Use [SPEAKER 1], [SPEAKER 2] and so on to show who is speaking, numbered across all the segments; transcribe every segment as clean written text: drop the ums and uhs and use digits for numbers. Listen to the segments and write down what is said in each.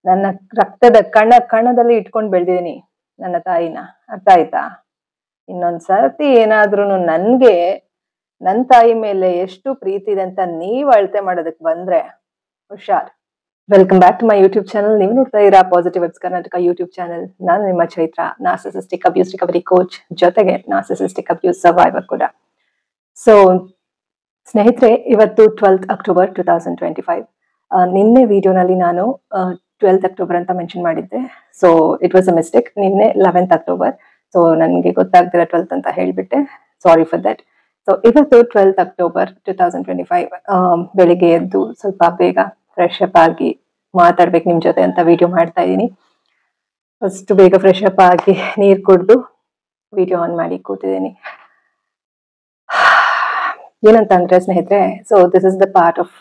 [SPEAKER 1] ನನ್ನ ರಕ್ತದ ಕಣದಲ್ಲಿ ಇಟ್ಕೊಂಡು ಬೆಳೆದಿದ್ದೀನಿ ನನ್ನ ತಾಯಿನ. ಅರ್ಥ ಆಯ್ತಾ? ಇನ್ನೊಂದ್ ಸರ್ತಿ ಏನಾದ್ರೂ ನನ್ಗೆ ನನ್ ತಾಯಿ ಮೇಲೆ ಎಷ್ಟು ಪ್ರೀತಿ ಇದೆ ಅಂತ ನೀವ್ ಅಳತೆ ಮಾಡೋದಕ್ ಬಂದ್ರೆ ಹುಷಾರ್. Welcome back to my YouTube channel. ನೀವು ನೋಡ್ತಾ ಇರಾ positive vibes Karnataka YouTube channel. ನಾನು ನಿಮ್ಮ Chaitra, narcissistic abuse recovery coach, ಜೊತೆಗೆ ನಾರ್ಸಿಸಿಸ್ಟಿಕ್ ಅಬ್ಯೂಸ್ ಸರ್ವೈವರ್ ಕೂಡ. ಸೊ ಸ್ನೇಹಿತರೆ, ಇವತ್ತು 12th October 2025. ನಿನ್ನೆ ವಿಡಿಯೋನಲ್ಲಿ ನಾನು 12th October ಅಂತ ಮೆನ್ಷನ್ ಮಾಡಿದ್ದೆ. So it was a mistake. ನಿನ್ನೆ 11th October. ಸೊ ನನಗೆ ಗೊತ್ತಾಗ್ದಿರ 12th ಅಂತ ಹೇಳ್ಬಿಟ್ಟೆ. Sorry for that. ಸೊ ಇವತ್ತು 12th October 2025 ಬೆಳಿಗ್ಗೆ ಎದ್ದು ಸ್ವಲ್ಪ ಬೇಗ ಫ್ರೆಶ್ ಅಪ್ ಆಗಿ ಮಾತಾಡ್ಬೇಕು ನಿಮ್ ಜೊತೆ ಅಂತ ವಿಡಿಯೋ ಮಾಡ್ತಾ ಇದ್ದೀನಿ. ಫಸ್ಟ್ ಬೇಗ ಫ್ರೆಶ್ ಅಪ್ ಆಗಿ ನೀರ್ ಕುಡ್ದು ವಿಡಿಯೋ ಆನ್ ಮಾಡಿ ಕೂತಿದ್ದೀನಿ. ಏನಂತ ಅಂದ್ರೆ ಸ್ನೇಹಿತರೆ, so this is the part of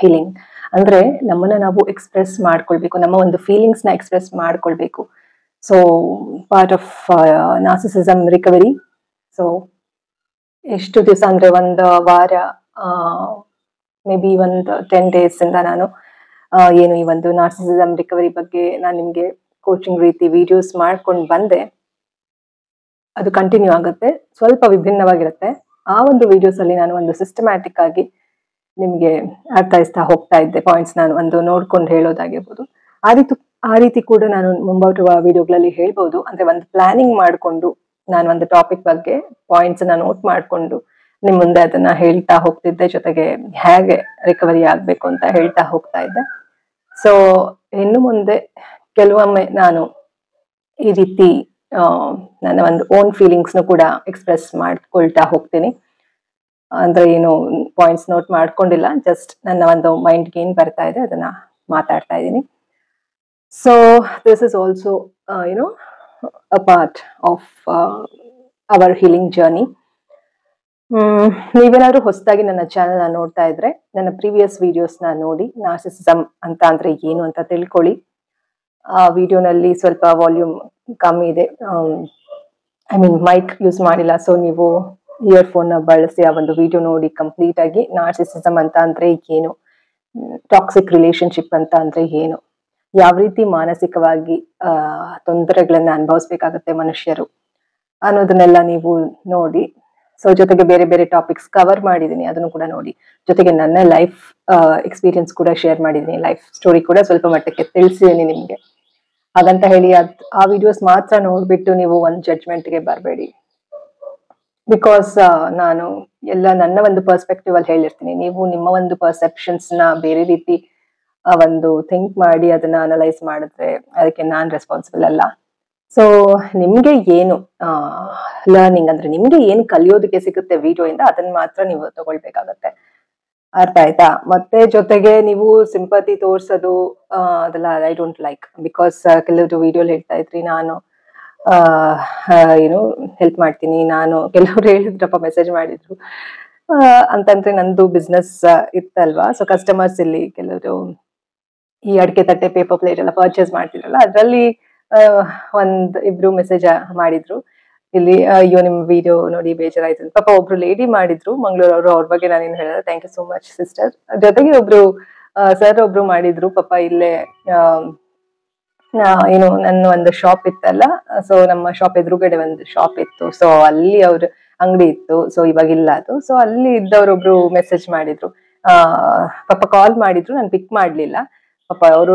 [SPEAKER 1] healing. ಅಂದ್ರೆ ನಮ್ಮನ್ನ ನಾವು ಎಕ್ಸ್ಪ್ರೆಸ್ ಮಾಡ್ಕೊಳ್ಬೇಕು, ನಮ್ಮ ಒಂದು ಫೀಲಿಂಗ್ಸ್ ನ ಎಕ್ಸ್ಪ್ರೆಸ್ ಮಾಡ್ಕೊಳ್ಬೇಕು. So part of narcissism recovery. So ಎಷ್ಟು ದಿವಸ ಅಂದ್ರೆ ಒಂದು ವಾರ, ಮೇ ಬಿ ಒಂದು 10 days ಇಂದ ನಾನು ಏನು ಈ ಒಂದು ನಾರ್ಸಿಸಿಸಮ್ ರಿಕವರಿ ಬಗ್ಗೆ ನಾನು ನಿಮ್ಗೆ ಕೋಚಿಂಗ್ ರೀತಿ ವಿಡಿಯೋಸ್ ಮಾಡ್ಕೊಂಡು ಬಂದೆ. ಅದು ಕಂಟಿನ್ಯೂ ಆಗುತ್ತೆ, ಸ್ವಲ್ಪ ವಿಭಿನ್ನವಾಗಿರುತ್ತೆ. ಆ ಒಂದು ವಿಡಿಯೋಸ್ ಅಲ್ಲಿ ನಾನು ಒಂದು ಸಿಸ್ಟಮ್ಯಾಟಿಕ್ ಆಗಿ ನಿಮ್ಗೆ ಅರ್ಥೈಸ್ತಾ ಹೋಗ್ತಾ ಇದ್ದೆ. ಪಾಯಿಂಟ್ಸ್ ನಾನು ಒಂದು ನೋಡ್ಕೊಂಡು ಹೇಳೋದಾಗಿರ್ಬೋದು. ಆ ರೀತಿ ಕೂಡ ನಾನು ಮುಂಬರುವ ವಿಡಿಯೋಗಳಲ್ಲಿ ಹೇಳ್ಬೋದು. ಅಂದ್ರೆ ಒಂದು ಪ್ಲಾನಿಂಗ್ ಮಾಡ್ಕೊಂಡು ನಾನು ಒಂದು ಟಾಪಿಕ್ ಬಗ್ಗೆ ಪಾಯಿಂಟ್ಸ್ ಅನ್ನ ನೋಟ್ ಮಾಡ್ಕೊಂಡು ನಿಮ್ ಮುಂದೆ ಅದನ್ನ ಹೇಳ್ತಾ ಹೋಗ್ತಿದ್ದೆ. ಜೊತೆಗೆ ಹೇಗೆ ರಿಕವರಿ ಆಗ್ಬೇಕು ಅಂತ ಹೇಳ್ತಾ ಹೋಗ್ತಾ ಇದ್ದೆ. ಸೊ ಇನ್ನು ಮುಂದೆ ಕೆಲವೊಮ್ಮೆ ನಾನು ಈ ರೀತಿ ನನ್ನ ಒಂದು ಓನ್ ಫೀಲಿಂಗ್ಸ್ ನು ಕೂಡ ಎಕ್ಸ್ಪ್ರೆಸ್ ಮಾಡ್ಕೊಳ್ತಾ ಹೋಗ್ತೀನಿ. ಅಂದ್ರೆ ಏನು ಪಾಯಿಂಟ್ಸ್ ನೋಟ್ ಮಾಡ್ಕೊಂಡಿಲ್ಲ, ಜಸ್ಟ್ ನನ್ನ ಒಂದು ಮೈಂಡ್ಗೆ ಏನ್ ಬರ್ತಾ ಇದೆ ಅದನ್ನ ಮಾತಾಡ್ತಾ ಇದ್ದೀನಿ. So this is also YONO a part of our healing journey. ನೀವೇನಾದ್ರೂ ಹೊಸದಾಗಿ ನನ್ನ ಚಾನೆಲ್ ನೋಡ್ತಾ ಇದ್ರೆ ನನ್ನ ಪ್ರೀವಿಯಸ್ ವಿಡಿಯೋಸ್ ನ ನೋಡಿ ನಾರ್ಸಿಸಿಸಮ್ ಅಂತ ಅಂದ್ರೆ ಏನು ಅಂತ ತಿಳ್ಕೊಳ್ಳಿ. ಆ ವಿಡಿಯೋನಲ್ಲಿ ಸ್ವಲ್ಪ ವಾಲ್ಯೂಮ್ ಕಮ್ಮಿ ಇದೆ, ಐ ಮೀನ್ ಮೈಕ್ ಯೂಸ್ ಮಾಡಿಲ್ಲ. ಸೊ ನೀವು ಇಯರ್ಫೋನ್ ನ ಬಳಸಿ ಆ ಒಂದು ವಿಡಿಯೋ ನೋಡಿ ಕಂಪ್ಲೀಟ್ ಆಗಿ ನಾರ್ಸಿಸಿಸಮ್ ಅಂತ ಅಂದ್ರೆ ಏನು, ಟಾಕ್ಸಿಕ್ ರಿಲೇಶನ್ಶಿಪ್ ಅಂತ ಅಂದ್ರೆ ಏನು, ಯಾವ ರೀತಿ ಮಾನಸಿಕವಾಗಿ ತೊಂದರೆಗಳನ್ನ ಅನುಭವಿಸ್ಬೇಕಾಗತ್ತೆ ಮನುಷ್ಯರು ಅನ್ನೋದನ್ನೆಲ್ಲ ನೀವು ನೋಡಿ. ಸೊ ಜೊತೆಗೆ ಬೇರೆ ಬೇರೆ ಟಾಪಿಕ್ಸ್ ಕವರ್ ಮಾಡಿದೀನಿ, ಅದನ್ನು ಕೂಡ ನೋಡಿ. ಜೊತೆಗೆ ನನ್ನ ಲೈಫ್ ಎಕ್ಸ್ಪೀರಿಯನ್ಸ್ ಕೂಡ ಶೇರ್ ಮಾಡಿದೀನಿ, ಲೈಫ್ ಸ್ಟೋರಿ ಕೂಡ ಸ್ವಲ್ಪ ಮಟ್ಟಕ್ಕೆ ತಿಳಿಸಿದೀನಿ ನಿಮ್ಗೆ. ಹಾಗಂತ ಹೇಳಿ ಆ ವಿಡಿಯೋಸ್ ಮಾತ್ರ ನೋಡ್ಬಿಟ್ಟು ನೀವು ಒಂದು ಜಡ್ಜ್ಮೆಂಟ್ಗೆ ಬರಬೇಡಿ. ಬಿಕಾಸ್ ನಾನು ಎಲ್ಲ ನನ್ನ ಒಂದು ಪರ್ಸ್ಪೆಕ್ಟಿವ್ ಅಲ್ಲಿ ಹೇಳಿರ್ತೀನಿ. ನೀವು ನಿಮ್ಮ ಒಂದು ಪರ್ಸೆಪ್ಷನ್ಸ್ ನ ಬೇರೆ ರೀತಿ ಒಂದು ಥಿಂಕ್ ಮಾಡಿ ಅದನ್ನ ಅನಲೈಸ್ ಮಾಡಿದ್ರೆ ಅದಕ್ಕೆ ನಾನ್ ರೆಸ್ಪಾನ್ಸಿಬಲ್ ಅಲ್ಲ. ಸೊ ನಿಮ್ಗೆ ಏನು ಲರ್ನಿಂಗ್ ಅಂದ್ರೆ ನಿಮ್ಗೆ ಏನು ಕಲಿಯೋದಕ್ಕೆ ಸಿಗುತ್ತೆ ವಿಡಿಯೋ ಇಂದ, ಅದನ್ನ ಮಾತ್ರ ನೀವು ತಗೊಳ್ಬೇಕಾಗತ್ತೆ. ಅರ್ಥ ಆಯ್ತಾ? ಮತ್ತೆ ಜೊತೆಗೆ ನೀವು ಸಿಂಪತಿ ತೋರ್ಸೋದು ಅದೆಲ್ಲ ಐ ಡೋಂಟ್ ಲೈಕ್. ಬಿಕಾಸ್ ಕೆಲವರು ವಿಡಿಯೋ ಹೇಳ್ತಾ ಇದ್ರಿ ನಾನು ಏನು ಹೆಲ್ಪ್ ಮಾಡ್ತೀನಿ, ನಾನು ಕೆಲವ್ರು ಹೇಳಿದ್ರಪ್ಪ, ಮೆಸೇಜ್ ಮಾಡಿದ್ರು ಅಂತಂದ್ರೆ ನಂದು ಬಿಸ್ನೆಸ್ ಇತ್ತಲ್ವಾ. ಸೊ ಕಸ್ಟಮರ್ಸ್ ಇಲ್ಲಿ ಕೆಲವರು ಈ ಅಡಿಕೆ ತಟ್ಟೆ, ಪೇಪರ್ ಪ್ಲೇಟ್ ಎಲ್ಲ ಪರ್ಚೇಸ್ ಮಾಡ್ತಿದ್ರಲ್ಲ, ಅದ್ರಲ್ಲಿ ಇಬ್ರು ಮೆಸೇಜ್ ಮಾಡಿದ್ರು ಇಲ್ಲಿ, ಅಯ್ಯೋ ನಿಮ್ ವಿಡಿಯೋ ನೋಡಿ ಬೇಜಾರಾಯ್ತು. ಪಾಪ ಒಬ್ರು ಲೇಡಿ ಮಾಡಿದ್ರು ಮಂಗಳೂರವರು, ಅವ್ರ ಬಗ್ಗೆ ನಾನೇನು ಹೇಳಿದ್ರೆ thank you so much sister. ಜೊತೆಗೆ ಒಬ್ರು ಸರ್ ಒಬ್ರು ಮಾಡಿದ್ರು ಪಾಪ, ಇಲ್ಲೇ ಏನು ನನ್ನ ಒಂದು ಶಾಪ್ ಇತ್ತಲ್ಲ, ಸೊ ನಮ್ಮ ಶಾಪ್ ಎದುರುಗಡೆ ಒಂದು ಶಾಪ್ ಇತ್ತು. ಸೊ ಅಲ್ಲಿ ಅವ್ರ ಅಂಗಡಿ ಇತ್ತು, ಸೊ ಇವಾಗಿಲ್ಲ ಅದು. ಸೊ ಅಲ್ಲಿ ಇದ್ದವ್ರೊಬ್ರು ಮೆಸೇಜ್ ಮಾಡಿದ್ರು, ಪಾಪ ಕಾಲ್ ಮಾಡಿದ್ರು, ನಾನು ಪಿಕ್ ಮಾಡ್ಲಿಲ್ಲ. ಪಾಪ ಅವರು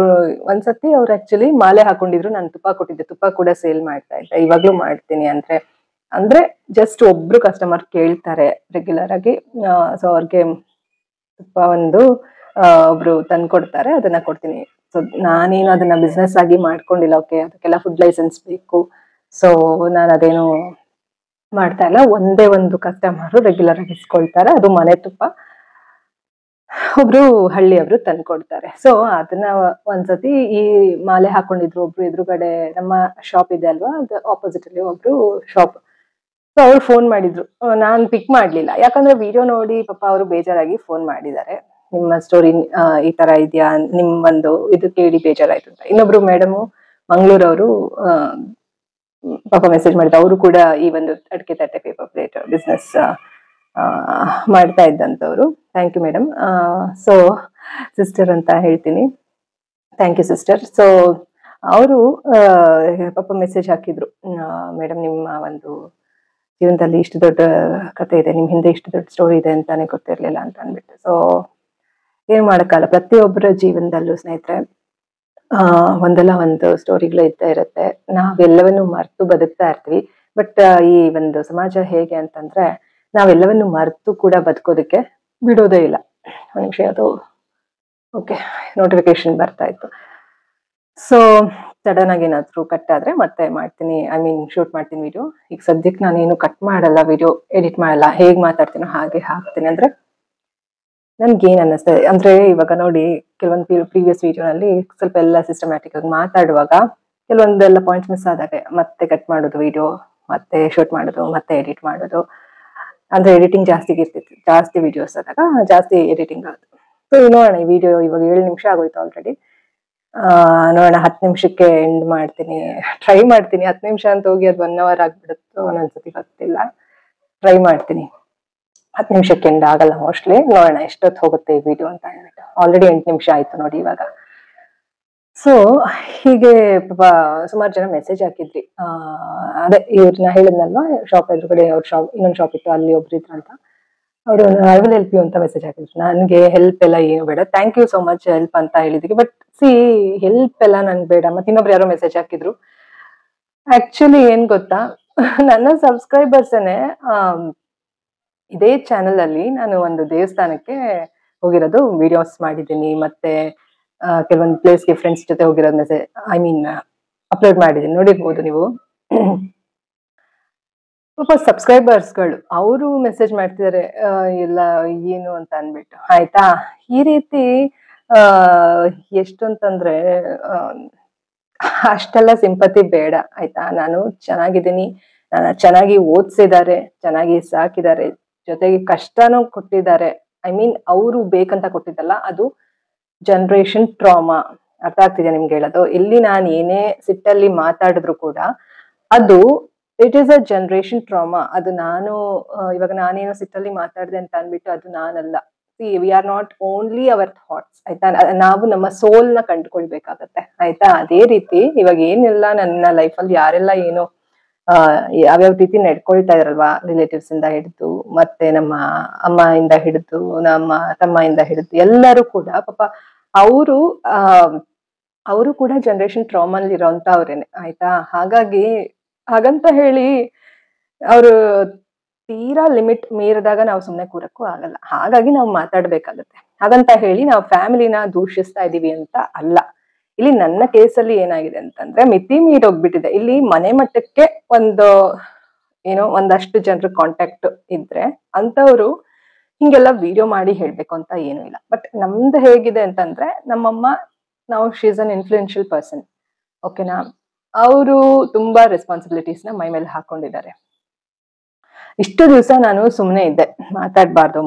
[SPEAKER 1] ಒಂದ್ಸತಿ ಅವ್ರು ಆಕ್ಚುಲಿ ಮಾಲೆ ಹಾಕೊಂಡಿದ್ರು, ನಾನು ತುಪ್ಪ ಕೊಟ್ಟಿದ್ದೆ, ತುಪ್ಪ ಕೂಡ ಸೇಲ್ ಮಾಡ್ತಾ ಇದ್ದೆ, ಇವಾಗ್ಲೂ ಮಾಡ್ತೀನಿ. ಅಂದ್ರೆ ಜಸ್ಟ್ ಒಬ್ರು ಕಸ್ಟಮರ್ ಕೇಳ್ತಾರೆ ರೆಗ್ಯುಲರ್ ಆಗಿ, ಸೊ ಅವ್ರಿಗೆ ತುಪ್ಪ ಒಂದು ಒಬ್ರು ತಂದ್ಕೊಡ್ತಾರೆ, ಅದನ್ನ ಕೊಡ್ತೀನಿ. ಸೊ ನಾನೇನು ಅದನ್ನ ಬಿಸ್ನೆಸ್ ಆಗಿ ಮಾಡ್ಕೊಂಡಿಲ್ಲ. ಓಕೆ, ಅದಕ್ಕೆಲ್ಲ ಫುಡ್ ಲೈಸೆನ್ಸ್ ಬೇಕು. ಸೊ ನಾನು ಅದೇನು ಮಾಡ್ತಾ ಇಲ್ಲ. ಒಂದೇ ಒಂದು ಕಸ್ಟಮರ್ ರೆಗ್ಯುಲರ್ ಆಗಿ ಇಸ್ಕೊಳ್ತಾರೆ, ಅದು ಮನೆ ತುಪ್ಪ. ಒಬ್ರು ಹಳ್ಳಿಯವರು ತಂದ್ಕೊಡ್ತಾರೆ. ಸೊ ಅದನ್ನ ಒಂದ್ಸತಿ ಈ ಮಾಲೆ ಹಾಕೊಂಡಿದ್ರು ಒಬ್ರು ಎದುರುಗಡೆ, ನಮ್ಮ ಶಾಪ್ ಇದೆ ಅಲ್ವಾ, ಅದು ಆಪೋಸಿಟ್ ಅಲ್ಲಿ ಒಬ್ರು ಶಾಪ್. ಸೊ ಅವ್ರು ಫೋನ್ ಮಾಡಿದ್ರು, ನಾನ್ ಪಿಕ್ ಮಾಡ್ಲಿಲ್ಲ. ಯಾಕಂದ್ರೆ ವಿಡಿಯೋ ನೋಡಿ ಪಾಪ ಅವರು ಬೇಜಾರಾಗಿ ಫೋನ್ ಮಾಡಿದ್ದಾರೆ, ನಿಮ್ಮ ಸ್ಟೋರಿ ಈ ತರ ಇದೆಯಾ, ನಿಮ್ ಒಂದು ಇದು ಕೇಳಿ ಬೇಜಾರಾಯ್ತು ಅಂತ. ಇನ್ನೊಬ್ರು ಮೇಡಮು ಮಂಗಳೂರವರು ಪಾಪ ಮೆಸೇಜ್ ಮಾಡಿದ್ರು, ಅವರು ಕೂಡ ಈ ಒಂದು ಅಡಿಕೆ ತಟ್ಟೆ, ಪೇಪರ್ ಪ್ಲೇಟ್ ಬಿಸ್ನೆಸ್ ಮಾಡ್ತಾ ಇದ್ದಂತವ್ರು. Thank you madam. So sister ಅಂತ ಹೇಳ್ತೀನಿ. Thank you sister. ಸೊ ಅವರು ಪಾಪ ಮೆಸೇಜ್ ಹಾಕಿದ್ರು, ಮೇಡಮ್ ನಿಮ್ಮ ಒಂದು ಜೀವನದಲ್ಲಿ ಇಷ್ಟು ದೊಡ್ಡ ಕತೆ ಇದೆ, ನಿಮ್ ಹಿಂದೆ ಇಷ್ಟು ದೊಡ್ಡ ಸ್ಟೋರಿ ಇದೆ ಅಂತಾನೆ ಗೊತ್ತಿರ್ಲಿಲ್ಲ ಅಂತ ಅಂದ್ಬಿಟ್ಟು. ಸೊ ಏನ್ ಮಾಡಕ್ಕಲ್ಲ, ಪ್ರತಿಯೊಬ್ಬರ ಜೀವನದಲ್ಲೂ ಸ್ನೇಹಿತರೆ ಒಂದಲ್ಲ ಒಂದು ಸ್ಟೋರಿಗಳು ಇದ್ದೇ ಇರುತ್ತೆ. ನಾವೆಲ್ಲವನ್ನು ಮರೆತು ಬದುಕ್ತಾ ಇರ್ತೀವಿ. ಬಟ್ ಈ ಒಂದು ಸಮಾಜ ಹೇಗೆ ಅಂತಂದ್ರೆ ನಾವೆಲ್ಲವನ್ನು ಮರೆತು ಕೂಡ ಬದುಕೋದಕ್ಕೆ ಬಿಡೋದೇ ಇಲ್ಲ. ಒಂದ್ ನಿಮಿಷ, ಅದು ಓಕೆ ನೋಟಿಫಿಕೇಶನ್ ಬರ್ತಾ ಇತ್ತು. ಸೊ ಸಡನ್ ಆಗಿ ಏನಾದ್ರು ಕಟ್ ಆದ್ರೆ ಮತ್ತೆ ಮಾಡ್ತೀನಿ, ಐ ಮೀನ್ ಶೂಟ್ ಮಾಡ್ತೀನಿ ವಿಡಿಯೋ. ಈಗ ಸದ್ಯಕ್ಕೆ ನಾನೇನು ಕಟ್ ಮಾಡಲ್ಲ, ವಿಡಿಯೋ ಎಡಿಟ್ ಮಾಡಲ್ಲ, ಹೇಗ್ ಮಾತಾಡ್ತೀನೋ ಹಾಗೆ ಹಾಕ್ತೀನಿ. ಅಂದ್ರೆ ನನ್ಗೇನ್ ಅನ್ನಿಸ್ತದೆ ಅಂದ್ರೆ, ಇವಾಗ ನೋಡಿ ಕೆಲವೊಂದು ಪ್ರೀವಿಯಸ್ ವಿಡಿಯೋನಲ್ಲಿ ಸ್ವಲ್ಪ ಎಲ್ಲ ಸಿಸ್ಟಮ್ಯಾಟಿಕ್ ಆಗಿ ಮಾತಾಡುವಾಗ ಕೆಲವೊಂದೆಲ್ಲ ಪಾಯಿಂಟ್ಸ್ ಮಿಸ್ ಆದಾಗ ಮತ್ತೆ ಕಟ್ ಮಾಡೋದು ವಿಡಿಯೋ, ಮತ್ತೆ ಶೂಟ್ ಮಾಡೋದು, ಮತ್ತೆ ಎಡಿಟ್ ಮಾಡೋದು. ಅಂದ್ರೆ ಎಡಿಟಿಂಗ್ ಜಾಸ್ತಿ ಇರ್ತಿತ್ತು, ಜಾಸ್ತಿ ವಿಡಿಯೋಸ್ ಆದಾಗ ಜಾಸ್ತಿ ಎಡಿಟಿಂಗ್ ಆಗುತ್ತೆ. ಸೊ ನೋಡೋಣ, ಈ ವಿಡಿಯೋ ಇವಾಗ 7 ನಿಮಿಷ ಆಗೋಯ್ತು ಆಲ್ರೆಡಿ. ನೋಡೋಣ 10 ನಿಮಿಷಕ್ಕೆ ಎಂಡ್ ಮಾಡ್ತೀನಿ, ಟ್ರೈ ಮಾಡ್ತೀನಿ. 10 ನಿಮಿಷ ಅಂತ ಹೋಗಿ ಅದು 1 hour ಆಗ್ಬಿಡುತ್ತೋ ಒಂದೊಂದ್ಸತಿ ಗೊತ್ತಿಲ್ಲ, ಟ್ರೈ ಮಾಡ್ತೀನಿ. 10 ನಿಮಿಷಕ್ಕೆ ಎಂಡ್ ಆಗಲ್ಲ ಮೋಸ್ಟ್ಲಿ, ನೋಡೋಣ ಎಷ್ಟೊತ್ತು ಹೋಗುತ್ತೆ ಈ ವಿಡಿಯೋ ಅಂತ ಹೇಳ್ಬಿಟ್ಟು. ಆಲ್ರೆಡಿ 8 ನಿಮಿಷ ಆಯ್ತು ನೋಡಿ ಇವಾಗ. ಸೊ ಹೀಗೆ ಪಾಪ ಸುಮಾರು ಜನ ಮೆಸೇಜ್ ಹಾಕಿದ್ರಿ. ಅದೇ ಇವ್ರನ್ನ ಹೇಳಿದ್ನಲ್ವಾ, ಶಾಪ್ ಎದುರುಗಡೆ ಅವ್ರ ಶಾಪ್, ಇನ್ನೊಂದು ಶಾಪ್ ಇತ್ತು, ಅಲ್ಲಿ ಒಬ್ರು ಇದ್ರು ಅಂತ. ಅವರು ಐ ವಿಲ್ ಹೆಲ್ಪ್ ಯು ಅಂತ ಮೆಸೇಜ್ ಹಾಕಿದ್ರು. ನನಗೆ ಹೆಲ್ಪ್ ಎಲ್ಲ ಏನು ಬೇಡ, thank you so much help ಅಂತ ಹೇಳಿದೀವಿ. ಬಟ್ ಸಿ ಹೆಲ್ಪ್ ಎಲ್ಲ ನನ್ಗೆ ಬೇಡ. ಮತ್ತೆ ಇನ್ನೊಬ್ರು ಯಾರೋ ಮೆಸೇಜ್ ಹಾಕಿದ್ರು. ಆಕ್ಚುಲಿ ಏನ್ ಗೊತ್ತಾ, ನನ್ನ ಸಬ್ಸ್ಕ್ರೈಬರ್ಸನೇ ಇದೇ ಚಾನೆಲ್ ಅಲ್ಲಿ ನಾನು ಒಂದು ದೇವಸ್ಥಾನಕ್ಕೆ ಹೋಗಿರೋದು ವಿಡಿಯೋಸ್ ಮಾಡಿದ್ದೀನಿ, ಮತ್ತೆ ಕೆಲವೊಂದು ಪ್ಲೇಸ್ಗೆ ಫ್ರೆಂಡ್ಸ್ ಜೊತೆ ಹೋಗಿರೋದು ಮೆಸೇಜ್, ಐ ಮೀನ್ ಅಪ್ಲೋಡ್ ಮಾಡಿದ್ದೀನಿ, ನೋಡಿರ್ಬೋದು ನೀವು. ಪಾಪ ಸಬ್ಸ್ಕ್ರೈಬರ್ಸ್ಗಳು ಅವರು ಮೆಸೇಜ್ ಮಾಡ್ತಿದ್ದಾರೆ ಎಲ್ಲ ಏನು ಅಂತ ಅನ್ಬಿಟ್ಟು, ಆಯ್ತಾ. ಈ ರೀತಿ ಎಷ್ಟು ಅಂತಂದ್ರೆ ಅಷ್ಟೆಲ್ಲ ಸಿಂಪತಿ ಬೇಡ, ಆಯ್ತಾ. ನಾನು ಚೆನ್ನಾಗಿದ್ದೀನಿ, ನಾನು ಚೆನ್ನಾಗಿ ಓದ್ಸಿದ್ದಾರೆ, ಚೆನ್ನಾಗಿ ಸಾಕಿದ್ದಾರೆ, ಜೊತೆಗೆ ಕಷ್ಟನೂ ಕೊಟ್ಟಿದ್ದಾರೆ. ಐ ಮೀನ್ ಅವರು ಬೇಕಂತ ಕೊಟ್ಟಿದ್ದಲ್ಲ, ಅದು ಜನರೇಷನ್ ಟ್ರಾಮಾ. ಅರ್ಥ ಆಗ್ತಿದೆ ನಿಮ್ಗೆ ಹೇಳೋದು? ಇಲ್ಲಿ ನಾನು ಏನೇ ಸಿಟ್ಟಲ್ಲಿ ಮಾತಾಡಿದ್ರು ಕೂಡ ಅದು it is a generation trauma. ಅದು ನಾನು ಇವಾಗ ನಾನೇನೋ ಸಿಟ್ಟಲ್ಲಿ ಮಾತಾಡಿದೆ ಅಂತ ಅನ್ಬಿಟ್ಟು ಅದು ನಾನಲ್ಲ. We are not only our thoughts, ಆಯ್ತಾ. ನಾವು ನಮ್ಮ ಸೋಲ್ ನ ಕಂಡುಕೊಳ್ಬೇಕಾಗತ್ತೆ, ಆಯ್ತಾ. ಅದೇ ರೀತಿ ಇವಾಗ ಏನೆಲ್ಲ ನನ್ನ ಲೈಫಲ್ಲಿ ಯಾರೆಲ್ಲ ಏನು ಯಾವ್ಯಾವ ರೀತಿ ನಡ್ಕೊಳ್ತಾ ಇದಾರಲ್ವಾ, ರಿಲೇಟಿವ್ಸ್ ಇಂದ ಹಿಡಿದು, ಮತ್ತೆ ನಮ್ಮ ಅಮ್ಮ ಇಂದ ಹಿಡಿದು, ನಮ್ಮ ತಮ್ಮ ಇಂದ ಹಿಡಿದು ಎಲ್ಲರೂ ಕೂಡ ಪಾಪ ಅವರು ಅವರು ಕೂಡ ಜನರೇಷನ್ ಟ್ರಾಮಲ್ಲಿ ಇರೋಂತ ಅವ್ರೇನೆ, ಆಯ್ತಾ. ಹಾಗಂತ ಹೇಳಿ ಅವರು ತೀರಾ ಲಿಮಿಟ್ ಮೀರಿದಾಗ ನಾವು ಸುಮ್ನೆ ಕೂರಕ್ಕೂ ಆಗಲ್ಲ. ಹಾಗಾಗಿ ನಾವು ಮಾತಾಡ್ಬೇಕಾಗತ್ತೆ. ಹಾಗಂತ ಹೇಳಿ ನಾವು ಫ್ಯಾಮಿಲಿನ ದೂಷಿಸ್ತಾ ಇದೀವಿ ಅಂತ ಅಲ್ಲ. ಇಲ್ಲಿ ನನ್ನ ಕೇಸಲ್ಲಿ ಏನಾಗಿದೆ ಅಂತಂದ್ರೆ ಮಿತಿ ಮೀರೋಗ್ಬಿಟ್ಟಿದೆ. ಇಲ್ಲಿ ಮನೆ ಮಟ್ಟಕ್ಕೆ ಒಂದಷ್ಟು ಜನರ ಕಾಂಟ್ಯಾಕ್ಟ್ ಇದ್ರೆ ಅಂತವ್ರು ಹಿಂಗೆಲ್ಲ ವಿಡಿಯೋ ಮಾಡಿ ಹೇಳ್ಬೇಕು ಅಂತ ಏನು ಇಲ್ಲ. ಬಟ್ ನಮ್ದು ಹೇಗಿದೆ ಅಂತಂದ್ರೆ, ನಮ್ಮಮ್ಮ, she is an influential person, ಓಕೆನಾ. ಅವರು ತುಂಬಾ ರೆಸ್ಪಾನ್ಸಿಬಿಲಿಟೀಸ್ ನ ಮೈ ಮೇಲೆ ಹಾಕೊಂಡಿದ್ದಾರೆ. ಇಷ್ಟು ದಿವಸ ನಾನು ಸುಮ್ಮನೆ ಇದ್ದೆ, ಮಾತಾಡ್ಬಾರ್ದು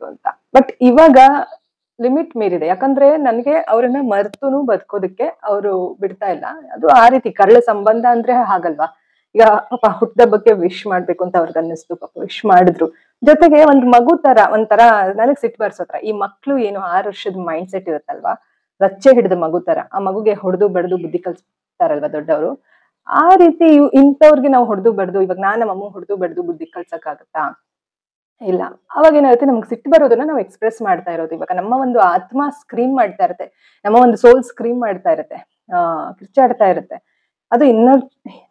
[SPEAKER 1] ಅಂತ. ಬಟ್ ಇವಾಗ ಲಿಮಿಟ್ ಮೀರಿದೆ. ಯಾಕಂದ್ರೆ ನನ್ಗೆ ಅವ್ರನ್ನ ಮರ್ತುನು ಬದುಕೋದಕ್ಕೆ ಅವರು ಬಿಡ್ತಾ ಇಲ್ಲ. ಅದು ಆ ರೀತಿ ಕರಳ ಸಂಬಂಧ ಅಂದ್ರೆ ಹಾಗಲ್ವಾ. ಈಗ ಪಾಪ ಹುಟ್ಟದಬ್ಬಕ್ಕೆ ವಿಶ್ ಮಾಡ್ಬೇಕು ಅಂತ ಅವ್ರಿಗೆ ಅನ್ನಿಸ್ತು, ಪಾಪ ವಿಶ್ ಮಾಡಿದ್ರು. ಜೊತೆಗೆ ಒಂದ್ ಮಗು ತರ ಒಂಥರ ನನಗ್ ಸಿಟ್ಟು ಬರ್ಸೋತ್ರ. ಈ ಮಕ್ಳು ಏನು 6 ವರ್ಷದ ಮೈಂಡ್ ಸೆಟ್ ಇರುತ್ತಲ್ವಾ, ರಚ್ಚೆ ಹಿಡಿದ ಮಗು ತರ, ಆ ಮಗುಗೆ ಹೊಡೆದು ಬಡ್ದು ಬುದ್ಧಿ ಕಲ್ಸ್ತಾರಲ್ವಾ ದೊಡ್ಡವರು, ಆ ರೀತಿ ಇಂಥವ್ರಿಗೆ ನಾವು ಹೊಡೆದು ಬಡ್ದು, ಇವಾಗ ನಮ್ಮಮ್ಮ ಹೊಡೆದು ಬಡ್ದು ಬುದ್ಧಿ ಕಲ್ಸಕ್ಕಾಗತ್ತಾ? ಇಲ್ಲ. ಅವಾಗ ಏನಾಗುತ್ತೆ, ನಮ್ಗೆ ಸಿಟ್ಟು ಬರೋದನ್ನ ನಾವು ಎಕ್ಸ್ಪ್ರೆಸ್ ಮಾಡ್ತಾ ಇರೋದು. ಇವಾಗ ನಮ್ಮ ಒಂದು ಆತ್ಮ ಸ್ಕ್ರೀಮ್ ಮಾಡ್ತಾ ಇರುತ್ತೆ, ನಮ್ಮ ಒಂದು ಸೋಲ್ ಸ್ಕ್ರೀಮ್ ಮಾಡ್ತಾ ಇರುತ್ತೆ, ಕಿರ್ಚಾಡ್ತಾ ಇರುತ್ತೆ. ಅದು ಇನ್ನರ್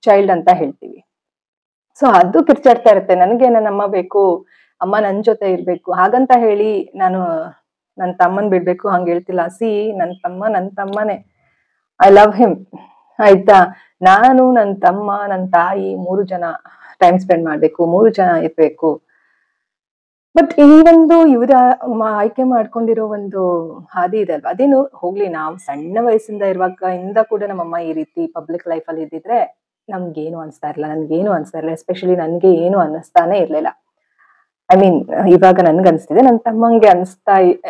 [SPEAKER 1] ಚೈಲ್ಡ್ ಅಂತ ಹೇಳ್ತೀವಿ. ಸೊ ಅದು ಕಿರ್ಚಾಡ್ತಾ ಇರುತ್ತೆ, ನನಗೆ ನನ್ನ ಅಮ್ಮ ಬೇಕು, ಅಮ್ಮ ನನ್ ಜೊತೆ ಇರ್ಬೇಕು, ಹಾಗಂತ ಹೇಳಿ ನಾನು ನನ್ನ ತಮ್ಮನ್ ಬಿಡ್ಬೇಕು ಹಂಗ ಹೇಳ್ತಿಲ್ಲ. ನನ್ ತಮ್ಮನೇ, ಐ ಲವ್ ಹಿಮ್, ಆಯ್ತಾ. ನಾನು, ನನ್ನ ತಮ್ಮ, ನನ್ನ ತಾಯಿ 3 ಜನ ಟೈಮ್ ಸ್ಪೆಂಡ್ ಮಾಡ್ಬೇಕು, 3 ಜನ ಇರ್ಬೇಕು. ಬಟ್ ಈ ಒಂದು ಇವರ ಆಯ್ಕೆ ಮಾಡ್ಕೊಂಡಿರೋ ಒಂದು ಹಾದಿ ಇದೆ ಅಲ್ವಾ, ಅದೇನು ಹೋಗ್ಲಿ. ನಾವು ಸಣ್ಣ ವಯಸ್ಸಿಂದ ಇರುವಾಗ ಇಂದ ಕೂಡ ನಮ್ಮಮ್ಮ ಈ ರೀತಿ ಪಬ್ಲಿಕ್ ಲೈಫ್ ಅಲ್ಲಿ ಇದ್ದಿದ್ರೆ ನನ್ಗೇನು ಅನ್ಸ್ತಾ ಇರಲಿಲ್ಲ. ಎಸ್ಪೆಷಲಿ ನನ್ಗೆ ಏನು ಅನ್ನಿಸ್ತಾನೆ ಇರ್ಲಿಲ್ಲ. ಐ ಮೀನ್ ಇವಾಗ ನನ್ಗೆ ಅನ್ಸ್ತಿದೆ, ನನ್ನ ತಮ್ಮಂಗೆ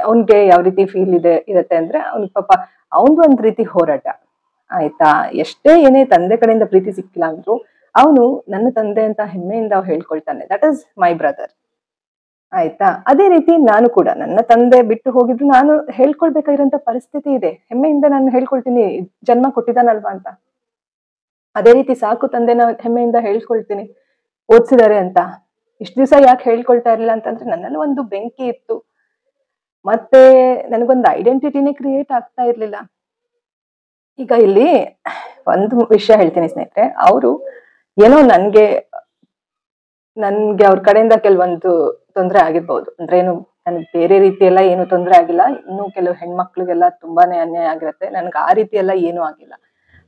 [SPEAKER 1] ಅವ್ನ್ಗೆ ಯಾವ ರೀತಿ ಫೀಲ್ ಇರತ್ತೆ ಅಂದ್ರೆ, ಅವ್ನ್ ಪಾಪ ಅವನ್ದು ಒಂದ್ ರೀತಿ ಹೋರಾಟ, ಆಯ್ತಾ. ಎಷ್ಟೇ ಏನೇ ತಂದೆ ಕಡೆಯಿಂದ ಪ್ರೀತಿ ಸಿಕ್ಕಿಲ್ಲ ಅಂದ್ರು ಅವನು ನನ್ನ ತಂದೆ ಅಂತ ಹೆಮ್ಮೆಯಿಂದ ಹೇಳ್ಕೊಳ್ತಾನೆ. That is my brother. ಆಯ್ತಾ. ಅದೇ ರೀತಿ ನಾನು ಕೂಡ ನನ್ನ ತಂದೆ ಬಿಟ್ಟು ಹೋಗಿದ್ರು ನಾನು ಹೇಳ್ಕೊಳ್ಬೇಕಾಗಿರೋಂತ ಪರಿಸ್ಥಿತಿ ಇದೆ. ಹೆಮ್ಮೆಯಿಂದ ನಾನು ಹೇಳ್ಕೊಳ್ತೀನಿ ಜನ್ಮ ಕೊಟ್ಟಿದ್ದಾನಲ್ವಾ ಅಂತ. ಅದೇ ರೀತಿ ಸಾಕು ತಂದೆನ ಹೆಮ್ಮೆಯಿಂದ ಹೇಳ್ಕೊಳ್ತೀನಿ ಓದ್ಸಿದಾರೆ ಅಂತ. ಇಷ್ಟು ದಿವಸ ಯಾಕೆ ಹೇಳ್ಕೊಳ್ತಾ ಇರ್ಲಿಲ್ಲ ಅಂತಂದ್ರೆ ನನ್ನಲ್ಲಿ ಒಂದು ಬೆಂಕಿ ಇತ್ತು. ಮತ್ತೆ ನನಗೊಂದು ಐಡೆಂಟಿಟಿನೇ ಕ್ರಿಯೇಟ್ ಆಗ್ತಾ ಇರ್ಲಿಲ್ಲ. ಈಗ ಇಲ್ಲಿ ಒಂದು ವಿಷಯ ಹೇಳ್ತೀನಿ ಸ್ನೇಹಿತರೆ, ಅವರು ಏನೋ ನನ್ಗೆ ಅವ್ರ ಕಡೆಯಿಂದ ಕೆಲವೊಂದು ತೊಂದರೆ ಆಗಿರ್ಬೋದು. ಅಂದ್ರೆ ಏನು ನನ್ಗೆ ಬೇರೆ ರೀತಿ ಎಲ್ಲ ಏನು ತೊಂದರೆ ಆಗಿಲ್ಲ. ಇನ್ನು ಕೆಲವು ಹೆಣ್ಮಕ್ಳಿಗೆಲ್ಲ ತುಂಬಾನೇ ಅನ್ಯಾಯ ಆಗಿರತ್ತೆ. ನನ್ಗೆ ಆ ರೀತಿ ಎಲ್ಲ ಏನೂ ಆಗಿಲ್ಲ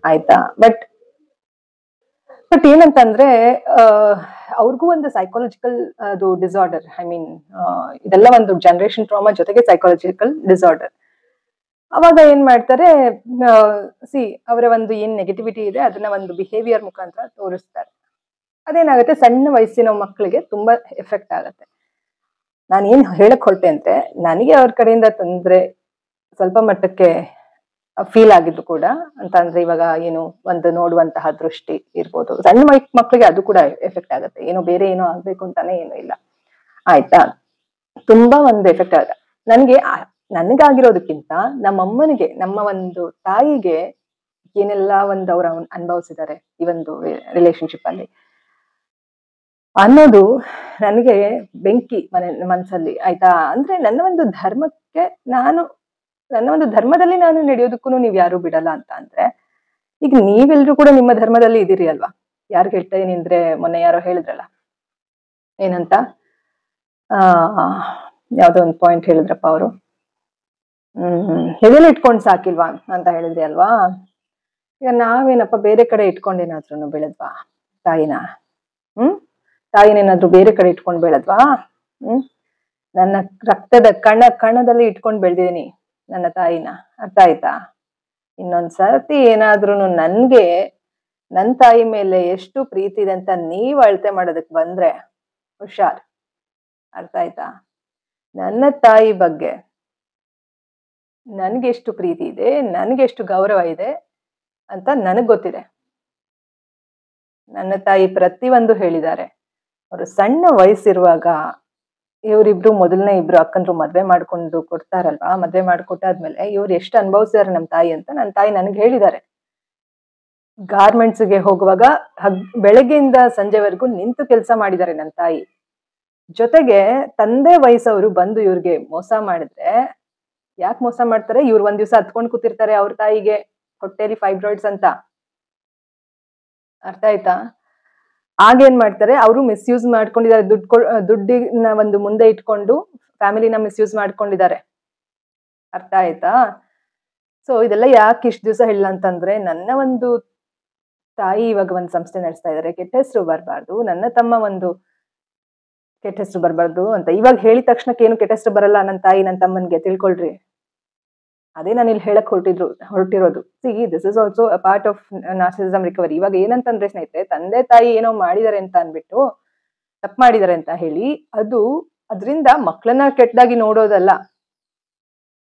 [SPEAKER 1] ಆಯ್ತಾ. ಬಟ್ ಏನಂತಂದ್ರೆ ಅವ್ರಿಗೂ ಒಂದು ಸೈಕಾಲಜಿಕಲ್ ಅದು ಡಿಸಾರ್ಡರ್. ಐ ಮೀನ್ ಇದೆಲ್ಲ ಒಂದು ಜನರೇಷನ್ ಟ್ರಾಮಾ ಜೊತೆಗೆ ಸೈಕಾಲಜಿಕಲ್ ಡಿಸಾರ್ಡರ್. ಅವಾಗ ಏನ್ ಮಾಡ್ತಾರೆ, ಅವರ ಒಂದು ಏನ್ ನೆಗೆಟಿವಿಟಿ ಇದೆ ಅದನ್ನ ಒಂದು ಬಿಹೇವಿಯರ್ ಮುಖಾಂತರ ತೋರಿಸ್ತಾರೆ. ಅದೇನಾಗುತ್ತೆ, ಸಣ್ಣ ವಯಸ್ಸಿನ ಮಕ್ಕಳಿಗೆ ತುಂಬಾ ಎಫೆಕ್ಟ್ ಆಗತ್ತೆ. ನಾನು ಏನ್ ಹೇಳಕ್ ಹೊರಟೆ ಅಂದ್ರೆ, ನನಗೆ ಅವ್ರ ಕಡೆಯಿಂದ ತೊಂದ್ರೆ ಸ್ವಲ್ಪ ಮಟ್ಟಕ್ಕೆ ಫೀಲ್ ಆಗಿದ್ದು ಕೂಡ ಅಂತ ಅಂದ್ರೆ, ಇವಾಗ ಏನು ಒಂದು ನೋಡುವಂತಹ ದೃಷ್ಟಿ ಇರ್ಬೋದು, ಸಣ್ಣ ಮಕ್ಕಳಿಗೆ ಅದು ಕೂಡ ಎಫೆಕ್ಟ್ ಆಗುತ್ತೆ. ಏನೋ ಬೇರೆ ಏನೋ ಆಗ್ಬೇಕು ಅಂತಾನೆ ಏನೂ ಇಲ್ಲ ಆಯ್ತಾ. ತುಂಬಾ ಒಂದು ಎಫೆಕ್ಟ್ ಆಗುತ್ತೆ. ನನಗಾಗಿರೋದಕ್ಕಿಂತ ನಮ್ಮಮ್ಮನಿಗೆ, ನಮ್ಮ ಒಂದು ತಾಯಿಗೆ ಏನೆಲ್ಲ ಒಂದು ಅವ್ರ ಅನುಭವಿಸಿದ್ದಾರೆ ಈ ಒಂದು ರಿಲೇಶನ್ಶಿಪ್ ಅಲ್ಲಿ ಅನ್ನೋದು ನನಗೆ ಬೆಂಕಿ ಮನಸ್ಸಲ್ಲಿ ಆಯ್ತಾ. ಅಂದ್ರೆ ನನ್ನ ಒಂದು ಧರ್ಮದಲ್ಲಿ ನಾನು ನಡೆಯೋದಕ್ಕೂ ನೀವ್ ಯಾರು ಬಿಡಲ್ಲ ಅಂತ ಅಂದ್ರೆ, ಈಗ ನೀವೆಲ್ರೂ ಕೂಡ ನಿಮ್ಮ ಧರ್ಮದಲ್ಲಿ ಇದೀರಿ ಅಲ್ವಾ. ಯಾರು ಹೇಳ್ತಾ ಇದೀನಿ ಅಂದ್ರೆ, ಮೊನ್ನೆ ಯಾರೋ ಹೇಳಿದ್ರಲ್ಲ ಏನಂತ, ಯಾವ್ದೋ ಒಂದು ಪಾಯಿಂಟ್ ಹೇಳಿದ್ರಪ್ಪ ಅವರು, ಎದೆಲ್ಲ ಇಟ್ಕೊಂಡ್ ಸಾಕಿಲ್ವಾ ಅಂತ ಹೇಳಿದ್ರಿ ಅಲ್ವಾ. ಈಗ ನಾವೇನಪ್ಪ ಬೇರೆ ಕಡೆ ಇಟ್ಕೊಂಡೇನಾದ್ರೂ ಬೆಳೆದ್ವಾ ತಾಯಿನ? ತಾಯಿನೇನಾದ್ರೂ ಬೇರೆ ಕಡೆ ಇಟ್ಕೊಂಡ್ ಬೆಳೆದ್ವಾ? ನನ್ನ ರಕ್ತದ ಕಣದಲ್ಲಿ ಇಟ್ಕೊಂಡ್ ಬೆಳ್ದಿದೀನಿ ನನ್ನ ತಾಯಿನ, ಅರ್ಥ ಆಯ್ತಾ. ಇನ್ನೊಂದ್ಸರ್ತಿ ಏನಾದ್ರೂ ನನ್ ತಾಯಿ ಮೇಲೆ ಎಷ್ಟು ಪ್ರೀತಿ ಇದೆ ಅಂತ ನೀವ್ ಅಳತೆ ಮಾಡೋದಕ್ ಬಂದ್ರೆ ಹುಷಾರ್, ಅರ್ಥ ಆಯ್ತಾ. ನನ್ನ ತಾಯಿ ಬಗ್ಗೆ ನನ್ಗೆಷ್ಟು ಪ್ರೀತಿ ಇದೆ, ನನ್ಗೆಷ್ಟು ಗೌರವ ಇದೆ ಅಂತ ನನಗ್ ಗೊತ್ತಿದೆ. ನನ್ನ ತಾಯಿ ಪ್ರತಿಯೊಂದು ಹೇಳಿದ್ದಾರೆ. ಅವರು ಸಣ್ಣ ವಯಸ್ಸಿರುವಾಗ ಇವರಿಬ್ರು ಮೊದಲನೇ ಇಬ್ರು ಅಕ್ಕಂದ್ರು ಮದ್ವೆ ಮಾಡ್ಕೊಂಡು ಕೊಡ್ತಾರಲ್ವಾ, ಮದ್ವೆ ಮಾಡ್ಕೊಟ್ಟಾದ್ಮೇಲೆ ಇವ್ರು ಎಷ್ಟು ಅನುಭವಿಸಿದಾರೆ ನಮ್ ತಾಯಿ ಅಂತ ನನ್ನ ತಾಯಿ ನನಗೆ ಹೇಳಿದ್ದಾರೆ. ಗಾರ್ಮೆಂಟ್ಸ್ಗೆ ಹೋಗುವಾಗ ಬೆಳಗ್ಗೆಯಿಂದ ಸಂಜೆವರೆಗೂ ನಿಂತು ಕೆಲಸ ಮಾಡಿದ್ದಾರೆ ನನ್ನ ತಾಯಿ. ಜೊತೆಗೆ ತಂದೆ ವಯಸ್ಸವರು ಬಂದು ಇವ್ರಿಗೆ ಮೋಸ ಮಾಡಿದ್ರೆ, ಯಾಕೆ ಮೋಸ ಮಾಡ್ತಾರೆ, ಇವ್ರು ಒಂದ್ ದಿವ್ಸ ಹತ್ಕೊಂಡ್ ಕೂತಿರ್ತಾರೆ ಅವ್ರ ತಾಯಿಗೆ ಹೊಟ್ಟೆಲಿ ಫೈಬ್ರಾಯ್ಡ್ಸ್ ಅಂತ, ಅರ್ಥ ಆಯ್ತಾ. ಆಗೇನ್ ಮಾಡ್ತಾರೆ, ಅವರು ಮಿಸ್ಯೂಸ್ ಮಾಡ್ಕೊಂಡಿದ್ದಾರೆ, ದುಡ್ಡಿನ ಒಂದು ಮುಂದೆ ಇಟ್ಕೊಂಡು ಫ್ಯಾಮಿಲಿನ ಮಿಸ್ಯೂಸ್ ಮಾಡ್ಕೊಂಡಿದ್ದಾರೆ, ಅರ್ಥ ಆಯ್ತಾ. ಸೊ ಇದೆಲ್ಲ ಯಾಕೆ ಇಷ್ಟು ದಿವಸ ಹೇಳಿಲ್ಲ ಅಂತಂದ್ರೆ, ನನ್ನ ಒಂದು ತಾಯಿ ಇವಾಗ ಒಂದು ಸಂಸ್ಥೆ ನಡೆಸ್ತಾ ಇದಾರೆ, ಕೆಟ್ಟ ಹೆಸರು ಬರಬಾರ್ದು, ನನ್ನ ತಮ್ಮ ಒಂದು ಕೆಟ್ಟ ಹೆಸರು ಬರಬಾರ್ದು ಅಂತ. ಇವಾಗ ಹೇಳಿದ ತಕ್ಷಣಕ್ಕೆ ಏನು ಕೆಟ್ಟ ಹೆಸರು ಬರಲ್ಲ ನನ್ನ ತಾಯಿ ನನ್ನ ತಮ್ಮನ್ಗೆ, ತಿಳ್ಕೊಳ್ರಿ. ಅದೇ ನಾನು ಇಲ್ಲಿ ಹೇಳಕ್ ಹೊರಟಿರೋದು. See, this is also a part of narcissism recovery. ಇವಾಗ ಏನಂತಂದ್ರೆ ಸ್ನೇಹಿತರೆ, ತಂದೆ ತಾಯಿ ಏನೋ ಮಾಡಿದಾರೆ ಅಂತ ಅನ್ಬಿಟ್ಟು, ತಪ್ಪು ಮಾಡಿದಾರೆ ಅಂತ ಹೇಳಿ ಅದರಿಂದ ಮಕ್ಕಳನ್ನ ಕೆಟ್ಟದಾಗಿ ನೋಡೋದಲ್ಲ.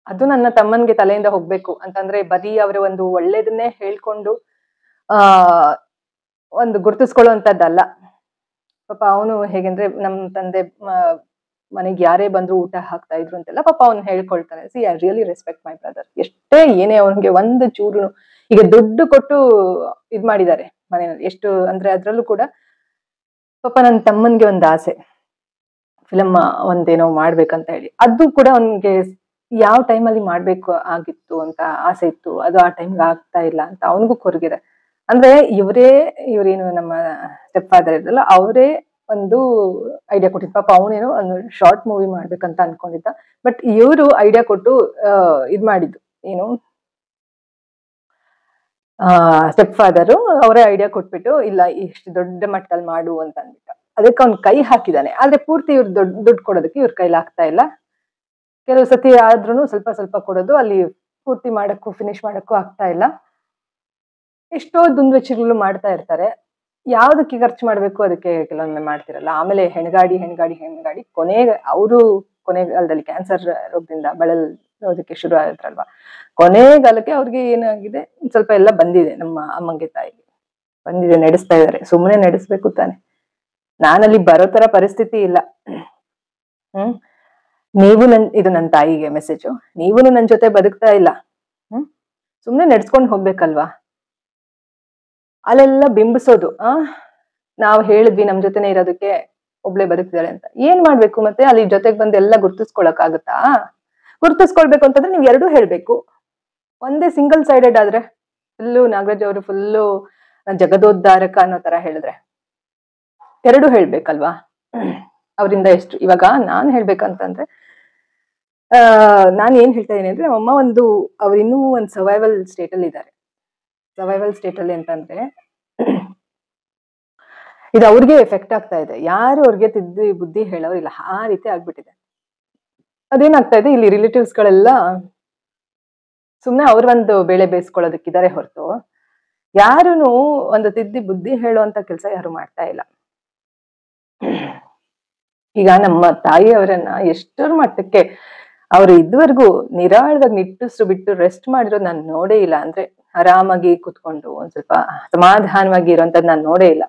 [SPEAKER 1] ಅದು ನನ್ನ ತಮ್ಮನ್ಗೆ ತಲೆಯಿಂದ ಹೋಗ್ಬೇಕು ಅಂತಂದ್ರೆ, ಬರೀ ಅವರ ಒಂದು ಒಳ್ಳೇದನ್ನೇ ಹೇಳ್ಕೊಂಡು ಒಂದು ಗುರ್ತಿಸ್ಕೊಳ್ಳುವಂತದ್ದಲ್ಲ. ಪಾಪ ಅವನು ಹೇಗೆಂದ್ರೆ, ನಮ್ ತಂದೆ ಮನೆಗೆ ಯಾರೇ ಬಂದ್ರು ಊಟ ಹಾಕ್ತಾ ಇದ್ರು ಅಂತೆಲ್ಲ ಪಾಪ ಅವ್ನು ಹೇಳ್ಕೊಳ್ತಾನೆ. See, I really respect my brother. ಎಷ್ಟೇ ಏನೇ ಅವನಿಗೆ ಒಂದು ಚೂರು, ಈಗ ದುಡ್ಡು ಕೊಟ್ಟು ಇದ್ ಮಾಡಿದ್ದಾರೆ ಮನೆಯಲ್ಲಿ, ಎಷ್ಟು ಅಂದ್ರೆ ಅದ್ರಲ್ಲೂ ಕೂಡ ಪಾಪ ನನ್ನ ತಮ್ಮನ್ಗೆ ಒಂದು ಆಸೆ, ಫಿಲಮ್ ಒಂದೇನೋ ಮಾಡ್ಬೇಕಂತ ಹೇಳಿ. ಅದು ಕೂಡ ಅವನ್ಗೆ ಯಾವ ಟೈಮಲ್ಲಿ ಮಾಡ್ಬೇಕು ಆಗಿತ್ತು ಅಂತ ಆಸೆ ಇತ್ತು, ಅದು ಆ ಟೈಮ್ಗೆ ಆಗ್ತಾ ಇಲ್ಲ ಅಂತ ಅವನಿಗೂ ಕೊರಗಿದೆ. ಅಂದ್ರೆ ಇವ್ರೇನು ನಮ್ಮ ಸ್ಟೆಪ್ ಫಾದರ್ ಇದ್ರಲ್ಲ, ಅವರೇ ಒಂದು ಐಡಿಯಾ ಕೊಟ್ಟಿದ್. ಪಾಪ ಅವನೇನೋ ಒಂದು ಶಾರ್ಟ್ ಮೂವಿ ಮಾಡ್ಬೇಕಂತ ಅನ್ಕೊಂಡಿದ್ದ, ಬಟ್ ಇವರು ಐಡಿಯಾ ಕೊಟ್ಟು ಇದ್ ಮಾಡಿದ್ದು ಏನು, ಸ್ಟೆಪ್ ಫಾದರು ಅವರೇ ಐಡಿಯಾ ಕೊಟ್ಬಿಟ್ಟು, ಇಲ್ಲ ಇಷ್ಟು ದೊಡ್ಡ ಮಟ್ಟದಲ್ಲಿ ಮಾಡು ಅಂತ ಅಂದ್ಬಿಟ್ಟು ಅದಕ್ಕೆ ಅವ್ನ್ ಕೈ ಹಾಕಿದಾನೆ. ಆದ್ರೆ ಪೂರ್ತಿ ಇವ್ರು ದುಡ್ಡು ಕೊಡೋದಕ್ಕೆ ಇವ್ರ ಕೈಲಿ ಆಗ್ತಾ ಇಲ್ಲ. ಕೆಲವು ಸತಿ ಆದ್ರೂ ಸ್ವಲ್ಪ ಸ್ವಲ್ಪ ಕೊಡೋದು, ಅಲ್ಲಿ ಪೂರ್ತಿ ಮಾಡಕ್ಕೂ ಫಿನಿಶ್ ಮಾಡಕ್ಕೂ ಆಗ್ತಾ ಇಲ್ಲ. ಎಷ್ಟೋ ದುಂದುವೆಚ್ಚಗಳು ಮಾಡ್ತಾ ಇರ್ತಾರೆ. ಯಾವ್ದಕ್ಕೆ ಖರ್ಚು ಮಾಡ್ಬೇಕು ಅದಕ್ಕೆ ಕೆಲವೊಮ್ಮೆ ಮಾಡ್ತಿರಲ್ಲ. ಆಮೇಲೆ ಹೆಣ್ಗಾಡಿ ಕೊನೆಗಾಲದಲ್ಲಿ ಕ್ಯಾನ್ಸರ್ ರೋಗದಿಂದ ಬಳಲೋದಕ್ಕೆ ಶುರು ಆಗಿದ್ರಲ್ವಾ, ಕೊನೆಗಾಲಕ್ಕೆ ಅವ್ರಿಗೆ ಏನಾಗಿದೆ, ಸ್ವಲ್ಪ ಎಲ್ಲ ಬಂದಿದೆ. ನಮ್ಮ ಅಮ್ಮಂಗೆ ತಾಯಿಗೆ ಬಂದಿದೆ, ನಡೆಸ್ತಾ ಇದಾರೆ. ಸುಮ್ಮನೆ ನಡೆಸ್ಬೇಕು ತಾನೆ. ನಾನಲ್ಲಿ ಬರೋ ತರ ಪರಿಸ್ಥಿತಿ ಇಲ್ಲ. ನೀವು ಇದು ನನ್ನ ತಾಯಿಗೆ ಮೆಸೇಜು, ನೀವು ನನ್ನ ಜೊತೆ ಬದುಕ್ತಾ ಇಲ್ಲ, ಸುಮ್ನೆ ನಡ್ಸ್ಕೊಂಡು ಹೋಗ್ಬೇಕಲ್ವಾ. ಅಲ್ಲೆಲ್ಲ ಬಿಂಬಿಸೋದು, ನಾವು ಹೇಳಿದ್ವಿ ನಮ್ ಜೊತೆನೆ ಇರೋದಕ್ಕೆ ಒಬ್ಳೆ ಬದುಕ್ತಿದ್ದಾಳೆ ಅಂತ. ಏನ್ ಮಾಡ್ಬೇಕು ಮತ್ತೆ ಅಲ್ಲಿ ಜೊತೆಗೆ ಬಂದು ಎಲ್ಲ ಗುರ್ತಿಸ್ಕೊಳಕ್ ಆಗುತ್ತಾ? ಗುರ್ತಿಸ್ಕೊಳ್ಬೇಕು ಅಂತಂದ್ರೆ ನೀವ್ ಎರಡೂ ಹೇಳ್ಬೇಕು. ಒಂದೇ ಸಿಂಗಲ್ ಸೈಡೆಡ್ ಆದ್ರೆ ಫುಲ್ಲು ನಾಗರಾಜ್ ಅವರು ಫುಲ್ಲು ಜಗದೋದ್ಧಾರಕ ಅನ್ನೋ ತರ ಹೇಳಿದ್ರೆ ಎರಡೂ ಹೇಳ್ಬೇಕಲ್ವಾ. ಅವರಿಂದ ಎಷ್ಟು ಇವಾಗ ನಾನ್ ಹೇಳ್ಬೇಕಂತಂದ್ರೆ ನಾನ್ ಏನ್ ಹೇಳ್ತಾ ಇದೀನಿ ಅಂದ್ರೆ ನಮ್ಮಮ್ಮ ಅವ್ರು ಇನ್ನೂ ಒಂದು ಸರ್ವೈವಲ್ ಸ್ಟೇಟ್ ಅಲ್ಲಿ ಇದ್ದಾರೆ. ಸರ್ವೈವಲ್ ಸ್ಟೇಟ್ ಅಲ್ಲಿ ಅಂತಂದ್ರೆ ಇದು ಅವ್ರಿಗೆ ಎಫೆಕ್ಟ್ ಆಗ್ತಾ ಇದೆ, ಯಾರು ಅವ್ರಿಗೆ ತಿದ್ದಿ ಬುದ್ಧಿ ಹೇಳೋರಿಲ್ಲ, ಆ ರೀತಿ ಆಗ್ಬಿಟ್ಟಿದೆ. ಅದೇನಾಗ್ತಾ ಇದೆ, ಇಲ್ಲಿ ರಿಲೇಟಿವ್ಸ್ ಗಳೆಲ್ಲ ಸುಮ್ನೆ ಅವ್ರ ಒಂದು ಬೇಳೆ ಬೇಯಿಸ್ಕೊಳ್ಳೋದಕ್ಕಿದ್ದಾರೆ ಹೊರತು ಯಾರುನು ಒಂದು ತಿದ್ದಿ ಬುದ್ಧಿ ಹೇಳುವಂತ ಕೆಲಸ ಯಾರು ಮಾಡ್ತಾ ಇಲ್ಲ. ಈಗ ನಮ್ಮ ತಾಯಿಯವರನ್ನ ಎಷ್ಟರ ಮಟ್ಟಕ್ಕೆ ಅವ್ರು ಇದುವರೆಗೂ ನಿರಾಳವಾಗಿ ನಿಟ್ಟುಸಿರು ಬಿಟ್ಟು ರೆಸ್ಟ್ ಮಾಡಿರೋದು ನಾನು ನೋಡೇ ಇಲ್ಲ. ಅಂದ್ರೆ ಆರಾಮಾಗಿ ಕುತ್ಕೊಂಡು ಒಂದ್ ಸ್ವಲ್ಪ ಸಮಾಧಾನವಾಗಿ ಇರೋಂಥದ್ದು ನಾನು ನೋಡೇ ಇಲ್ಲ.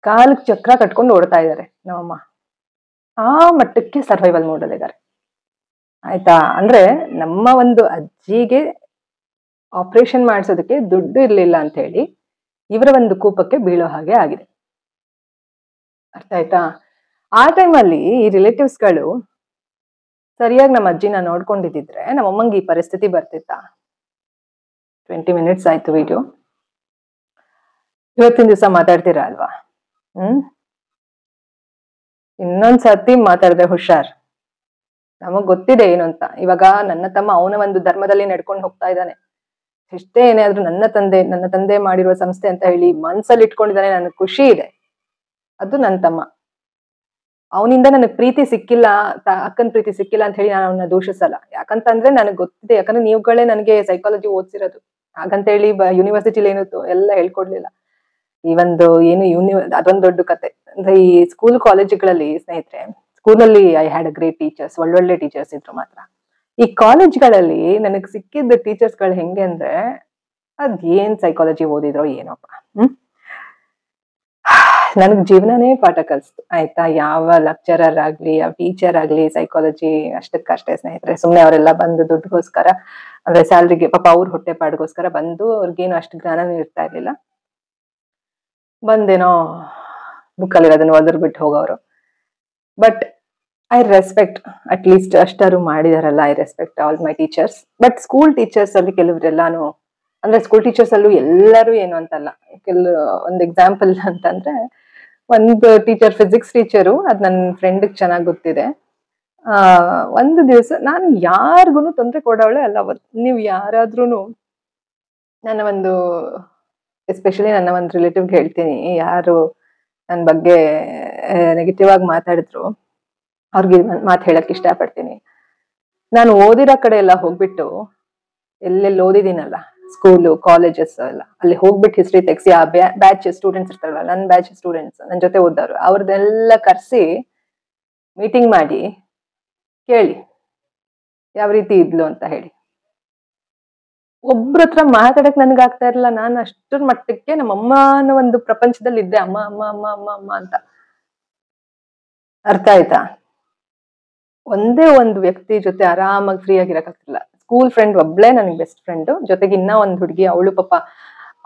[SPEAKER 1] ಕಾಲಕ್ಕೆ ಚಕ್ರ ಕಟ್ಕೊಂಡು ಓಡ್ತಾ ಇದ್ದಾರೆ ನಮ್ಮಮ್ಮ, ಆ ಮಟ್ಟಕ್ಕೆ ಸರ್ವೈವಲ್ ಮೋಡಲ್ಲಿದ್ದಾರೆ. ಆಯ್ತಾ? ಅಂದ್ರೆ ನಮ್ಮ ಒಂದು ಅಜ್ಜಿಗೆ ಆಪರೇಷನ್ ಮಾಡಿಸೋದಕ್ಕೆ ದುಡ್ಡು ಇರ್ಲಿಲ್ಲ ಅಂತ ಹೇಳಿ ಇವರ ಒಂದು ಕೂಪಕ್ಕೆ ಬೀಳೋ ಹಾಗೆ ಆಗಿದೆ. ಅರ್ಥ ಆಯ್ತಾ? ಆ ಟೈಮಲ್ಲಿ ಈ ರಿಲೇಟಿವ್ಸ್ಗಳು ಸರಿಯಾಗಿ ನಮ್ಮ ಅಜ್ಜಿನ ನೋಡ್ಕೊಂಡಿದ್ದಿದ್ರೆ ನಮ್ಮಮ್ಮಂಗೆ ಈ ಪರಿಸ್ಥಿತಿ ಬರ್ತಿತ್ತ? 20 minutes ಆಯ್ತು ವಿಡಿಯೋ. ಇವತ್ತಿನ ದಿವಸ ಮಾತಾಡ್ತೀರಾ ಅಲ್ವಾ? ಇನ್ನೊಂದ್ಸತಿ ಮಾತಾಡಿದ್ರೆ ಹುಷಾರ್. ನಮಗ್ ಗೊತ್ತಿದೆ ಏನು ಅಂತ. ಇವಾಗ ನನ್ನ ತಮ್ಮ ಅವನ ಒಂದು ಧರ್ಮದಲ್ಲಿ ನಡ್ಕೊಂಡು ಹೋಗ್ತಾ ಇದ್ದಾನೆ. ಎಷ್ಟೇ ಏನೇ ಆದ್ರೂ ನನ್ನ ತಂದೆ ಮಾಡಿರುವ ಸಂಸ್ಥೆ ಅಂತ ಹೇಳಿ ಮನ್ಸಲ್ಲಿ ಇಟ್ಕೊಂಡಿದ್ದಾನೆ. ನನಗೆ ಖುಷಿ ಇದೆ. ಅದು ನನ್ನ ತಮ್ಮ. ಅವನಿಂದ ನನಗ್ ಪ್ರೀತಿ ಸಿಕ್ಕಿಲ್ಲ, ಅಕ್ಕನ ಪ್ರೀತಿ ಸಿಕ್ಕಿಲ್ಲ ಅಂತ ಹೇಳಿ ನಾನು ಅವನ್ನ ದೂಷಿಸಲ್ಲ. ಯಾಕಂತಂದ್ರೆ ನನಗೆ ಗೊತ್ತಿದೆ, ಯಾಕಂದ್ರೆ ನೀವುಗಳೇ ನನಗೆ ಸೈಕಾಲಜಿ ಓದಿಸಿರೋದು. ಹಾಗಂತ ಹೇಳಿ ಯೂನಿವರ್ಸಿಟಿಲಿ ಏನು ಎಲ್ಲ ಹೇಳ್ಕೊಡ್ಲಿಲ್ಲ. ಈ ಒಂದು ಅದೊಂದು ದೊಡ್ಡ ಕತೆ. ಅಂದ್ರೆ ಈ ಸ್ಕೂಲ್ ಕಾಲೇಜುಗಳಲ್ಲಿ ಸ್ನೇಹಿತರೆ, ಸ್ಕೂಲಲ್ಲಿ I had a great teachers, ಒಳ್ಳೊಳ್ಳೆ ಟೀಚರ್ಸ್ ಇದ್ರು ಮಾತ್ರ. ಈ ಕಾಲೇಜ್ಗಳಲ್ಲಿ ನನಗ್ ಸಿಕ್ಕಿದ್ದ ಟೀಚರ್ಸ್ಗಳು ಹೆಂಗೆ ಅಂದ್ರೆ ಏನ್ ಸೈಕಾಲಜಿ ಓದಿದ್ರೋ ಏನೋಪ್ಪ. ನನಗ್ ಜೀವನನೇ ಪಾಠ ಕಲಿಸ್ತು. ಆಯ್ತಾ? ಯಾವ ಲೆಕ್ಚರರ್ ಆಗ್ಲಿ, ಯಾವ ಟೀಚರ್ ಆಗ್ಲಿ ಸೈಕಾಲಜಿ ಅಷ್ಟಕ್ಕಷ್ಟೇ ಸ್ನೇಹಿತರೆ. ಸುಮ್ನೆ ಅವರೆಲ್ಲ ಬಂದು ದುಡ್ಡುಗೋಸ್ಕರ, ಅಂದ್ರೆ ಸ್ಯಾಲ್ರಿಗೆ, ಪಾಪ ಅವ್ರ ಹೊಟ್ಟೆ ಪಾಡ್ಗೋಸ್ಕರ ಬಂದು ಅವ್ರಿಗೇನು ಅಷ್ಟು ಜ್ಞಾನನೂ ಇರ್ತಾ ಇರ್ಲಿಲ್ಲ. ಬಂದೇನೋ ಬುಕ್ಕಲ್ಲಿ ಅದನ್ನ ಒದರ್ ಬಿಟ್ಟು ಹೋಗೋರು. But I respect, at least ಅಷ್ಟಾರು ಮಾಡಿದಾರಲ್ಲ. I respect all my teachers. But school teachers ಅಲ್ಲಿ ಕೆಲವರೆಲ್ಲಾನು, ಅಂದ್ರೆ ಸ್ಕೂಲ್ ಟೀಚರ್ಸ್ ಅಲ್ಲೂ ಎಲ್ಲರೂ ಏನು ಅಂತಲ್ಲ. ಒಂದು ಎಕ್ಸಾಂಪಲ್ ಅಂತಂದ್ರೆ, ಒಂದು ಟೀಚರ್, ಫಿಸಿಕ್ಸ್ ಟೀಚರು, ಅದ್ ನನ್ನ ಫ್ರೆಂಡ್ಗೆ ಚೆನ್ನಾಗಿ ಗೊತ್ತಿದೆ. ಒಂದು ದಿವಸ ನಾನು ಯಾರಿಗೂ ತೊಂದರೆ ಕೊಡೋಳೆ ಅಲ್ಲ. ನೀವು ಯಾರಾದ್ರೂ ನನ್ನ ಒಂದು, ಎಸ್ಪೆಷಲಿ ನನ್ನ ಒಂದು ರಿಲೇಟಿವ್ಗೆ ಹೇಳ್ತೀನಿ, ಯಾರು ನನ್ನ ಬಗ್ಗೆ ನೆಗೆಟಿವ್ ಆಗಿ ಮಾತಾಡಿದ್ರು ಅವ್ರಿಗೆ ಮಾತು ಹೇಳಕ್ ಇಷ್ಟಪಡ್ತೀನಿ. ನಾನು ಓದಿರೋ ಕಡೆ ಎಲ್ಲ ಹೋಗ್ಬಿಟ್ಟು, ಎಲ್ಲೆಲ್ಲಿ ಓದಿದ್ದೀನಲ್ಲ, ಸ್ಕೂಲು ಕಾಲೇಜಸ್ ಎಲ್ಲ, ಅಲ್ಲಿ ಹೋಗ್ಬಿಟ್ಟು ಹಿಸ್ಟ್ರಿ ತೆಗ್ಸಿ ಆ ಬ್ಯಾಚ್ ಸ್ಟೂಡೆಂಟ್ಸ್ ಇರ್ತಾರಲ್ಲ, ನನ್ನ ಬ್ಯಾಚ್ ಸ್ಟೂಡೆಂಟ್ಸ್, ನನ್ನ ಜೊತೆ ಓದೋರು, ಅವ್ರದ್ದೆಲ್ಲ ಕರ್ಸಿ ಮೀಟಿಂಗ್ ಮಾಡಿ ಕೇಳಿ ಯಾವ ರೀತಿ ಇದ್ಲು ಅಂತ ಹೇಳಿ. ಒಬ್ರ ಹತ್ರ ಮಾತಾಡಕ್ ನನ್ಗೆ ಆಗ್ತಾ ಇರಲಿಲ್ಲ. ನಾನು ಅಷ್ಟರ ಮಟ್ಟಕ್ಕೆ ನಮ್ಮ ಅಮ್ಮ ಅನ್ನೋ ಒಂದು ಪ್ರಪಂಚದಲ್ಲಿ ಇದ್ದೆ. ಅಮ್ಮ ಅಮ್ಮ ಅಮ್ಮ ಅಮ್ಮ ಅಮ್ಮ ಅಂತ. ಅರ್ಥ ಆಯ್ತಾ? ಒಂದೇ ಒಂದು ವ್ಯಕ್ತಿ ಜೊತೆ ಆರಾಮಾಗಿ ಫ್ರೀ ಆಗಿರಕ್ಕಾಗ್ತಿಲ್ಲ. ಸ್ಕೂಲ್ ಫ್ರೆಂಡ್ ಒಬ್ಳೆ ನನಗೆ ಬೆಸ್ಟ್ ಫ್ರೆಂಡ್, ಜೊತೆಗೆ ಇನ್ನ ಒಂದು ಹುಡುಗಿ, ಅವಳು ಪಾಪ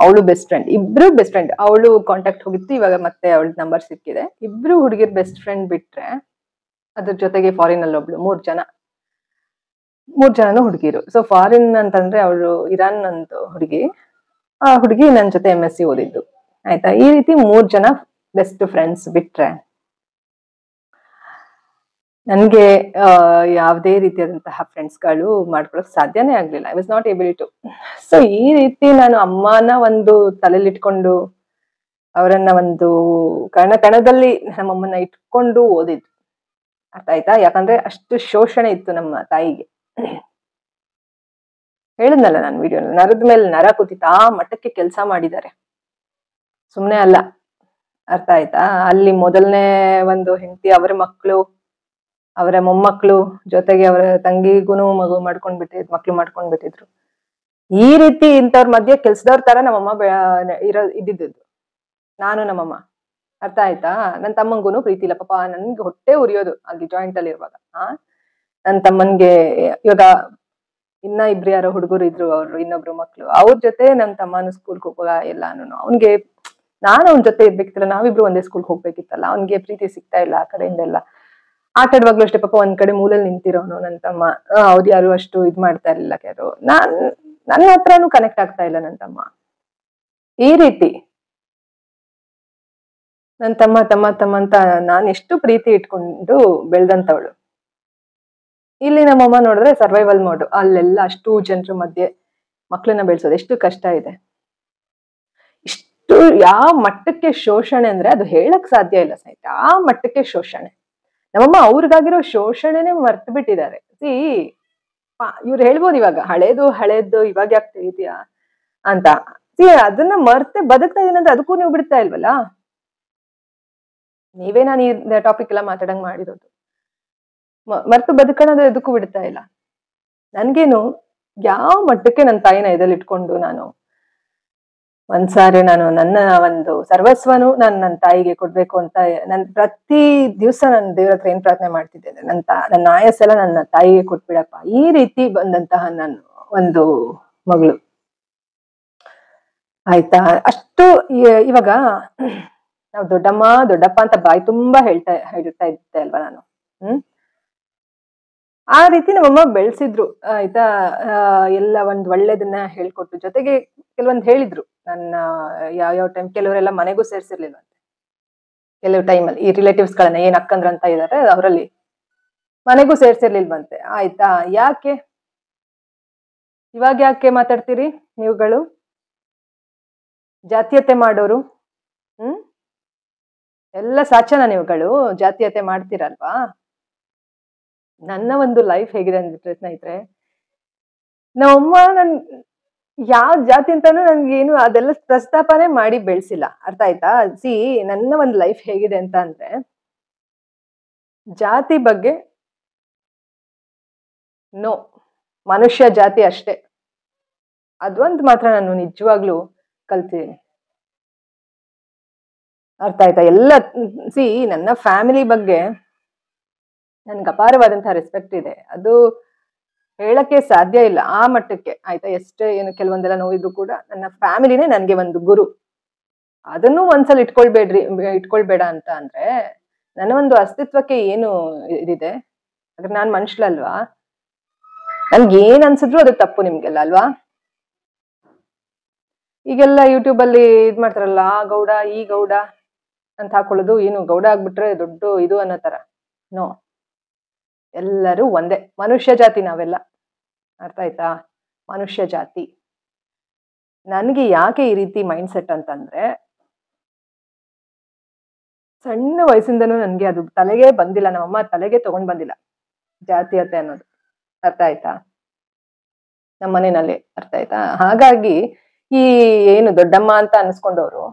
[SPEAKER 1] ಅವಳು ಬೆಸ್ಟ್ ಫ್ರೆಂಡ್, ಇಬ್ರು ಬೆಸ್ಟ್ ಫ್ರೆಂಡ್. ಅವಳು ಕಾಂಟ್ಯಾಕ್ಟ್ ಹೋಗಿತ್ತು, ಇವಾಗ ಮತ್ತೆ ಅವಳ ನಂಬರ್ ಸಿಕ್ಕಿದೆ. ಇಬ್ರು ಹುಡುಗಿರ್ ಬೆಸ್ಟ್ ಫ್ರೆಂಡ್ ಬಿಟ್ರೆ, ಅದ್ರ ಜೊತೆಗೆ ಫಾರಿನ್ ಅಲ್ಲಿ ಒಬ್ಳು, 3 ಜನನು ಹುಡುಗಿರು. ಸೊ ಫಾರಿನ್ ಅಂತಂದ್ರೆ ಅವಳು ಇರಾನ್ ಒಂದು ಹುಡುಗಿ, ಆ ಹುಡುಗಿ ನನ್ನ ಜೊತೆ MSc ಓದಿದ್ದು. ಆಯ್ತಾ? ಈ ರೀತಿ 3 ಜನ ಬೆಸ್ಟ್ ಫ್ರೆಂಡ್ಸ್ ಬಿಟ್ರೆ ನನ್ಗೆ ಯಾವುದೇ ರೀತಿಯಾದಂತಹ ಫ್ರೆಂಡ್ಸ್ಗಳು ಮಾಡ್ಕೊಳಕ್ ಸಾಧ್ಯನೇ ಆಗ್ಲಿಲ್ಲ. I was not able to. So ಈ ರೀತಿ ನಾನು ಅಮ್ಮನ ಒಂದು ತಲೆಯಲ್ಲಿ ಇಟ್ಕೊಂಡು, ಅವರನ್ನ ಒಂದು ಕಣದಲ್ಲಿ ನಮ್ಮಮ್ಮನ ಇಟ್ಕೊಂಡು ಓದಿದ್ದು. ಅರ್ಥ ಆಯ್ತಾ? ಯಾಕಂದ್ರೆ ಅಷ್ಟು ಶೋಷಣೆ ಇತ್ತು ನಮ್ಮ ತಾಯಿಗೆ. ಹೇಳಿದ್ನಲ್ಲ ನಾನು ವಿಡಿಯೋ, ನರದ ಮೇಲೆ ನರ ಕೂತಿತ್ತು, ಆ ಮಟ್ಟಕ್ಕೆ ಕೆಲಸ ಮಾಡಿದ್ದಾರೆ, ಸುಮ್ನೆ ಅಲ್ಲ. ಅರ್ಥ ಆಯ್ತಾ? ಅಲ್ಲಿ ಮೊದಲನೇ ಒಂದು ಹೆಂಡತಿ, ಅವರ ಮಕ್ಕಳು, ಅವರ ಮೊಮ್ಮಕ್ಕಳು, ಜೊತೆಗೆ ಅವರ ತಂಗಿಗೂ ಮಗು ಮಕ್ಳು ಮಾಡ್ಕೊಂಡ್ಬಿಟ್ಟಿದ್ರು. ಈ ರೀತಿ ಇಂಥವ್ರ ಮಧ್ಯೆ ಕೆಲ್ಸದವ್ರ ತರ ನಮ್ಮಮ್ಮ ಇದ್ದಿದ್ದು ನಾನು ನಮ್ಮಮ್ಮ. ಅರ್ಥ ಆಯ್ತಾ? ನನ್ನ ತಮ್ಮಂಗೂನು ಪ್ರೀತಿ ಇಲ್ಲ ಪಾಪ. ನನ್ಗೆ ಹೊಟ್ಟೆ ಉರಿಯೋದು ಅಲ್ಲಿ ಜಾಯಿಂಟ್ ಅಲ್ಲಿ ಇರುವಾಗ. ನನ್ನ ತಮ್ಮನ್ಗೆ ಇವಾಗ ಇನ್ನ ಇಬ್ರು ಯಾರೋ ಹುಡುಗರು ಇದ್ರು, ಅವ್ರು ಇನ್ನೊಬ್ರು ಮಕ್ಳು, ಅವ್ರ ಜೊತೆ ನನ್ನ ತಮ್ಮನು ಸ್ಕೂಲ್ಗೆ ಹೋಗುವಾಗ ಎಲ್ಲಾನು ಅವ್ನ್ಗೆ ನಾನು ಅವ್ನ ಜೊತೆ ಇರ್ಬೇಕಿತ್ತಲ್ಲ, ನಾವಿಬ್ರು ಒಂದೇ ಸ್ಕೂಲ್ಗೆ ಹೋಗ್ಬೇಕಿತ್ತಲ್ಲ. ಅವ್ನ್ಗೆ ಪ್ರೀತಿ ಸಿಗ್ತಾ ಇಲ್ಲ ಆ ಕಡೆಯಿಂದ ಎಲ್ಲ. ಆಟ ಆಡುವಾಗ್ಲೂ ಅಷ್ಟೇ ಪಾಪ ಒಂದ್ ಕಡೆ ಮೂಲೆಯಲ್ಲಿ ನಿಂತಿರೋನು ನನ್ನ ತಮ್ಮ. ಅವ್ರು ಯಾರು ಅಷ್ಟು ಇದ್ ಮಾಡ್ತಾ ಇರ್ಲಿಲ್ಲ ಯಾರು. ನನ್ನ ಹತ್ರನೂ ಕನೆಕ್ಟ್ ಆಗ್ತಾ ಇಲ್ಲ ನನ್ನ ತಮ್ಮ. ಈ ರೀತಿ ನನ್ನ ತಮ್ಮ ತಮ್ಮ ತಮ್ಮ ಅಂತ ನಾನು ಎಷ್ಟು ಪ್ರೀತಿ ಇಟ್ಕೊಂಡು ಬೆಳ್ದಂತವಳು. ಇಲ್ಲಿ ನಮ್ಮಮ್ಮ ನೋಡಿದ್ರೆ ಸರ್ವೈವಲ್ ಮೋಡ್. ಅಲ್ಲೆಲ್ಲ ಅಷ್ಟು ಜನರ ಮಧ್ಯೆ ಮಕ್ಳನ್ನ ಬೆಳೆಸೋದು ಎಷ್ಟು ಕಷ್ಟ ಇದೆ. ಇಷ್ಟು ಯಾವ ಮಟ್ಟಕ್ಕೆ ಶೋಷಣೆ ಅಂದ್ರೆ ಅದು ಹೇಳಕ್ ಸಾಧ್ಯ ಇಲ್ಲ ಸ್ನೇಹಿತರೆ. ಆ ಮಟ್ಟಕ್ಕೆ ಶೋಷಣೆ. ನಮ್ಮಮ್ಮ ಅವ್ರಿಗಾಗಿರೋ ಶೋಷಣೆನೆ ಮರ್ತು ಬಿಟ್ಟಿದ್ದಾರೆ. ಇವ್ರು ಹೇಳ್ಬೋದು ಇವಾಗ ಹಳೇದು ಇವಾಗ ಯಾಕೆ ತಿಳಿದ್ಯಾ ಅಂತ. ಅದನ್ನ ಮರ್ತೆ ಬದುಕ್ತಾ ಇದೀನಿ ಅಂದ್ರೆ ಅದಕ್ಕೂ ನೀವು ಬಿಡ್ತಾ ಇಲ್ವಲ್ಲ. ನೀವೇ ನಾನು ಈ ಟಾಪಿಕ್ ಎಲ್ಲ ಮಾತಾಡಂಗ್ ಮಾಡಿರೋದು. ಮರ್ತು ಬದುಕಣೋದು ಎದಕ್ಕೂ ಬಿಡ್ತಾ ಇಲ್ಲ. ನನ್ಗೇನು ಯಾವ ಮಟ್ಟಕ್ಕೆ ನನ್ನ ತಾಯಿನ ಇದರಲ್ಲಿ ಇಟ್ಕೊಂಡು ನಾನು ಒಂದ್ಸಾರಿ ನಾನು ನನ್ನ ಒಂದು ಸರ್ವಸ್ವನು ನನ್ನ ತಾಯಿಗೆ ಕೊಡ್ಬೇಕು ಅಂತ ನನ್ ಪ್ರತಿ ದಿವಸ ನಾನು ದೇವ್ರ ಹತ್ರ ಏನ್ ಪ್ರಾರ್ಥನೆ ಮಾಡ್ತಿದ್ದೇನೆ, ನನ್ನ ಆಯಸ್ಸೆಲ್ಲ ನನ್ನ ತಾಯಿಗೆ ಕೊಟ್ಬಿಡಪ್ಪ. ಈ ರೀತಿ ಬಂದಂತಹ ನಾನು ಒಂದು ಮಗಳು ಆಯ್ತಾ. ಅಷ್ಟು ಇವಾಗ ನಾವು ದೊಡ್ಡಮ್ಮ ದೊಡ್ಡಪ್ಪ ಅಂತ ಬಾಯಿ ತುಂಬಾ ಹೇಳ್ತಾ ಇದ್ದೆ ಅಲ್ವಾ ನಾನು. ಆ ರೀತಿ ನಮ್ಮಮ್ಮ ಬೆಳೆಸಿದ್ರು ಆಯ್ತಾ. ಎಲ್ಲ ಒಂದ್ ಒಳ್ಳೇದನ್ನ ಹೇಳ್ಕೊಟ್ಟು, ಜೊತೆಗೆ ಕೆಲವೊಂದ್ ಹೇಳಿದ್ರು. ನನ್ನ ಯಾವ್ಯಾವ ಟೈಮ್ ಕೆಲವರೆಲ್ಲ ಮನೆಗೂ ಸೇರ್ಸಿರ್ಲಿಲ್ವಂತೆ ಕೆಲವು ಟೈಮಲ್ಲಿ. ಈ ರಿಲೇಟಿವ್ಸ್ ಗಳನ್ನ ಏನ್ ಅಕ್ಕಂದ್ರ ಅಂತ ಇದಾರೆ ಅವರಲ್ಲಿ ಮನೆಗೂ ಸೇರ್ಸಿರ್ಲಿಲ್ವಂತೆ. ಆಯ್ತಾ. ಯಾಕೆ ಇವಾಗ ಯಾಕೆ ಮಾತಾಡ್ತೀರಿ ನೀವುಗಳು? ಜಾತೀಯತೆ ಮಾಡೋರು ಎಲ್ಲ ಸಾಚನ ನೀವುಗಳು ಜಾತೀಯತೆ ಮಾಡ್ತೀರಲ್ವಾ? ನನ್ನ ಒಂದು ಲೈಫ್ ಹೇಗಿದೆ ಅಂದ್ಬಿಟ್ರೆ ಸ್ನೇಹಿತರೆ, ನಮ್ಮಮ್ಮ ನನ್ ಯಾವ ಜಾತಿ ಅಂತಾನು ನನ್ಗೇನು ಅದೆಲ್ಲ ಪ್ರಸ್ತಾಪನೆ ಮಾಡಿ ಬೆಳೆಸಿಲ್ಲ. ಅರ್ಥ ಆಯ್ತಾ? ನನ್ನ ಒಂದು ಲೈಫ್ ಹೇಗಿದೆ ಅಂತ ಅಂದ್ರೆ, ಜಾತಿ ಬಗ್ಗೆ ನೋ, ಮನುಷ್ಯ ಜಾತಿ ಅಷ್ಟೇ. ಅದೊಂದು ಮಾತ್ರ ನಾನು ನಿಜವಾಗ್ಲೂ ಕಲ್ತಿದ್ದೀನಿ. ಅರ್ಥ ಆಯ್ತಾ? ಎಲ್ಲ ನನ್ನ ಫ್ಯಾಮಿಲಿ ಬಗ್ಗೆ ನನ್ಗೆ ಅಪಾರವಾದಂತಹ ರೆಸ್ಪೆಕ್ಟ್ ಇದೆ. ಅದು ಹೇಳಕ್ಕೆ ಸಾಧ್ಯ ಇಲ್ಲ ಆ ಮಟ್ಟಕ್ಕೆ. ಆಯ್ತಾ? ಎಷ್ಟೇ ಏನು ಕೆಲವೊಂದೆಲ್ಲ ನೋವಿದ್ರು ಕೂಡ ನನ್ನ ಫ್ಯಾಮಿಲಿನೇ ನನ್ಗೆ ಒಂದು ಗುರು. ಅದನ್ನು ಒಂದ್ಸಲ ಇಟ್ಕೊಳ್ಬೇಡ ಅಂತ ಅಂದ್ರೆ ನನ್ನ ಒಂದು ಅಸ್ತಿತ್ವಕ್ಕೆ ಏನು ಇದಿದೆ? ಆದ್ರೆ ನಾನ್ ಮನುಷ್ಯಳಲ್ವಾ? ನನ್ಗೆ ಏನ್ ಅನ್ಸಿದ್ರು ಅದು ತಪ್ಪು ನಿಮ್ಗೆಲ್ಲ ಅಲ್ವಾ? ಈಗೆಲ್ಲ ಯೂಟ್ಯೂಬ್ ಅಲ್ಲಿ ಇದ್ ಮಾಡ್ತಾರಲ್ಲ, ಆ ಗೌಡ ಈ ಗೌಡ ಅಂತ ಹಾಕೊಳ್ಳೋದು. ಏನು ಗೌಡ ಆಗ್ಬಿಟ್ರೆ ದೊಡ್ಡ ಇದು ಅನ್ನೋ ತರ. ನೋ, ಎಲ್ಲರೂ ಒಂದೇ ಮನುಷ್ಯ ಜಾತಿ ನಾವೆಲ್ಲ. ಅರ್ಥ ಆಯ್ತಾ? ಮನುಷ್ಯ ಜಾತಿ. ನನ್ಗೆ ಯಾಕೆ ಈ ರೀತಿ ಮೈಂಡ್ ಸೆಟ್ ಅಂತಂದ್ರೆ, ಸಣ್ಣ ವಯಸ್ಸಿಂದನೂ ನನ್ಗೆ ಅದು ತಲೆಗೆ ಬಂದಿಲ್ಲ. ನಮ್ಮಮ್ಮ ತಲೆಗೆ ತಗೊಂಡ್ ಬಂದಿಲ್ಲ ಜಾತೀಯತೆ ಅನ್ನೋದು. ಅರ್ಥ ಆಯ್ತಾ? ನಮ್ಮ ಮನೆಯಲ್ಲಿ. ಅರ್ಥ ಆಯ್ತಾ? ಹಾಗಾಗಿ ಈ ಏನು ದೊಡ್ಡಮ್ಮ ಅಂತ ಅನ್ಸ್ಕೊಂಡವ್ರು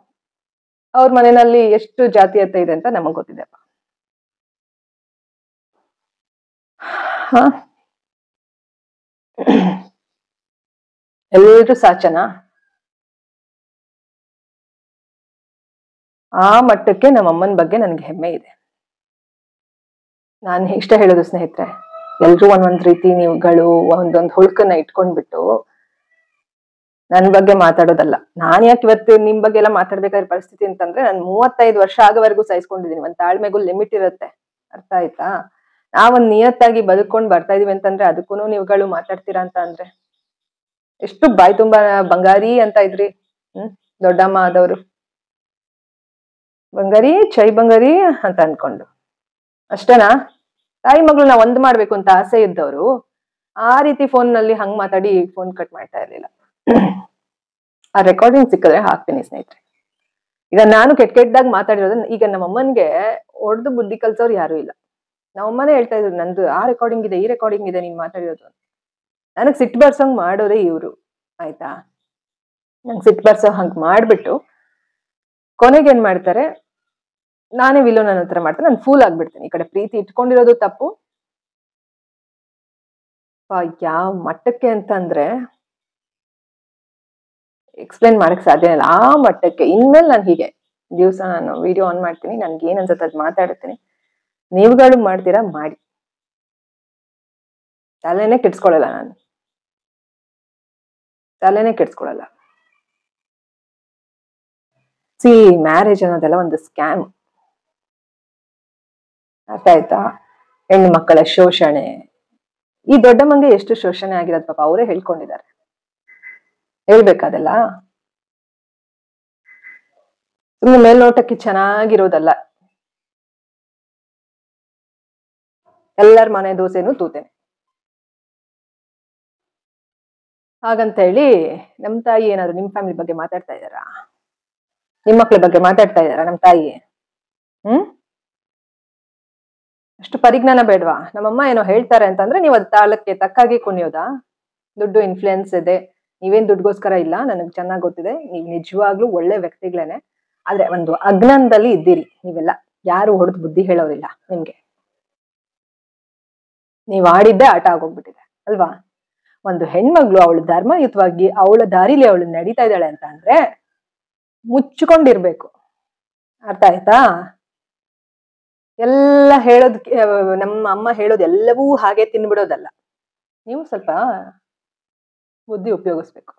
[SPEAKER 1] ಅವ್ರ ಮನೆಯಲ್ಲಿ ಎಷ್ಟು ಜಾತೀಯತೆ ಇದೆ ಅಂತ ನಮಗ್ ಗೊತ್ತಿದೆಪ್ಪ. ಎಲ್ಲರೂ ಸಾಚನ. ಆ ಮಟ್ಟಕ್ಕೆ ನಮ್ಮಮ್ಮನ ಬಗ್ಗೆ ನನ್ಗೆ ಹೆಮ್ಮೆ ಇದೆ. ನಾನು ಇಷ್ಟ ಹೇಳೋದು ಸ್ನೇಹಿತರೆ, ಎಲ್ರೂ ಒಂದೊಂದ್ ರೀತಿ ನೀವುಗಳು ಒಂದೊಂದ್ ಹುಳ್ಕನ್ನ ಇಟ್ಕೊಂಡ್ಬಿಟ್ಟು ನನ್ ಬಗ್ಗೆ ಮಾತಾಡೋದಲ್ಲ. ನಾನ್ ಯಾಕೆ ಇವತ್ತು ನಿಮ್ ಬಗ್ಗೆ ಎಲ್ಲ ಮಾತಾಡ್ಬೇಕಾದ್ರೆ ಪರಿಸ್ಥಿತಿ ಅಂತಂದ್ರೆ, ನಾನು 35 ವರ್ಷ ಆಗವರೆಗೂ ಸಹಿಸ್ಕೊಂಡಿದೀನಿ. ಒಂದ್ ತಾಳ್ಮೆಗೂ ಲಿಮಿಟ್ ಇರುತ್ತೆ. ಅರ್ಥ ಆಯ್ತಾ? ನಾವೊಂದ್ ನಿಯತ್ತಾಗಿ ಬದುಕೊಂಡ್ ಬರ್ತಾ ಇದೀವಿ ಅಂತಂದ್ರೆ ಅದಕ್ಕೂ ನೀವುಗಳು ಮಾತಾಡ್ತೀರಾ ಅಂತ ಅಂದ್ರೆ ಎಷ್ಟು ಬಾಯಿ ತುಂಬಾ ಬಂಗಾರಿ ಅಂತ ಇದ್ರಿ ದೊಡ್ಡಮ್ಮ ಆದವರು. ಬಂಗಾರಿ ಚೈ ಬಂಗಾರಿ ಅಂತ ಅನ್ಕೊಂಡು ಅಷ್ಟೇನಾ? ತಾಯಿ ಮಗಳು ನಾವ್ ಒಂದ್ ಮಾಡ್ಬೇಕು ಅಂತ ಆಸೆ ಇದ್ದವರು ಆ ರೀತಿ ಫೋನ್ ನಲ್ಲಿ ಹಂಗ್ ಮಾತಾಡಿ ಫೋನ್ ಕಟ್ ಮಾಡ್ತಾ ಇರ್ಲಿಲ್ಲ. ಆ ರೆಕಾರ್ಡಿಂಗ್ ಸಿಕ್ಕಿದ್ರೆ ಹಾಕ್ತೀನಿ ಸ್ನೇಹಿತರೆ. ಈಗ ನಾನು ಕೆಟ್ಟದಾಗ ಮಾತಾಡಿರೋದು, ಈಗ ನಮ್ಮಮ್ಮನ್ಗೆ ಹೊಡೆದು ಬುದ್ಧಿ ಕಲ್ಸೋರು ಯಾರು ಇಲ್ಲ. ನಮ್ಮಮ್ಮನೇ ಹೇಳ್ತಾ ಇದ್ರು, ನಂದು ಆ ರೆಕಾರ್ಡಿಂಗ್ ಇದೆ, ಈ ರೆಕಾರ್ಡಿಂಗ್ ಇದೆ ನೀನ್ ಮಾತಾಡಿರೋದು. ನನಗ್ ಸಿಟ್ಟು ಬರ್ಸಂಗ್ ಮಾಡೋದೇ ಇವ್ರು. ಆಯ್ತಾ? ನಂಗೆ ಸಿಟ್ಟು ಬರ್ಸೋ ಹಂಗ್ ಮಾಡ್ಬಿಟ್ಟು ಕೊನೆಗೆ ಏನ್ ಮಾಡ್ತಾರೆ, ನಾನೇ ವಿಲೋ ನನ್ನ ಹತ್ರ ಮಾಡ್ತಾರೆ. ನಾನು ಫೂಲ್ ಆಗ್ಬಿಡ್ತೀನಿ. ಈ ಕಡೆ ಪ್ರೀತಿ ಇಟ್ಕೊಂಡಿರೋದು ತಪ್ಪು. ಯಾವ ಮಟ್ಟಕ್ಕೆ ಅಂತಂದ್ರೆ ಎಕ್ಸ್ಪ್ಲೇನ್ ಮಾಡಕ್ ಸಾಧ್ಯ ಇಲ್ಲ. ಆ ಮಟ್ಟಕ್ಕೆ ಇನ್ಮೇಲೆ ನಾನು ಹೀಗೆ ದಿವಸ ನಾನು ವಿಡಿಯೋ ಆನ್ ಮಾಡ್ತೀನಿ, ನನ್ಗೆ ಏನ್ ಅನ್ಸುತ್ತೆ ಅದು ಮಾತಾಡ್ತೀನಿ. ನೀವುಗಳು ಮಾಡ್ತೀರಾ ಮಾಡಿ, ತಲೆನೇ ಕೆಡ್ಸ್ಕೊಳಲ್ಲ, ನಾನು ತಲೆನೇ ಕೆಡ್ಸ್ಕೊಳಲ್ಲ. ಸಿ, ಮ್ಯಾರೇಜ್ ಅನ್ನೋದೆಲ್ಲ ಒಂದು ಸ್ಕ್ಯಾಮ್, ಅರ್ಥ ಆಯ್ತಾ? ಹೆಣ್ಣು ಮಕ್ಕಳ ಶೋಷಣೆ. ಈ ದೊಡ್ಡಮ್ಮಂಗೆ ಎಷ್ಟು ಶೋಷಣೆ ಆಗಿರೋದು ಪಾಪ ಅವರೇ ಹೇಳ್ಕೊಂಡಿದ್ದಾರೆ. ಹೇಳ್ಬೇಕಾದಲ್ಲ, ಸುಮ್ಮನೆ ಮೇಲ್ನೋಟಕ್ಕೆ ಚೆನ್ನಾಗಿರೋದಲ್ಲ. ಎಲ್ಲರ ಮನೆ ದೋಸೆನೂ ತೂತೇನೆ. ಹಾಗಂತ ಹೇಳಿ ನಮ್ ತಾಯಿ ಏನಾದ್ರು ನಿಮ್ ಫ್ಯಾಮಿಲಿ ಬಗ್ಗೆ ಮಾತಾಡ್ತಾ ಇದ್ದಾರಾ? ನಿಮ್ ಮಕ್ಳ ಬಗ್ಗೆ ಮಾತಾಡ್ತಾ ಇದ್ದಾರಾ ನಮ್ ತಾಯಿ? ಅಷ್ಟು ಪರಿಜ್ಞಾನ ಬೇಡ್ವಾ? ನಮ್ಮಮ್ಮ ಏನೋ ಹೇಳ್ತಾರೆ ಅಂತಂದ್ರೆ ನೀವು ಅದ್ ತಾಳಕ್ಕೆ ತಕ್ಕಾಗಿ ಕುಣಿಯೋದಾ? ದುಡ್ಡು ಇನ್ಫ್ಲೂಯೆನ್ಸ್ ಇದೆ, ನೀವೇನ್ ದುಡ್ಗೋಸ್ಕರ ಇಲ್ಲ, ನನಗ್ ಚೆನ್ನಾಗ್ ಗೊತ್ತಿದೆ, ನೀವ್ ನಿಜವಾಗ್ಲೂ ಒಳ್ಳೆ ವ್ಯಕ್ತಿಗಳೇನೆ. ಆದ್ರೆ ಒಂದು ಅಜ್ಞಾನದಲ್ಲಿ ಇದ್ದೀರಿ ನೀವೆಲ್ಲ. ಯಾರು ಹೊಡೆದು ಬುದ್ಧಿ ಹೇಳೋರಿಲ್ಲ ನಿಮ್ಗೆ. ನೀವ್ ಆಡಿದ್ದೆ ಆಟ ಆಗೋಗ್ಬಿಟ್ಟಿದೆ ಅಲ್ವಾ? ಒಂದು ಹೆಣ್ಮಗ್ಳು ಅವಳು ಧರ್ಮಯುತವಾಗಿ ಅವಳ ದಾರಿಲಿ ಅವಳು ನಡೀತಾ ಇದ್ದಾಳೆ ಅಂತ ಅಂದ್ರೆ ಮುಚ್ಕೊಂಡಿರ್ಬೇಕು, ಅರ್ಥ ಆಯ್ತಾ? ಎಲ್ಲ ಹೇಳೋದ್, ನಮ್ಮ ಅಮ್ಮ ಹೇಳೋದು ಎಲ್ಲವೂ ಹಾಗೆ ತಿನ್ಬಿಡೋದಲ್ಲ, ನೀವು ಸ್ವಲ್ಪ ಬುದ್ಧಿ ಉಪಯೋಗಿಸ್ಬೇಕು.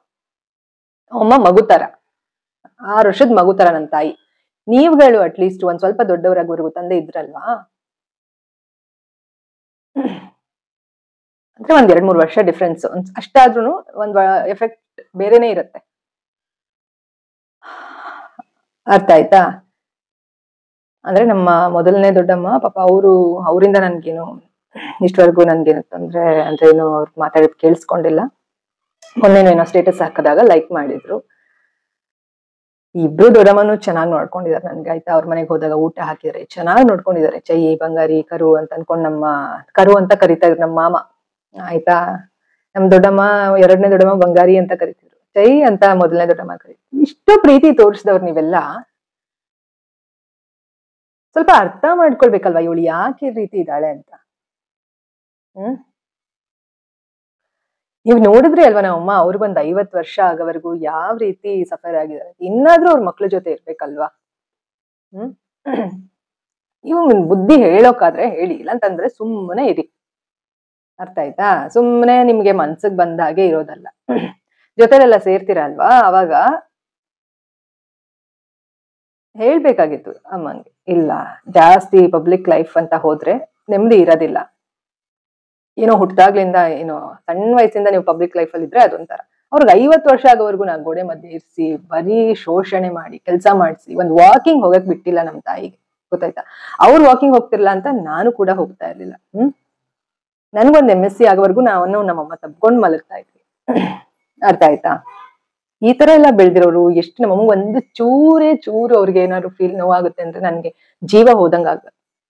[SPEAKER 1] ಅಮ್ಮ ಮಗುತರ, 6 ವರ್ಷದ ಮಗುತರ ನನ್ನ ತಾಯಿ. ನೀವುಗಳು ಅಟ್ಲೀಸ್ಟ್ ಒಂದ್ ಸ್ವಲ್ಪ ದೊಡ್ಡವರಾಗೋವರೆಗೂ ತಂದೆ ಇದ್ರಲ್ವಾ, ಅಂದ್ರೆ ಒಂದ್ 2-3 ವರ್ಷ ಡಿಫ್ರೆನ್ಸ್ ಅಷ್ಟಾದ್ರೂ ಒಂದ್ ಎಫೆಕ್ಟ್ ಬೇರೆನೆ ಇರುತ್ತೆ, ಅರ್ಥ ಆಯ್ತಾ? ಅಂದ್ರೆ ನಮ್ಮ ಮೊದಲನೇ ದೊಡ್ಡಮ್ಮ ಪಾಪ ಅವರಿಂದ ನನ್ಗೇನು ಇಷ್ಟವರೆಗೂ ನನ್ಗೇನು ತೊಂದ್ರೆ ಅಂದ್ರೆ ಏನು ಅವ್ರು ಮಾತಾಡೋದು ಕೇಳಿಸ್ಕೊಂಡಿಲ್ಲ. ಮೊನ್ನೆನೋ ಏನೋ ಸ್ಟೇಟಸ್ ಹಾಕಿದಾಗ ಲೈಕ್ ಮಾಡಿದ್ರು. ಇಬ್ರು ದೊಡ್ಡಮ್ಮನು ಚೆನ್ನಾಗಿ ನೋಡ್ಕೊಂಡಿದ್ದಾರೆ ನನ್ಗೆ, ಆಯ್ತಾ? ಅವ್ರ ಮನೆಗೆ ಹೋದಾಗ ಊಟ ಹಾಕಿದ್ರೆ ಚೆನ್ನಾಗಿ ನೋಡ್ಕೊಂಡಿದ್ದಾರೆ. ಚೈ, ಬಂಗಾರಿ, ಕರು ಅಂತ ಅನ್ಕೊಂಡ್ ನಮ್ಮ ಕರು ಅಂತ ಕರಿತಾ ಇದ್ರು ನಮ್ಮ ಮಾಮ, ಆಯ್ತಾ? ನಮ್ ದೊಡ್ಡಮ್ಮ, 2ನೇ ದೊಡ್ಡಮ್ಮ ಬಂಗಾರಿ ಅಂತ ಕರಿತಿದ್ರು, ಚೈ ಅಂತ 1ನೇ ದೊಡ್ಡಮ್ಮ ಕರಿತಿದ್ರು. ಇಷ್ಟು ಪ್ರೀತಿ ತೋರಿಸಿದವ್ರು ನೀವೆಲ್ಲ ಸ್ವಲ್ಪ ಅರ್ಥ ಮಾಡ್ಕೊಳ್ಬೇಕಲ್ವಾ ಇವಳು ಯಾಕೆ ಈ ರೀತಿ ಇದ್ದಾಳೆ ಅಂತ. ನೀವ್ ನೋಡಿದ್ರಿ ಅಲ್ವಾ ನಮ್ಮಮ್ಮ ಅವ್ರಿಗೊಂದ್ 50 ವರ್ಷ ಆಗೋವರೆಗೂ ಯಾವ ರೀತಿ ಸಫರ್ ಆಗಿದ್ದಾರೆ. ಇನ್ನಾದ್ರೂ ಅವ್ರ ಮಕ್ಳ ಜೊತೆ ಇರ್ಬೇಕಲ್ವಾ? ನೀವು ಬುದ್ಧಿ ಹೇಳೋಕಾದ್ರೆ ಹೇಳಿ, ಇಲ್ಲಂತಂದ್ರೆ ಸುಮ್ಮನೆ ಇರಿ, ಅರ್ಥ ಆಯ್ತಾ? ಸುಮ್ಮನೆ ನಿಮ್ಗೆ ಮನ್ಸಿಗೆ ಬಂದ ಹಾಗೆ ಇರೋದಲ್ಲ. ಜೊತೆಲೆಲ್ಲ ಸೇರ್ತೀರಲ್ವಾ, ಅವಾಗ ಹೇಳ್ಬೇಕಾಗಿತ್ತು ಅಮ್ಮಂಗೆ, ಇಲ್ಲ ಜಾಸ್ತಿ ಪಬ್ಲಿಕ್ ಲೈಫ್ ಅಂತ ಹೋದ್ರೆ ನೆಮ್ಮದಿ ಇರೋದಿಲ್ಲ. ಏನೋ ಹುಟ್ಟಾಗ್ಲಿಂದ ಏನೋ ಸಣ್ಣ ವಯಸ್ಸಿಂದ ನೀವು ಪಬ್ಲಿಕ್ ಲೈಫ್ ಅಲ್ಲಿ ಇದ್ರೆ ಅದೊಂಥರ. ಅವ್ರಿಗೆ 50 ವರ್ಷ ಆಗೋವರೆಗೂ ನಾನು ಗೋಡೆ ಮಧ್ಯೆ ಇರಿಸಿ ಬರೀ ಶೋಷಣೆ ಮಾಡಿ ಕೆಲಸ ಮಾಡಿಸಿ ಒಂದ್ ವಾಕಿಂಗ್ ಹೋಗಕ್ ಬಿಟ್ಟಿಲ್ಲ ನಮ್ ತಾಯಿಗೆ, ಗೊತ್ತಾಯ್ತಾ? ಅವ್ರು ವಾಕಿಂಗ್ ಹೋಗ್ತಿರ್ಲಿಲ್ಲ ಅಂತ ನಾನು ಕೂಡ ಹೋಗ್ತಾ ಇರ್ಲಿಲ್ಲ. ನನ್ಗೊಂದ್ MSc ಆಗೋವರೆಗೂ ನಾನು ನಮ್ಮಮ್ಮ ತಬ್ಕೊಂಡ್ ಮಲಗ್ತಾ ಇದ್ವಿ, ಅರ್ಥ ಆಯ್ತಾ? ಈ ತರ ಎಲ್ಲ ಬೆಳ್ದಿರೋರು ಎಷ್ಟು ನಮ್ಮಮ್ಮ ಒಂದು ಚೂರು ಅವ್ರಿಗೆ ಏನಾದ್ರು ಫೀಲ್ ನೋವಾಗುತ್ತೆ ಅಂದ್ರೆ ನನ್ಗೆ ಜೀವ ಹೋದಂಗ ಆಗ.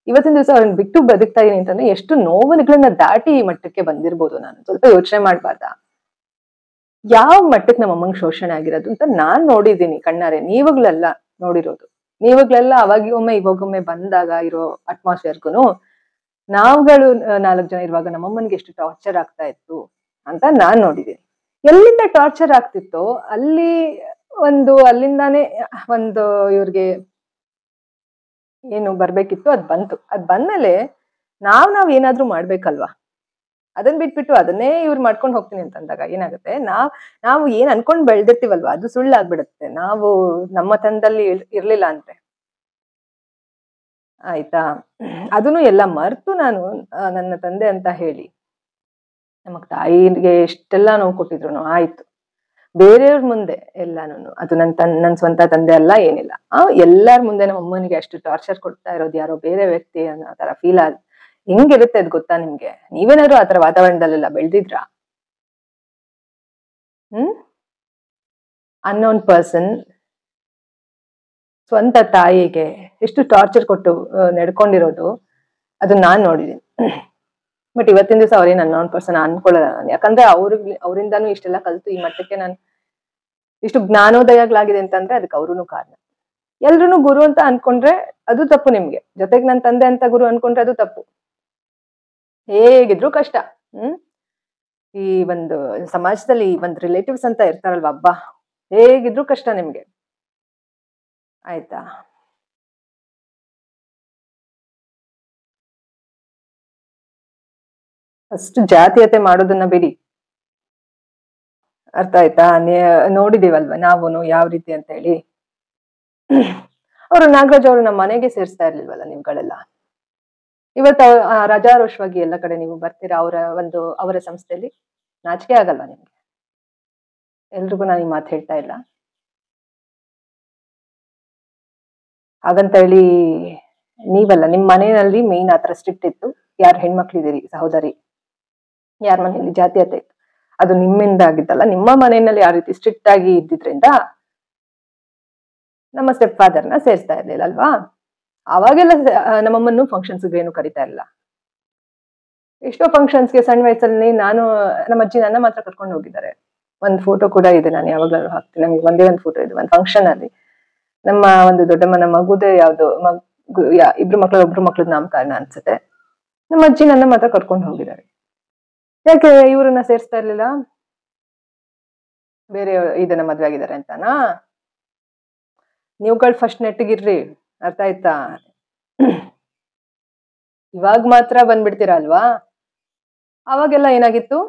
[SPEAKER 1] ಇವತ್ತಿನ ದಿವಸ ಅವ್ರನ್ನ ಬಿಟ್ಟು ಬದುಕ್ತಾ ಇದೀನಿ ಅಂತಂದ್ರೆ ಎಷ್ಟು ನೋವುಗಳನ್ನ ದಾಟಿ ಈ ಮಟ್ಟಕ್ಕೆ ಬಂದಿರ್ಬೋದು. ನಾನು ಸ್ವಲ್ಪ ಯೋಚನೆ ಮಾಡ್ಬಾರ್ದಾ? ಯಾವ ಮಟ್ಟಕ್ಕೆ ನಮ್ಮಮ್ಮಂಗ್ ಶೋಷಣೆ ಆಗಿರೋದು ಅಂತ ನಾನ್ ನೋಡಿದೀನಿ ಕಣ್ಣಾರೆ, ನೀವುಗಳೆಲ್ಲ ನೋಡಿರೋದು. ನೀವುಗಳೆಲ್ಲ ಅವಾಗೊಮ್ಮೆ ಇವಾಗೊಮ್ಮೆ ಬಂದಾಗ ಇರೋ ಅಟ್ಮಾಸ್ಫಿಯರ್ಗುನು ನಾವುಗಳು 4 ಜನ ಇರುವಾಗ ನಮ್ಮಮ್ಮನ್ಗೆ ಎಷ್ಟು ಟಾರ್ಚರ್ ಆಗ್ತಾ ಇತ್ತು ಅಂತ ನಾನ್ ನೋಡಿದೀನಿ. ಎಲ್ಲಿಂದ ಟಾರ್ಚರ್ ಆಗ್ತಿತ್ತೋ ಅಲ್ಲಿಂದಾನೇ ಒಂದು ಇವ್ರಿಗೆ ಏನು ಬರ್ಬೇಕಿತ್ತು ಅದ್ ಬಂತು. ಅದ್ ಬಂದ್ಮೇಲೆ ನಾವ್ ಏನಾದ್ರೂ ಮಾಡ್ಬೇಕಲ್ವಾ? ಅದನ್ ಬಿಟ್ಬಿಟ್ಟು ಅದನ್ನೇ ಇವ್ರು ಮಾಡ್ಕೊಂಡು ಹೋಗ್ತೀನಿ ಅಂತಂದಾಗ ಏನಾಗುತ್ತೆ, ನಾವು ಏನ್ ಅನ್ಕೊಂಡ್ ಬೆಳ್ದಿರ್ತೀವಲ್ವಾ ಅದು ಸುಳ್ಳಾಗ್ಬಿಡುತ್ತೆ, ನಾವು ನಮ್ಮ ತಂದಲ್ಲಿ ಇರ್ಲಿಲ್ಲ ಅಂದ್ರೆ, ಆಯ್ತಾ? ಅದನ್ನು ಎಲ್ಲ ಮರ್ತು ನಾನು ನನ್ನ ತಂದೆ ಅಂತ ಹೇಳಿ ನಮಗ್ ತಾಯಿಗೆ ಎಷ್ಟೆಲ್ಲಾ ನೋವು ಕೊಟ್ಟಿದ್ರು ಆಯ್ತು, ಬೇರೆಯವ್ರ ಮುಂದೆ ಎಲ್ಲಾನು ಅದು ನನ್ ಸ್ವಂತ ತಂದೆ ಅಲ್ಲ ಏನಿಲ್ಲ, ಎಲ್ಲಾರ ಮುಂದೆ ನಮ್ಮ ಅಮ್ಮನಿಗೆ ಅಷ್ಟು ಟಾರ್ಚರ್ ಕೊಡ್ತಾ ಇರೋದು ಯಾರೋ ಬೇರೆ ವ್ಯಕ್ತಿ ಅನ್ನೋ ತರ ಫೀಲ್ ಆದ್ ಹೆಂಗಿರುತ್ತೆ ಅದ್ ಗೊತ್ತಾ ನಿಮ್ಗೆ? ನೀವೇನಾದ್ರು ಆತರ ವಾತಾವರಣದಲ್ಲೆಲ್ಲ ಬೆಳ್ದಿದ್ರಾ? ಅನ್ನೋನ್ ಪರ್ಸನ್ ಸ್ವಂತ ತಾಯಿಗೆ ಎಷ್ಟು ಟಾರ್ಚರ್ ಕೊಟ್ಟು ನಡ್ಕೊಂಡಿರೋದು ಅದು ನಾನ್ ನೋಡಿದೀನಿ. ಬಟ್ ಇವತ್ತಿನ ದಿವಸ ಅವ್ರೇನ್ ಅನ್ನೋನ್ ಪರ್ಸನ್ ಅನ್ಕೊಳ್ಳಲ್ಲ ನಾನು, ಯಾಕಂದ್ರೆ ಅವರಿಂದಾನು ಇಷ್ಟೆಲ್ಲ ಕಲ್ತು ಈ ಮಟ್ಟಕ್ಕೆ ನಾನು ಇಷ್ಟು ಜ್ಞಾನೋದಯಗಳಾಗಿದೆ ಅಂತಂದ್ರೆ ಅದಕ್ಕೆ ಅವ್ರೂ ಕಾರಣ. ಎಲ್ರು ಗುರು ಅಂತ ಅನ್ಕೊಂಡ್ರೆ ಅದು ತಪ್ಪು ನಿಮ್ಗೆ, ಜೊತೆಗೆ ನನ್ ತಂದೆ ಅಂತ ಗುರು ಅನ್ಕೊಂಡ್ರೆ ಅದು ತಪ್ಪು. ಹೇಗಿದ್ರು ಕಷ್ಟ. ಈ ಒಂದು ಸಮಾಜದಲ್ಲಿ ಒಂದ್ ರಿಲೇಟಿವ್ಸ್ ಅಂತ ಇರ್ತಾರಲ್ವಾ, ಹಬ್ಬ ಹೇಗಿದ್ರು ಕಷ್ಟ ನಿಮ್ಗೆ, ಆಯ್ತಾ? ಫಸ್ಟ್ ಜಾತೀಯತೆ ಮಾಡೋದನ್ನ ಬಿಡಿ, ಅರ್ಥ ಆಯ್ತಾ? ನೋಡಿದೀವಲ್ವಾ ನಾವುನು ಯಾವ ರೀತಿ ಅಂತ ಹೇಳಿ. ಅವರು ನಾಗರಾಜ್ ಅವರು ನಮ್ಮ ಮನೆಗೆ ಸೇರಿಸ್ತಾ ಇರ್ಲಿಲ್ವಲ್ಲ ನೀವುಗಳೆಲ್ಲ. ಇವತ್ತು ರಜಾರೋಷವಾಗಿ ಎಲ್ಲ ಕಡೆ ನೀವು ಬರ್ತೀರಾ ಅವರ ಸಂಸ್ಥೆಯಲ್ಲಿ. ನಾಚಿಕೆ ಆಗಲ್ವಾ ನಿಮ್ಗೆ? ಎಲ್ರಿಗೂ ನಾನು ಈ ಮಾತು ಹೇಳ್ತಾ ಇಲ್ಲ. ಹಾಗಂತ ಹೇಳಿ ನೀವಲ್ಲ, ನಿಮ್ ಮನೆಯಲ್ಲಿ ಮೇನ್ ಆತರ ಸ್ಟ್ರಿಕ್ಟ್ ಇತ್ತು. ಯಾರು ಹೆಣ್ಮಕ್ಳಿದ್ದೀರಿ ಸಹೋದರಿ, ಯಾರ ಮನೆಯಲ್ಲಿ ಜಾತೀಯತೆ ಇತ್ತು, ಅದು ನಿಮ್ಮಿಂದ ಆಗಿದ್ದಲ್ಲ. ನಿಮ್ಮ ಮನೆಯಲ್ಲಿ ಯಾವ ರೀತಿ ಸ್ಟ್ರಿಕ್ಟ್ ಆಗಿ ಇದ್ದಿದ್ರಿಂದ ನಮ್ಮ ಸ್ಟೆಪ್ ಫಾದರ್ನ ಸೇರಿಸ್ತಾ ಇರ್ಲಿಲ್ಲ ಅಲ್ವಾ? ಅವಾಗೆಲ್ಲ ನಮ್ಮಮ್ಮನ್ನು ಫಂಕ್ಷನ್ಸ್ಗೆ ಏನು ಕರಿತಾ ಇರಲಿಲ್ಲ. ಎಷ್ಟೋ ಫಂಕ್ಷನ್ಸ್ಗೆ ಸಣ್ಣ ವಯಸ್ಸಲ್ಲಿ ನಮ್ಮ ಅಜ್ಜಿ ನನ್ನ ಮಾತ್ರ ಕರ್ಕೊಂಡು ಹೋಗಿದ್ದಾರೆ. ಒಂದು ಫೋಟೋ ಕೂಡ ಇದೆ, ನಾನು ಯಾವಾಗಲೂ ಹಾಕ್ತೀನಿ. ನಮ್ಗೆ ಒಂದೇ ಒಂದು ಫೋಟೋ ಇದೆ. ಒಂದು ಫಂಕ್ಷನ್ ಅಲ್ಲಿ ನಮ್ಮ ಒಂದು ದೊಡ್ಡಮ್ಮನ ಮಗುದೇ ಯಾವ್ದು ಒಬ್ರು ಮಕ್ಳದ್ ನಾಮಕರಣ ಅನ್ಸುತ್ತೆ. ನಮ್ಮ ಅಜ್ಜಿ ನನ್ನ ಮಾತ್ರ ಕರ್ಕೊಂಡು ಹೋಗಿದ್ದಾರೆ. ಯಾಕೆ ಇವ್ರನ್ನ ಸೇರಿಸ್ತಾ ಇರ್ಲಿಲ್ಲ? ಬೇರೆ ಇದನ್ನ ಮದ್ವೆ ಆಗಿದ್ದಾರೆ ಅಂತಾನಾ? ನೀವುಗಳು ಫಸ್ಟ್ ನೆಟ್ಟಿಗಿರ್ರಿ, ಅರ್ಥ ಆಯ್ತಾ? ಇವಾಗ ಮಾತ್ರ ಬಂದ್ಬಿಡ್ತೀರಾ ಅಲ್ವಾ? ಅವಾಗೆಲ್ಲ ಏನಾಗಿತ್ತು?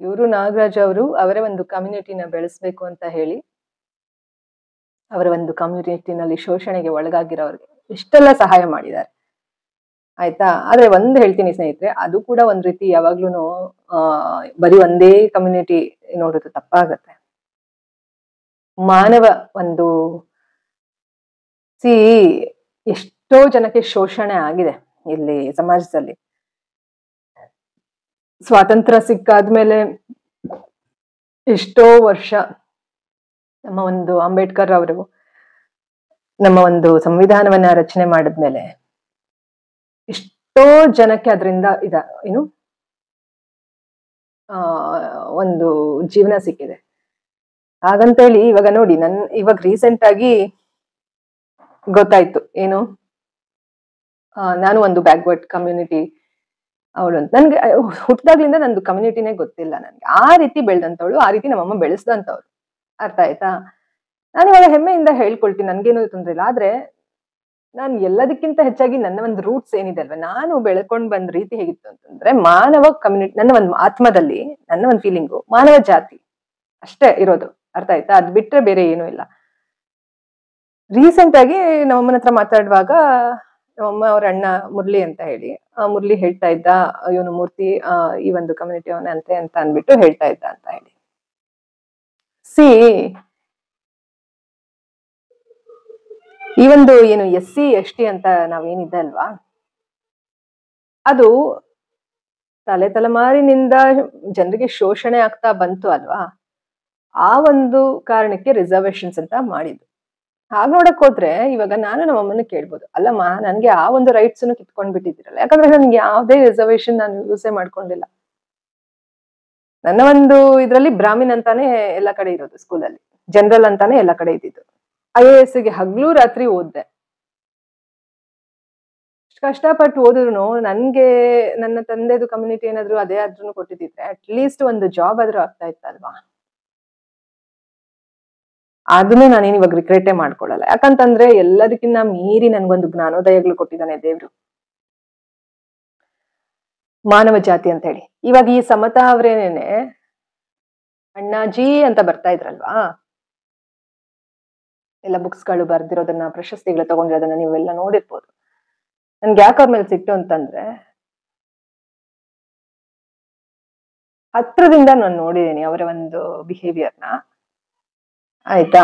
[SPEAKER 1] ಇವರು ನಾಗರಾಜ್ ಅವರು ಅವರೇ ಒಂದು ಕಮ್ಯುನಿಟಿನ ಬೆಳೆಸ್ಬೇಕು ಅಂತ ಹೇಳಿ, ಅವರ ಒಂದು ಕಮ್ಯುನಿಟಿನಲ್ಲಿ ಶೋಷಣೆಗೆ ಒಳಗಾಗಿರೋರಿಗೆ ಇಷ್ಟೆಲ್ಲ ಸಹಾಯ ಮಾಡಿದ್ದಾರೆ, ಆಯ್ತಾ? ಆದ್ರೆ ಒಂದ್ ಹೇಳ್ತೀನಿ ಸ್ನೇಹಿತರೆ, ಅದು ಕೂಡ ಒಂದ್ ರೀತಿ ಯಾವಾಗ್ಲೂ ಬರೀ ಒಂದೇ ಕಮ್ಯುನಿಟಿ ನೋಡೋದು ತಪ್ಪಾಗತ್ತೆ. ಮಾನವ ಒಂದು ಎಷ್ಟೋ ಜನಕ್ಕೆ ಶೋಷಣೆ ಆಗಿದೆ ಇಲ್ಲಿ ಸಮಾಜದಲ್ಲಿ. ಸ್ವಾತಂತ್ರ್ಯ ಸಿಕ್ಕಾದ್ಮೇಲೆ ಎಷ್ಟೋ ವರ್ಷ ನಮ್ಮ ಒಂದು ಅಂಬೇಡ್ಕರ್ ಅವರು ನಮ್ಮ ಒಂದು ಸಂವಿಧಾನವನ್ನ ರಚನೆ ಮಾಡಿದ್ಮೇಲೆ ಎಷ್ಟೋ ಜನಕ್ಕೆ ಅದರಿಂದ ಏನು ಒಂದು ಜೀವನ ಸಿಕ್ಕಿದೆ. ಹಾಗಂತೇಳಿ ಇವಾಗ ನೋಡಿ, ಇವಾಗ ರೀಸೆಂಟ್ ಆಗಿ ಗೊತ್ತಾಯ್ತು ಏನು, ನಾನು ಒಂದು ಬ್ಯಾಕ್ವರ್ಡ್ ಕಮ್ಯುನಿಟಿ ಅವಳು ಅಂತ. ನನ್ಗೆ ಹುಟ್ಟಿದಾಗ್ಲಿಂದ ನಂದು ಕಮ್ಯುನಿಟಿನೇ ಗೊತ್ತಿಲ್ಲ. ನನ್ಗೆ ಆ ರೀತಿ ಬೆಳೆದಂತವಳು, ಆ ರೀತಿ ನಮ್ಮಮ್ಮ ಬೆಳೆಸ್ದಂತವ್ರು, ಅರ್ಥ ಆಯ್ತಾ? ನಾನು ಇವಾಗ ಹೆಮ್ಮೆಯಿಂದ ಹೇಳ್ಕೊಳ್ತೀನಿ, ನನ್ಗೇನು ತೊಂದ್ರೆ ಇಲ್ಲ. ಆದ್ರೆ ನಾನು ಎಲ್ಲದಕ್ಕಿಂತ ಹೆಚ್ಚಾಗಿ ನನ್ನ ಒಂದು ರೂಟ್ಸ್ ಏನಿದೆ ಅಲ್ವಾ, ನಾನು ಬೆಳ್ಕೊಂಡ್ ಬಂದ ರೀತಿ ಹೇಗಿತ್ತು ಅಂತಂದ್ರೆ, ಮಾನವ ಕಮ್ಯುನಿಟಿ, ನನ್ನ ಒಂದು ಆತ್ಮದಲ್ಲಿ ನನ್ನ ಒಂದು ಫೀಲಿಂಗು ಮಾನವ ಜಾತಿ ಅಷ್ಟೇ ಇರೋದು, ಅರ್ಥ ಆಯ್ತಾ? ಅದ್ ಬಿಟ್ರೆ ಬೇರೆ ಏನೂ ಇಲ್ಲ. ರೀಸೆಂಟ್ ಆಗಿ ನಮ್ಮಮ್ಮನ ಹತ್ರ ಮಾತಾಡುವಾಗ ನಮ್ಮಮ್ಮ ಅವ್ರ ಅಣ್ಣ ಮುರಳಿ ಅಂತ ಹೇಳಿ, ಮುರಳಿ ಹೇಳ್ತಾ ಇದ್ದ, ಇವನು ಮೂರ್ತಿ ಈ ಒಂದು ಕಮ್ಯುನಿಟಿ ಅವನ ಅಂತ ಅಂದ್ಬಿಟ್ಟು ಹೇಳ್ತಾ ಇದ್ದ ಅಂತ ಹೇಳಿ. ಈ ಒಂದು ಏನು SC ST ಅಂತ ನಾವೇನಿದೆ ಅಲ್ವಾ, ಅದು ತಲೆಮಾರಿನಿಂದ ಜನರಿಗೆ ಶೋಷಣೆ ಆಗ್ತಾ ಬಂತು ಅಲ್ವಾ, ಆ ಒಂದು ಕಾರಣಕ್ಕೆ ರಿಸರ್ವೇಶನ್ಸ್ ಅಂತ ಮಾಡಿದ್ದು. ಹಾಗೆ ನೋಡಕ್ ಹೋದ್ರೆ ಇವಾಗ ನಾನು ನಮ್ಮಮ್ಮನ ಕೇಳ್ಬೋದು, ಅಲ್ಲಮ್ಮ ನನ್ಗೆ ಆ ಒಂದು ರೈಟ್ಸ್ ಕಿತ್ಕೊಂಡ್ ಬಿಟ್ಟಿದ್ದೀರಲ್ಲ, ಯಾಕಂದ್ರೆ ನನ್ಗೆ ಯಾವುದೇ ರಿಸರ್ವೇಶನ್ ನಾನು ಯೂಸೇ ಮಾಡ್ಕೊಂಡಿಲ್ಲ. ನನ್ನ ಒಂದು ಇದ್ರಲ್ಲಿ ಬ್ರಾಹ್ಮಿನ್ ಅಂತಾನೆ ಎಲ್ಲ ಕಡೆ ಇರೋದು, ಸ್ಕೂಲಲ್ಲಿ ಜನರಲ್ ಅಂತಾನೆ ಎಲ್ಲ ಕಡೆ ಇದ್ದಿದ್ದು. IAS ಗೆ ಹಗ್ಲು ರಾತ್ರಿ ಓದ್ದೆ. ಕಷ್ಟಪಟ್ಟು ಓದಿದ್ರು ನನ್ಗೆ ನನ್ನ ತಂದೆದು ಕಮ್ಯುನಿಟಿ ಏನಾದ್ರು ಅದೇ ಆದ್ರೂ ಕೊಟ್ಟಿದ್ರೆ ಅಟ್ಲೀಸ್ಟ್ ಒಂದು ಜಾಬ್ ಆದ್ರೂ ಆಗ್ತಾ ಇತ್ತಲ್ವಾ. ಅದನ್ನು ನಾನೇನು ಇವಾಗ ರಿಗ್ರೆಟೇ ಮಾಡ್ಕೊಳ್ಳಲ್ಲ, ಯಾಕಂತಂದ್ರೆ ಎಲ್ಲದಕ್ಕಿಂತ ಮೀರಿ ನನ್ಗೊಂದು ಜ್ಞಾನೋದಯಗಳು ಕೊಟ್ಟಿದ್ದಾನೆ ದೇವ್ರು, ಮಾನವ ಜಾತಿ ಅಂತ ಹೇಳಿ. ಇವಾಗ ಈ ಸಮತಾ ಅವರೇನೇನೆ ಅಣ್ಣಾಜಿ ಅಂತ ಬರ್ತಾ ಇದ್ರಲ್ವಾ, ಎಲ್ಲ ಬುಕ್ಸ್ಗಳು ಬರ್ದಿರೋದನ್ನ, ಪ್ರಶಸ್ತಿಗಳು ತಗೊಂಡಿರೋದನ್ನ ನೀವೆಲ್ಲ ನೋಡಿರ್ಬೋದು. ನನ್ಗೆ ಯಾಕೆ ಅವ್ರ ಮೇಲೆ ಸಿಟ್ಟು ಅಂತಂದ್ರೆ, ಹತ್ರದಿಂದ ನಾನು ನೋಡಿದ್ದೀನಿ ಅವರ ಒಂದು ಬಿಹೇವಿಯರ್ನ, ಆಯ್ತಾ?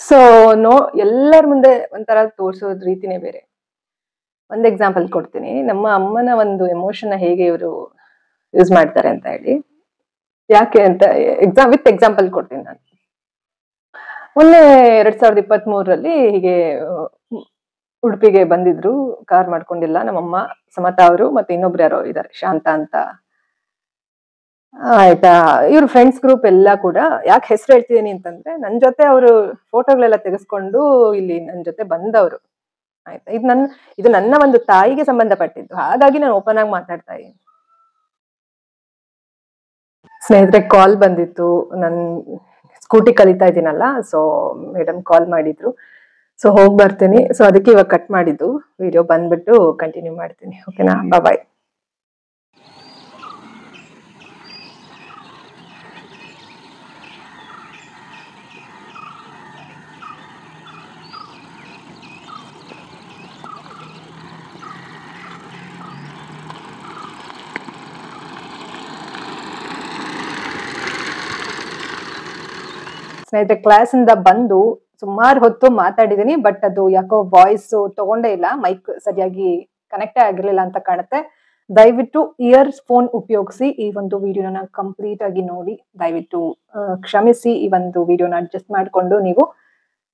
[SPEAKER 1] ಸೊ ಎಲ್ಲರ ಮುಂದೆ ಒಂಥರ ತೋರ್ಸೋದ್ ರೀತಿನೇ ಬೇರೆ. ಒಂದ್ ಎಕ್ಸಾಂಪಲ್ ಕೊಡ್ತೀನಿ, ನಮ್ಮ ಅಮ್ಮನ ಒಂದು ಎಮೋಷನ್ ಹೇಗೆ ಇವರು ಯೂಸ್ ಮಾಡ್ತಾರೆ ಅಂತ ಹೇಳಿ. ಯಾಕೆ ಅಂತ ವಿತ್ ಎಕ್ಸಾಂಪಲ್ ಕೊಡ್ತೀನಿ ನಾನು. ಮೊನ್ನೆ 2023 ಹೀಗೆ ಉಡುಪಿಗೆ ಬಂದಿದ್ರು, ಕಾರ್ ಮಾಡ್ಕೊಂಡಿಲ್ಲ. ನಮ್ಮಮ್ಮ, ಸಮತಾ ಅವರು ಮತ್ತೆ ಇನ್ನೊಬ್ರು ಯಾರೋ ಇದಾರೆ, ಶಾಂತ ಅಂತ, ಆಯ್ತಾ? ಇವ್ರ ಫ್ರೆಂಡ್ಸ್ ಗ್ರೂಪ್ ಎಲ್ಲ ಕೂಡ, ಯಾಕೆ ಹೆಸರು ಹೇಳ್ತಿದ್ದೀನಿ ಅಂತಂದ್ರೆ, ನನ್ ಜೊತೆ ಅವರು ಫೋಟೋಗಳೆಲ್ಲ ತೆಗೆಸ್ಕೊಂಡು ಇಲ್ಲಿ ನನ್ ಜೊತೆ ಬಂದವರು, ಆಯ್ತಾ? ಇದು ನನ್ನ ಒಂದು ತಾಯಿಗೆ ಸಂಬಂಧಪಟ್ಟಿದ್ದು, ಹಾಗಾಗಿ ನಾನು ಓಪನ್ ಆಗಿ ಮಾತಾಡ್ತಾ ಇದ್ದೀನಿ. ಸ್ನೇಹಿತರೆ ಕಾಲ್ ಬಂದಿತ್ತು, ನನ್ ಸ್ಕೂಟಿ ಕಲಿತಾ ಇದ್ದೀನಲ್ಲ, ಸೊ ಮೇಡಮ್ ಕಾಲ್ ಮಾಡಿದ್ರು. ಸೊ ಹೋಗಿ ಬರ್ತೀನಿ. ಸೊ ಅದಕ್ಕೆ ಇವಾಗ ಕಟ್ ಮಾಡಿದ್ದು ವಿಡಿಯೋ, ಬಂದ್ಬಿಟ್ಟು ಕಂಟಿನ್ಯೂ ಮಾಡ್ತೀನಿ. ಓಕೆನಾ, ಬಾಯ್. ಸ್ನೇಹಿತರೆ, ಕ್ಲಾಸಿಂದ ಬಂದು ಸುಮಾರು ಹೊತ್ತು ಮಾತಾಡಿದೀನಿ, ಬಟ್ ಅದು ಯಾಕೋ ವಾಯ್ಸ್ ತಗೊಂಡೇ ಇಲ್ಲ, ಮೈಕ್ ಸರಿಯಾಗಿ ಕನೆಕ್ಟೇ ಆಗಿರ್ಲಿಲ್ಲ ಅಂತ ಕಾಣುತ್ತೆ. ದಯವಿಟ್ಟು ಇಯರ್ ಫೋನ್ ಉಪಯೋಗಿಸಿ ಈ ಒಂದು ವಿಡಿಯೋನ ಕಂಪ್ಲೀಟ್ ಆಗಿ ನೋಡಿ. ದಯವಿಟ್ಟು ಕ್ಷಮಿಸಿ, ಈ ಒಂದು ವಿಡಿಯೋನ ಅಡ್ಜಸ್ಟ್ ಮಾಡ್ಕೊಂಡು ನೀವು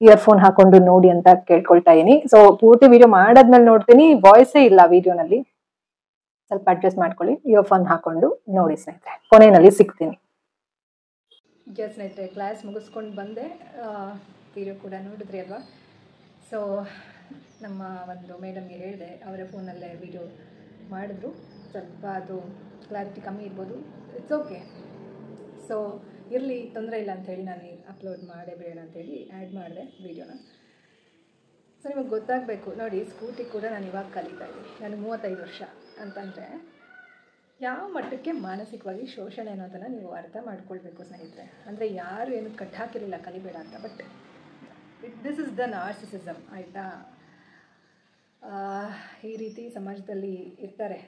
[SPEAKER 1] ಇಯರ್ ಫೋನ್ ಹಾಕೊಂಡು ನೋಡಿ ಅಂತ ಕೇಳ್ಕೊಳ್ತಾ ಇದೀನಿ. ಸೊ ಪೂರ್ತಿ ವಿಡಿಯೋ ಮಾಡಾದ್ಮೇಲೆ ನೋಡ್ತೀನಿ, ವಾಯ್ಸೇ ಇಲ್ಲ ವಿಡಿಯೋನಲ್ಲಿ, ಸ್ವಲ್ಪ ಅಡ್ಜಸ್ಟ್ ಮಾಡ್ಕೊಳ್ಳಿ. ಇಯರ್ ಫೋನ್ ಹಾಕೊಂಡು ನೋಡಿ ಸ್ನೇಹಿತರೆ, ಕೊನೆಯಲ್ಲಿ ಸಿಗ್ತೀನಿ. ಸ್ನೇಹಿತರೆ, ಕ್ಲಾಸ್ ಮುಗಿಸ್ಕೊಂಡು ಬಂದೆ, ವಿಡಿಯೋ ಕೂಡ ನೋಡಿದ್ರಿ ಅಲ್ವಾ. ಸೊ ನಮ್ಮ ಒಂದು ಮೇಡಮ್ಗೆ ಹೇಳಿದೆ, ಅವರ ಫೋನಲ್ಲೇ ವಿಡಿಯೋ ಮಾಡಿದ್ರು. ಸ್ವಲ್ಪ ಅದು ಕ್ಲಾರಿಟಿ ಕಮ್ಮಿ ಇರ್ಬೋದು, ಇಟ್ಸ್ ಓಕೆ. ಸೊ ಇರಲಿ, ತೊಂದರೆ ಇಲ್ಲ ಅಂಥೇಳಿ ನಾನು ಅಪ್ಲೋಡ್ ಮಾಡೇ ಬಿಡೋಣ ಅಂಥೇಳಿ ಆ್ಯಡ್ ಮಾಡಿದೆ ವಿಡಿಯೋನ. ಸೊ ನಿಮಗೆ ಗೊತ್ತಾಗಬೇಕು ನೋಡಿ, ಸ್ಕೂಟಿ ಕೂಡ ನಾನು ಇವಾಗ ಕಲಿತಾ ಇದ್ದೀನಿ. ನನಗೆ 35 ವರ್ಷ ಅಂತಂದರೆ ಯಾವ ಮಟ್ಟಕ್ಕೆ ಮಾನಸಿಕವಾಗಿ ಶೋಷಣೆ ಅನ್ನೋದನ್ನು ನೀವು ಅರ್ಥ ಮಾಡ್ಕೊಳ್ಬೇಕು ಸ್ನೇಹಿತರೆ. ಅಂದರೆ ಯಾರು ಏನು ಕಟ್ಟಾಕಿರಲಿಲ್ಲ ಕಲಿಬೇಡ ಅಂತ, ಬಟ್ ದಿಸ್ ಇಸ್ ದ ನಾರ್ಸಿಸಿಸಮ್, ಆಯಿತಾ. ಈ ರೀತಿ ಸಮಾಜದಲ್ಲಿ ಇರ್ತಾರೆ,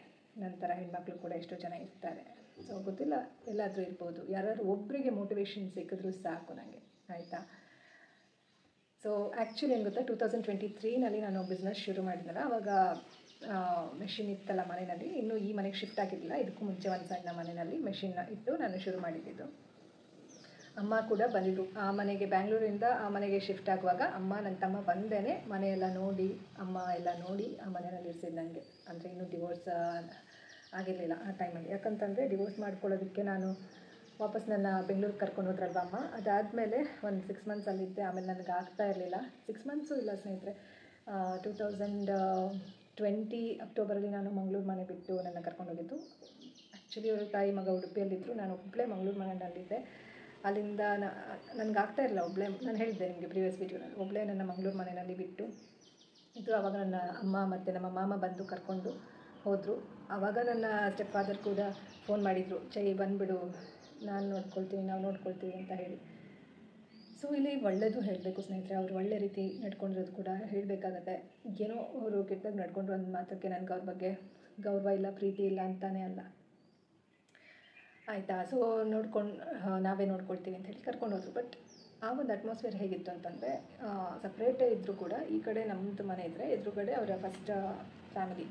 [SPEAKER 1] ನಂತರ ಹೆಣ್ಮಕ್ಳು ಕೂಡ ಎಷ್ಟೋ ಜನ ಇರ್ತಾರೆ. ಸೊ ಗೊತ್ತಿಲ್ಲ, ಎಲ್ಲಾದರೂ ಇರ್ಬೋದು. ಯಾರಾದ್ರು ಒಬ್ಬರಿಗೆ ಮೋಟಿವೇಶನ್ ಸಿಕ್ಕಿದ್ರೂ ಸಾಕು ನನಗೆ, ಆಯಿತಾ. ಸೊ ಆ್ಯಕ್ಚುಲಿ ಏನು ಗೊತ್ತಾ, 2023ನಲ್ಲಿ ನಾನು ಬಿಸ್ನೆಸ್ ಶುರು ಮಾಡಿದ್ನಲ್ಲ, ಆವಾಗ ಮೆಷಿನ್ ಇತ್ತಲ್ಲ ಮನೆಯಲ್ಲಿ, ಇನ್ನೂ ಈ ಮನೆಗೆ ಶಿಫ್ಟ್ ಆಗಿರಲಿಲ್ಲ. ಇದಕ್ಕೂ ಮುಂಚೆ ಒಂದು ಸಣ್ಣ ಮನೆಯಲ್ಲಿ ಮೆಷಿನ್ನ ಇಟ್ಟು ನಾನು ಶುರು ಮಾಡಿದ್ದು. ಅಮ್ಮ ಕೂಡ ಬಂದಿದ್ದು ಆ ಮನೆಗೆ, ಬ್ಯಾಂಗ್ಳೂರಿಂದ ಆ ಮನೆಗೆ ಶಿಫ್ಟ್ ಆಗುವಾಗ ಅಮ್ಮ ನನ್ನ ತಮ್ಮ ಬಂದೇ ಮನೆಯೆಲ್ಲ ನೋಡಿ, ಅಮ್ಮ ಎಲ್ಲ ನೋಡಿ ಆ ಮನೆಯಲ್ಲಿ ಇರಿಸಿದ್ದು ನನಗೆ. ಅಂದರೆ ಇನ್ನೂ ಡಿವೋರ್ಸ್ ಆಗಿರಲಿಲ್ಲ ಆ ಟೈಮಲ್ಲಿ. ಯಾಕಂತಂದರೆ ಡಿವೋರ್ಸ್ ಮಾಡ್ಕೊಳ್ಳೋದಕ್ಕೆ ನಾನು ವಾಪಸ್ ನನ್ನ ಬೆಂಗಳೂರಿಗೆ ಕರ್ಕೊಂಡು ಹೋದ್ರಲ್ವ ಅಮ್ಮ. ಅದಾದಮೇಲೆ ಒಂದು 6 ಮಂತ್ಸ್ ಅಲ್ಲಿದ್ದೆ. ಆಮೇಲೆ ನನಗೆ ಆಗ್ತಾ ಇರಲಿಲ್ಲ, 6 ಮಂತ್ಸು ಇಲ್ಲ ಸ್ನೇಹಿತರೆ, 2020 ಅಕ್ಟೋಬರಲ್ಲಿ ನಾನು ಮಂಗಳೂರು ಮನೆ ಬಿಟ್ಟು ನನ್ನ ಕರ್ಕೊಂಡು ಹೋಗಿದ್ದು. ಆ್ಯಕ್ಚುಲಿ ಅವರು ತಾಯಿ ಮಗ ಉಡುಪಿಯಲ್ಲಿದ್ದರು, ನಾನು ಒಬ್ಬಳೇ ಮಂಗಳೂರು ಮನೆಯಲ್ಲಿದ್ದೆ. ಅಲ್ಲಿಂದ ನನಗೆ ಆಗ್ತಾ ಇರಲಿಲ್ಲ ಒಬ್ಬಳೇ, ನಾನು ಹೇಳಿದ್ದೆ ನಿಮಗೆ ಪ್ರೀವಿಯಸ್ ವೀಡಿಯೋನಲ್ಲಿ, ಒಬ್ಬಳೇ ನನ್ನ ಮಂಗಳೂರು ಮನೆಯಲ್ಲಿ ಬಿಟ್ಟು ಇದು. ಆವಾಗ ನನ್ನ ಅಮ್ಮ ಮತ್ತು ನಮ್ಮ ಮಾಮ ಬಂದು ಕರ್ಕೊಂಡು ಹೋದರು. ಆವಾಗ ನನ್ನ ಸ್ಟೆಪ್ ಫಾದರ್ ಕೂಡ ಫೋನ್ ಮಾಡಿದರು, ಚೈ ಬಂದುಬಿಡು, ನಾನು ನೋಡ್ಕೊಳ್ತೀನಿ, ನಾವು ನೋಡ್ಕೊಳ್ತೀವಿ ಅಂತ ಹೇಳಿ. ಸೊ ಇಲ್ಲಿ ಒಳ್ಳೆಯದು ಹೇಳಬೇಕು ಸ್ನೇಹಿತರೆ, ಅವರು ಒಳ್ಳೆ ರೀತಿ ನಡ್ಕೊಂಡಿರೋದು ಕೂಡ ಹೇಳಬೇಕಾಗತ್ತೆ. ಏನೋ ಅವರು ಕೆಟ್ಟದಾಗ ನಡ್ಕೊಂಡ್ರು ಒಂದು ಮಾತ್ರಕ್ಕೆ ನನಗೆ ಅವ್ರ ಬಗ್ಗೆ ಗೌರವ ಇಲ್ಲ, ಪ್ರೀತಿ ಇಲ್ಲ ಅಂತಾನೆ ಅಲ್ಲ, ಆಯಿತಾ. ಸೊ ನಾವೇ ನೋಡ್ಕೊಳ್ತೀವಿ ಅಂತ ಹೇಳಿ ಕರ್ಕೊಂಡು ಹೋದ್ರು. ಬಟ್ ಆ ಒಂದು ಅಟ್ಮಾಸ್ಫಿಯರ್ ಹೇಗಿತ್ತು ಅಂತಂದರೆ, ಸಪ್ರೇಟೇ ಇದ್ದರೂ ಕೂಡ ಈ ಕಡೆ ನಮ್ಮದು ಮನೆ ಇದ್ದರೆ, ಎದುರುಗಡೆ ಅವರ ಫಸ್ಟ್ ಫ್ಯಾಮಿಲಿ.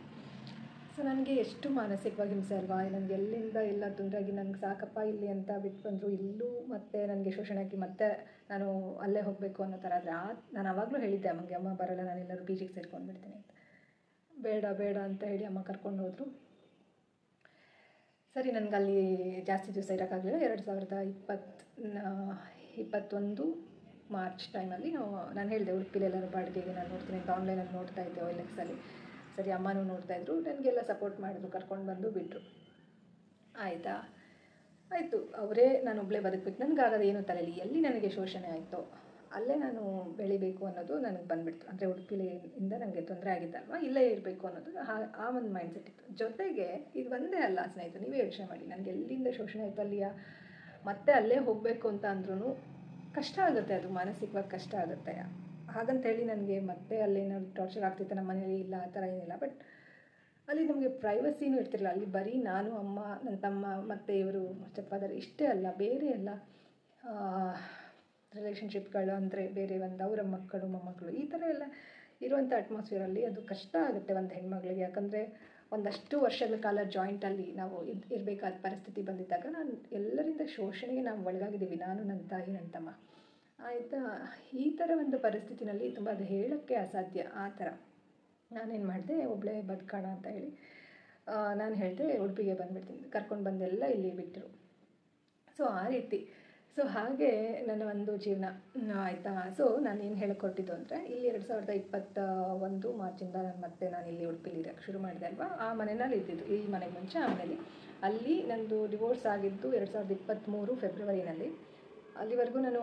[SPEAKER 1] ಸೊ ನನಗೆ ಎಷ್ಟು ಮಾನಸಿಕವಾಗಿ ಹಿಂಸೆ ಅಲ್ವಾ, ನನಗೆ ಎಲ್ಲಿಂದ ಎಲ್ಲ ತೊಂದರೆಯಾಗಿ ನನಗೆ ಸಾಕಪ್ಪ ಇಲ್ಲಿ ಅಂತ ಬಿಟ್ಟು ಬಂದರು. ಇಲ್ಲೂ ಮತ್ತೆ ನನಗೆ ಶೋಷಣೆ ಆಗಿ ಮತ್ತೆ ನಾನು ಅಲ್ಲೇ ಹೋಗಬೇಕು ಅನ್ನೋ ಥರ. ಆದರೆ ನಾನು ಆವಾಗಲೂ ಹೇಳಿದ್ದೆ ಅಮ್ಮಗೆ, ಅಮ್ಮ ಬರೋಲ್ಲ, ನಾನು ಎಲ್ಲರೂ ಪಿ ಜಿಗೆ ಸೇರ್ಕೊಂಡ್ಬಿಡ್ತೀನಿ ಅಂತ. ಬೇಡ ಬೇಡ ಅಂತ ಹೇಳಿ ಅಮ್ಮ ಕರ್ಕೊಂಡು ಹೋದರು. ಸರಿ, ನನಗಲ್ಲಿ ಜಾಸ್ತಿ ದಿವಸ ಇರೋಕ್ಕಾಗಲಿಲ್ಲ. 2021 ಮಾರ್ಚ್ ಟೈಮಲ್ಲಿ ನಾನು ಹೇಳಿದೆ, ಉಡುಪಿಲಿ ಎಲ್ಲರೂ ಬಾಡಿಗೆಗೆ ನಾನು ನೋಡ್ತೀನಿ ಅಂತ ಆನ್ಲೈನಲ್ಲಿ ನೋಡ್ತಾ ಇದ್ದೆ, OLXಲ್ಲಿ. ಸರಿ, ಅಮ್ಮನೂ ನೋಡ್ತಾಯಿದ್ರು, ನನಗೆಲ್ಲ ಸಪೋರ್ಟ್ ಮಾಡಿದ್ರು, ಕರ್ಕೊಂಡು ಬಂದು ಬಿಟ್ಟರು, ಆಯಿತಾ. ಆಯಿತು, ಅವರೇ, ನಾನು ಒಬ್ಬಳೇ ಬದುಕಬೇಕು, ನನಗಾಗದ ಏನು ತಲೆಯಲ್ಲಿ, ಎಲ್ಲಿ ನನಗೆ ಶೋಷಣೆ ಆಯಿತೋ ಅಲ್ಲೇ ನಾನು ಬೆಳಿಬೇಕು ಅನ್ನೋದು ನನಗೆ ಬಂದುಬಿಡ್ತು. ಅಂದರೆ ಉಡುಪಿಲಿಂದ ನನಗೆ ತೊಂದರೆ ಆಗಿದ್ದಲ್ವ, ಇಲ್ಲೇ ಇರಬೇಕು ಅನ್ನೋದು ಆ ಒಂದು ಮೈಂಡ್ಸೆಟ್ ಇತ್ತು. ಜೊತೆಗೆ ಇದು ಒಂದೇ ಅಲ್ಲ ಸ್ನೇಹಿತರೆ, ನೀವೇ ಯೋಚನೆ ಮಾಡಿ, ನನಗೆ ಎಲ್ಲಿಂದ ಶೋಷಣೆ ಆಯಿತು ಅಲ್ಲಿಯ ಮತ್ತೆ ಅಲ್ಲೇ ಹೋಗಬೇಕು ಅಂತ ಅಂದ್ರೂ ಕಷ್ಟ ಆಗುತ್ತೆ, ಅದು ಮಾನಸಿಕವಾಗಿ ಕಷ್ಟ ಆಗುತ್ತೆ. ಹಾಗಂತೇಳಿ ನನಗೆ ಮತ್ತೆ ಅಲ್ಲೇನಾದ್ರು ಟಾರ್ಚರ್ ಆಗ್ತಿತ್ತು ನಮ್ಮ ಮನೇಲಿ, ಇಲ್ಲ ಆ ಥರ ಏನಿಲ್ಲ. ಬಟ್ ಅಲ್ಲಿ ನಮಗೆ ಪ್ರೈವಸಿನೂ ಇರ್ತಿರಲಿಲ್ಲ. ಅಲ್ಲಿ ಬರೀ ನಾನು, ಅಮ್ಮ, ನನ್ನ ತಮ್ಮ ಮತ್ತು ಇವರು ಸ್ಟೆಪ್ ಫಾದರ್, ಇಷ್ಟೇ ಅಲ್ಲ, ಬೇರೆ ಎಲ್ಲ ರಿಲೇಷನ್ಶಿಪ್ಗಳು, ಅಂದರೆ ಬೇರೆ ಒಂದು ಅವರ ಮಕ್ಕಳು ಮೊಮ್ಮಕ್ಕಳು, ಈ ಥರ ಎಲ್ಲ ಇರುವಂಥ ಅಟ್ಮಾಸ್ಫಿಯರಲ್ಲಿ ಅದು ಕಷ್ಟ ಆಗುತ್ತೆ ಒಂದು ಹೆಣ್ಮಗಳಿಗೆ. ಯಾಕಂದರೆ ಒಂದಷ್ಟು ವರ್ಷಗಳ ಕಾಲ ಜಾಯಿಂಟಲ್ಲಿ ನಾವು ಇರಬೇಕಾದ ಪರಿಸ್ಥಿತಿ ಬಂದಿದ್ದಾಗ ನಾನು ಎಲ್ಲರಿಂದ ಶೋಷಣೆಗೆ ನಾವು ಒಳಗಾಗಿದ್ದೀವಿ, ನಾನು, ನನ್ನ ತಾಯಿ, ನನ್ನ ತಮ್ಮ, ಆಯಿತಾ. ಈ ಥರ ಒಂದು ಪರಿಸ್ಥಿತಿನಲ್ಲಿ ತುಂಬ ಅದು ಹೇಳೋಕ್ಕೆ ಅಸಾಧ್ಯ. ಆ ಥರ ನಾನೇನು ಮಾಡಿದೆ, ಒಬ್ಬಳೇ ಬದುಕೋಣ ಅಂತ ಹೇಳಿ ನಾನು ಹೇಳಿದೆ ಉಡುಪಿಗೆ ಬಂದುಬಿಡ್ತೀನಿ, ಕರ್ಕೊಂಡು ಬಂದೆಲ್ಲ ಇಲ್ಲಿ ಬಿಟ್ಟರು. ಸೊ ಆ ರೀತಿ, ಸೊ ಹಾಗೆ ನನ್ನ ಒಂದು ಜೀವನ, ಆಯಿತಾ. ಸೊ ನಾನು ಏನು ಹೇಳಿಕೊಟ್ಟಿದ್ದು ಅಂದರೆ, ಇಲ್ಲಿ 2021 ಮಾರ್ಚಿಂದ ನಾನು ಇಲ್ಲಿ ಉಡುಪಿಲಿ ಇರೋಕ್ಕೆ ಶುರು ಮಾಡಿದೆ ಅಲ್ವಾ. ಆ ಮನೆಯಲ್ಲಿ ಇದ್ದಿದ್ದು, ಈ ಮನೆಗೆ ಮುಂಚೆ ಆ ಮನೇಲಿ. ಅಲ್ಲಿ ನಂದು ಡಿವೋರ್ಸ್ ಆಗಿದ್ದು 2023 ಫೆಬ್ರವರಿನಲ್ಲಿ. ಅಲ್ಲಿವರೆಗೂ ನಾನು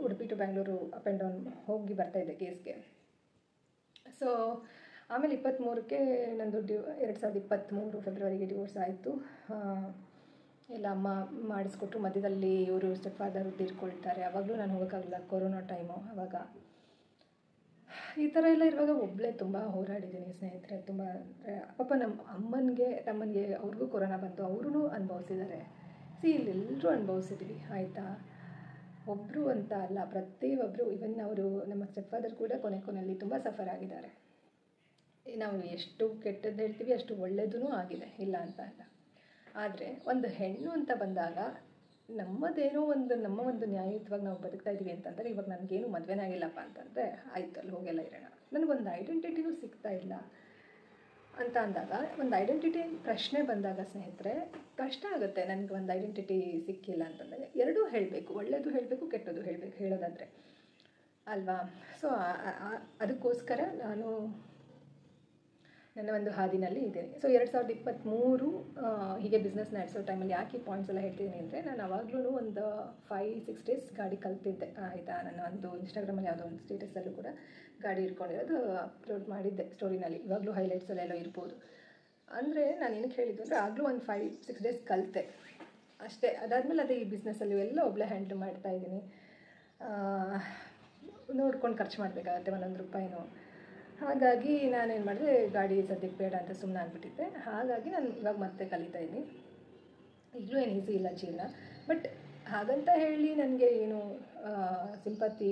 [SPEAKER 1] Udupi to Bangalore up and down ಹೋಗಿ ಬರ್ತಾಯಿದ್ದೆ ಕೇಸ್ಗೆ. ಸೊ ಆಮೇಲೆ 23ಕ್ಕೆ ನಂದು 2023 ಫೆಬ್ರವರಿಗೆ ಡಿವೋರ್ಸ್ ಆಯಿತು. ಎಲ್ಲ ಅಮ್ಮ ಮಾಡಿಸ್ಕೊಟ್ರು. ಮಧ್ಯದಲ್ಲಿ ಇವರು ಸ್ಟೆಪ್ ಫಾದರ್ ತೀರ್ಕೊಳ್ತಾರೆ. ಆವಾಗಲೂ ನಾನು ಹೋಗೋಕ್ಕಾಗಲ್ಲ, ಕೊರೋನಾ ಟೈಮು. ಆವಾಗ ಈ ಥರ ಎಲ್ಲ ಇರುವಾಗ ಒಬ್ಬಳೇ ತುಂಬ ಹೋರಾಡಿದ್ದೀನಿ ಸ್ನೇಹಿತರೆ. ತುಂಬ ಅಂದರೆ ಪಾಪ ನಮ್ಮ ಅಮ್ಮನಿಗೆ ಅವ್ರಿಗೂ ಕೊರೋನಾ ಬಂತು, ಅವ್ರೂ ಅನುಭವಿಸಿದ್ದಾರೆ. ಇಲ್ಲೆಲ್ಲರೂ ಅನುಭವಿಸಿದ್ದೀವಿ ಆಯಿತಾ. ಒಬ್ಬರು ಅಂತ ಅಲ್ಲ, ಪ್ರತಿಯೊಬ್ಬರು. ಇವನ್ ಅವರು ನಮ್ಮ ಸ್ಟೆಪ್ ಫಾದರ್ ಕೂಡ ಕೊನೆಯಲ್ಲಿ ತುಂಬ ಸಫರ್ ಆಗಿದ್ದಾರೆ. ನಾವು ಎಷ್ಟು ಕೆಟ್ಟದ್ದು ಹೇಳ್ತೀವಿ ಅಷ್ಟು ಒಳ್ಳೆಯದೂ ಆಗಿದೆ, ಇಲ್ಲ ಅಂತ ಅಲ್ಲ. ಆದರೆ ಒಂದು ಹೆಣ್ಣು ಅಂತ ಬಂದಾಗ ನಮ್ಮ ಒಂದು ನ್ಯಾಯಯುತವಾಗಿ ನಾವು ಬದುಕ್ತಾ ಇದ್ದೀವಿ ಅಂತಂದರೆ, ಇವಾಗ ನನಗೇನು ಮದುವೆನೇ ಆಗಿಲ್ಲಪ್ಪ ಅಂತಂದರೆ ಆಯಿತು, ಅಲ್ಲಿ ಹೋಗೆಲ್ಲ ಇರೋಣ. ನನಗೊಂದು ಐಡೆಂಟಿಟಿನೂ ಸಿಗ್ತಾ ಇಲ್ಲ ಅಂತ ಅಂದಾಗ, ಒಂದು ಐಡೆಂಟಿಟಿ ಪ್ರಶ್ನೆ ಬಂದಾಗ ಸ್ನೇಹಿತರೆ ಕಷ್ಟ ಆಗುತ್ತೆ. ನನಗೆ ಒಂದು ಐಡೆಂಟಿಟಿ ಸಿಕ್ಕಿಲ್ಲ ಅಂತಂದರೆ ಎರಡೂ ಹೇಳಬೇಕು, ಒಳ್ಳೆಯದು ಹೇಳಬೇಕು, ಕೆಟ್ಟದ್ದು ಹೇಳೋದಾದರೆ ಅಲ್ವಾ. ಸೊ ಅದಕ್ಕೋಸ್ಕರ ನಾನು ನನ್ನ ಒಂದು ಹಾದಿನಲ್ಲಿ ಇದ್ದೀನಿ. ಸೊ 2023 ಹೀಗೆ ಬಿಸ್ನೆಸ್ ನಡೆಸೋ ಟೈಮಲ್ಲಿ ಯಾಕೆ ಈ ಪಾಯಿಂಟ್ಸ್ ಎಲ್ಲ ಹೇಳ್ತಿದ್ದೀನಿ ಅಂದರೆ, ನಾನು ಆವಾಗಲೂ ಒಂದು 5-6 ಡೇಸ್ ಗಾಡಿ ಕಲ್ತಿದ್ದೆ ಆಯಿತಾ. ನನ್ನ ಒಂದು ಇನ್ಸ್ಟಾಗ್ರಾಮಲ್ಲಿ ಯಾವುದೋ ಒಂದು ಸ್ಟೇಟಸಲ್ಲೂ ಕೂಡ ಗಾಡಿ ಇಟ್ಕೊಂಡಿರೋದು ಅಪ್ಲೋಡ್ ಮಾಡಿದ್ದೆ ಸ್ಟೋರಿನಲ್ಲಿ. ಇವಾಗಲೂ ಹೈಲೈಟ್ಸಲ್ಲೆಲ್ಲ ಇರ್ಬೋದು. ಅಂದರೆ ನಾನು ಏನಕ್ಕೆ ಹೇಳಿದ್ದು ಅಂದರೆ, ಆಗಲೂ ಒಂದು 5-6 ಡೇಸ್ ಕಲಿತೆ ಅಷ್ಟೇ. ಅದಾದಮೇಲೆ ಅದೇ ಈ ಬಿಸ್ನೆಸ್ಸಲ್ಲಿ ಎಲ್ಲ ಒಬ್ಬಳೇ ಹ್ಯಾಂಡಲ್ ಮಾಡ್ತಾಯಿದ್ದೀನಿ. ನೋಡ್ಕೊಂಡು ಖರ್ಚು ಮಾಡಬೇಕಾಗತ್ತೆ ಒಂದೊಂದು ರೂಪಾಯಿನೂ. ಹಾಗಾಗಿ ನಾನೇನು ಮಾಡಿದೆ, ಗಾಡಿ ಸದ್ಯಕ್ಕೆ ಬೇಡ ಅಂತ ಸುಮ್ಮನೆ ಆಗಿಬಿಟ್ಟಿದ್ದೆ. ಹಾಗಾಗಿ ನಾನು ಇವಾಗ ಮತ್ತೆ ಕಲಿತಾ ಇದ್ದೀನಿ. ಈಗಲೂ ಏನು ಈಸಿ ಇಲ್ಲ ಜೀವನ. ಬಟ್ ಹಾಗಂತ ಹೇಳಿ ನನಗೆ ಏನು ಸಿಂಪತಿ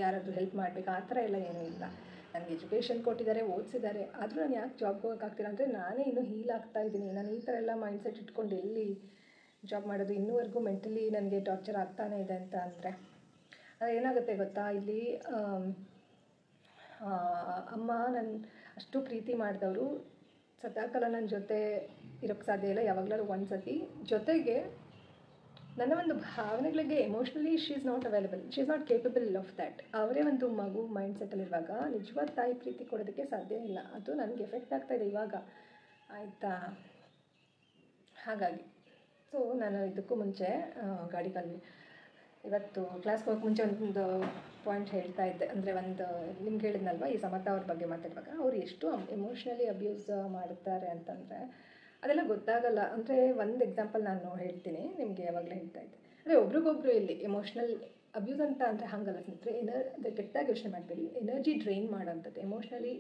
[SPEAKER 1] ಯಾರಾದರೂ ಹೆಲ್ಪ್ ಮಾಡಬೇಕು ಆ ಥರ ಎಲ್ಲ ಏನೂ ಇಲ್ಲ. ನನಗೆ ಎಜುಕೇಷನ್ ಕೊಟ್ಟಿದ್ದಾರೆ, ಓದಿಸಿದ್ದಾರೆ. ಆದರೂ ನಾನು ಯಾಕೆ ಜಾಬ್ಗೆ ಹೋಗೋಕ್ಕಾಗ್ತಿಲ್ಲ ಅಂದರೆ, ನಾನೇ ಇನ್ನೂ ಹೀಲ್ ಆಗ್ತಾಯಿದ್ದೀನಿ. ನಾನು ಈ ಥರ ಎಲ್ಲ ಮೈಂಡ್ಸೆಟ್ ಇಟ್ಕೊಂಡು ಎಲ್ಲಿ ಜಾಬ್ ಮಾಡೋದು, ಇನ್ನೂವರೆಗೂ ಮೆಂಟಲಿ ನನಗೆ ಟಾರ್ಚರ್ ಆಗ್ತಾನೇ ಇದೆ ಅಂತ ಅಂದರೆ ಅದು ಏನಾಗುತ್ತೆ ಗೊತ್ತಾ. ಇಲ್ಲಿ ಅಮ್ಮ ನನ್ನ ಅಷ್ಟು ಪ್ರೀತಿ ಮಾಡಿದವರು ಸದಾಕಾಲ ನನ್ನ ಜೊತೆ ಇರೋಕ್ಕೆ ಸಾಧ್ಯ ಇಲ್ಲ. ಯಾವಾಗಲಾದ್ರು ಒಂದು ಸತಿ ಜೊತೆಗೆ ನನ್ನ ಒಂದು ಭಾವನೆಗಳಿಗೆ emotionally she is not available, she is not capable of that. ಅವರೇ ಒಂದು ಮಗು ಮೈಂಡ್ಸೆಟ್ಟಲ್ಲಿರುವಾಗ ನಿಜವಾದ ತಾಯಿ ಪ್ರೀತಿ ಕೊಡೋದಕ್ಕೆ ಸಾಧ್ಯ ಇಲ್ಲ. ಅದು ನನಗೆ ಎಫೆಕ್ಟ್ ಆಗ್ತಾಯಿದೆ ಇವಾಗ ಆಯಿತಾ. ಹಾಗಾಗಿ ಸೊ ನಾನು ಇದಕ್ಕೂ ಮುಂಚೆ ಗಾಡಿ ಇವತ್ತು ಕ್ಲಾಸ್ಗೆ ಹೋಗೋಕ್ಕೆ ಮುಂಚೆ ಒಂದು ಪಾಯಿಂಟ್ ಹೇಳ್ತಾ ಇದ್ದೆ. ಅಂದರೆ ನಿಮ್ಗೆ ಹೇಳಿದ್ನಲ್ವ, ಈ ಸಮತಾ ಅವ್ರ ಬಗ್ಗೆ ಮಾತಾಡುವಾಗ ಅವ್ರು ಎಷ್ಟು ಎಮೋಷ್ನಲಿ ಅಬ್ಯೂಸ್ ಮಾಡ್ತಾರೆ ಅಂತಂದರೆ ಅದೆಲ್ಲ ಗೊತ್ತಾಗಲ್ಲ. ಅಂದರೆ ಒಂದು ಎಕ್ಸಾಂಪಲ್ ನಾನು ಹೇಳ್ತೀನಿ ನಿಮಗೆ, ಯಾವಾಗಲೇ ಹೇಳ್ತಾ ಇದ್ದೆ. ಅಂದರೆ ಒಬ್ರಿಗೊಬ್ರು ಇಲ್ಲಿ ಎಮೋಷ್ನಲ್ ಅಬ್ಯೂಸ್ ಅಂತ ಅಂದರೆ ಹಾಗಲ್ಲ ಸ್ನೇಹಿತರೆ. ಅದೇ ಕೆಟ್ಟಾಗಿ ಯೋಚನೆ ಮಾಡಬೇಡಿ. ಎನರ್ಜಿ ಡ್ರೈನ್ ಮಾಡೋಂಥದ್ದು, ಎಮೋಷ್ನಲಿ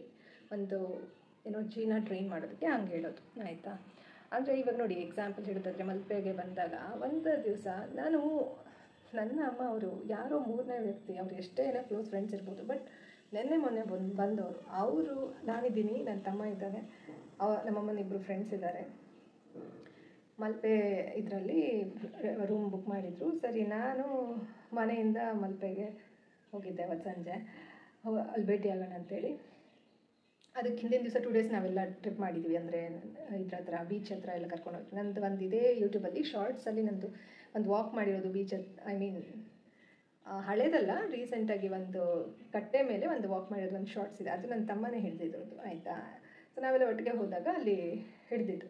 [SPEAKER 1] ಒಂದು ಎನರ್ಜಿನ ಡ್ರೈನ್ ಮಾಡೋದಕ್ಕೆ ಹಂಗೆ ಹೇಳೋದು ಆಯಿತಾ. ಅಂದರೆ ಇವಾಗ ನೋಡಿ, ಎಕ್ಸಾಂಪಲ್ ಹೇಳಿದ್ರೆ ಮಲ್ಪೆಗೆ ಬಂದಾಗ ಒಂದು ದಿವಸ ನನ್ನ ಅಮ್ಮ ಅವರು ಯಾರೋ ಮೂರನೇ ವ್ಯಕ್ತಿ, ಅವ್ರು ಎಷ್ಟೇ ಏನೋ ಕ್ಲೋಸ್ ಫ್ರೆಂಡ್ಸ್ ಇರ್ಬೋದು, ಬಟ್ ಮೊನ್ನೆ ಬಂದವರು ಅವರು, ನಾನಿದ್ದೀನಿ, ನನ್ನ ತಮ್ಮ ಇದ್ದಾನೆ, ನಮ್ಮಮ್ಮನ ಇಬ್ಬರು ಫ್ರೆಂಡ್ಸ್ ಇದ್ದಾರೆ. ಮಲ್ಪೆ ಇದರಲ್ಲಿ ರೂಮ್ ಬುಕ್ ಮಾಡಿದರು. ಸರಿ, ನಾನು ಮನೆಯಿಂದ ಮಲ್ಪೆಗೆ ಹೋಗಿದ್ದೆ ಅವತ್ತು ಸಂಜೆ, ಅಲ್ಲಿ ಭೇಟಿ ಆಗೋಣ ಅಂತೇಳಿ. ಅದಕ್ಕೆ ಹಿಂದಿನ ದಿವಸ 2 ಡೇಸ್ ನಾವೆಲ್ಲ ಟ್ರಿಪ್ ಮಾಡಿದ್ವಿ. ಅಂದರೆ ಇದ್ರ ಹತ್ರ ಬೀಚ್ ಹತ್ರ ಎಲ್ಲ ಕರ್ಕೊಂಡು ಹೋಗ್ತೀವಿ. ನಂದು ಒಂದು ಇದೇ ಯೂಟ್ಯೂಬಲ್ಲಿ ಶಾರ್ಟ್ಸಲ್ಲಿ ನಂದು ಒಂದು ವಾಕ್ ಮಾಡಿರೋದು ಬೀಚ್, ಹಳೇದಲ್ಲ, ರೀಸೆಂಟಾಗಿ ಒಂದು ಕಟ್ಟೆ ಮೇಲೆ ಒಂದು ವಾಕ್ ಮಾಡಿರೋದು ಒಂದು ಶಾರ್ಟ್ಸ್ ಇದೆ. ಅದು ನನ್ನ ತಮ್ಮನೇ ಹಿಡಿದಿದ್ದು ಆಯಿತಾ. ಸೊ ನಾವೆಲ್ಲ ಒಟ್ಟಿಗೆ ಹೋದಾಗ ಅಲ್ಲಿ ಹಿಡಿದಿದ್ದು.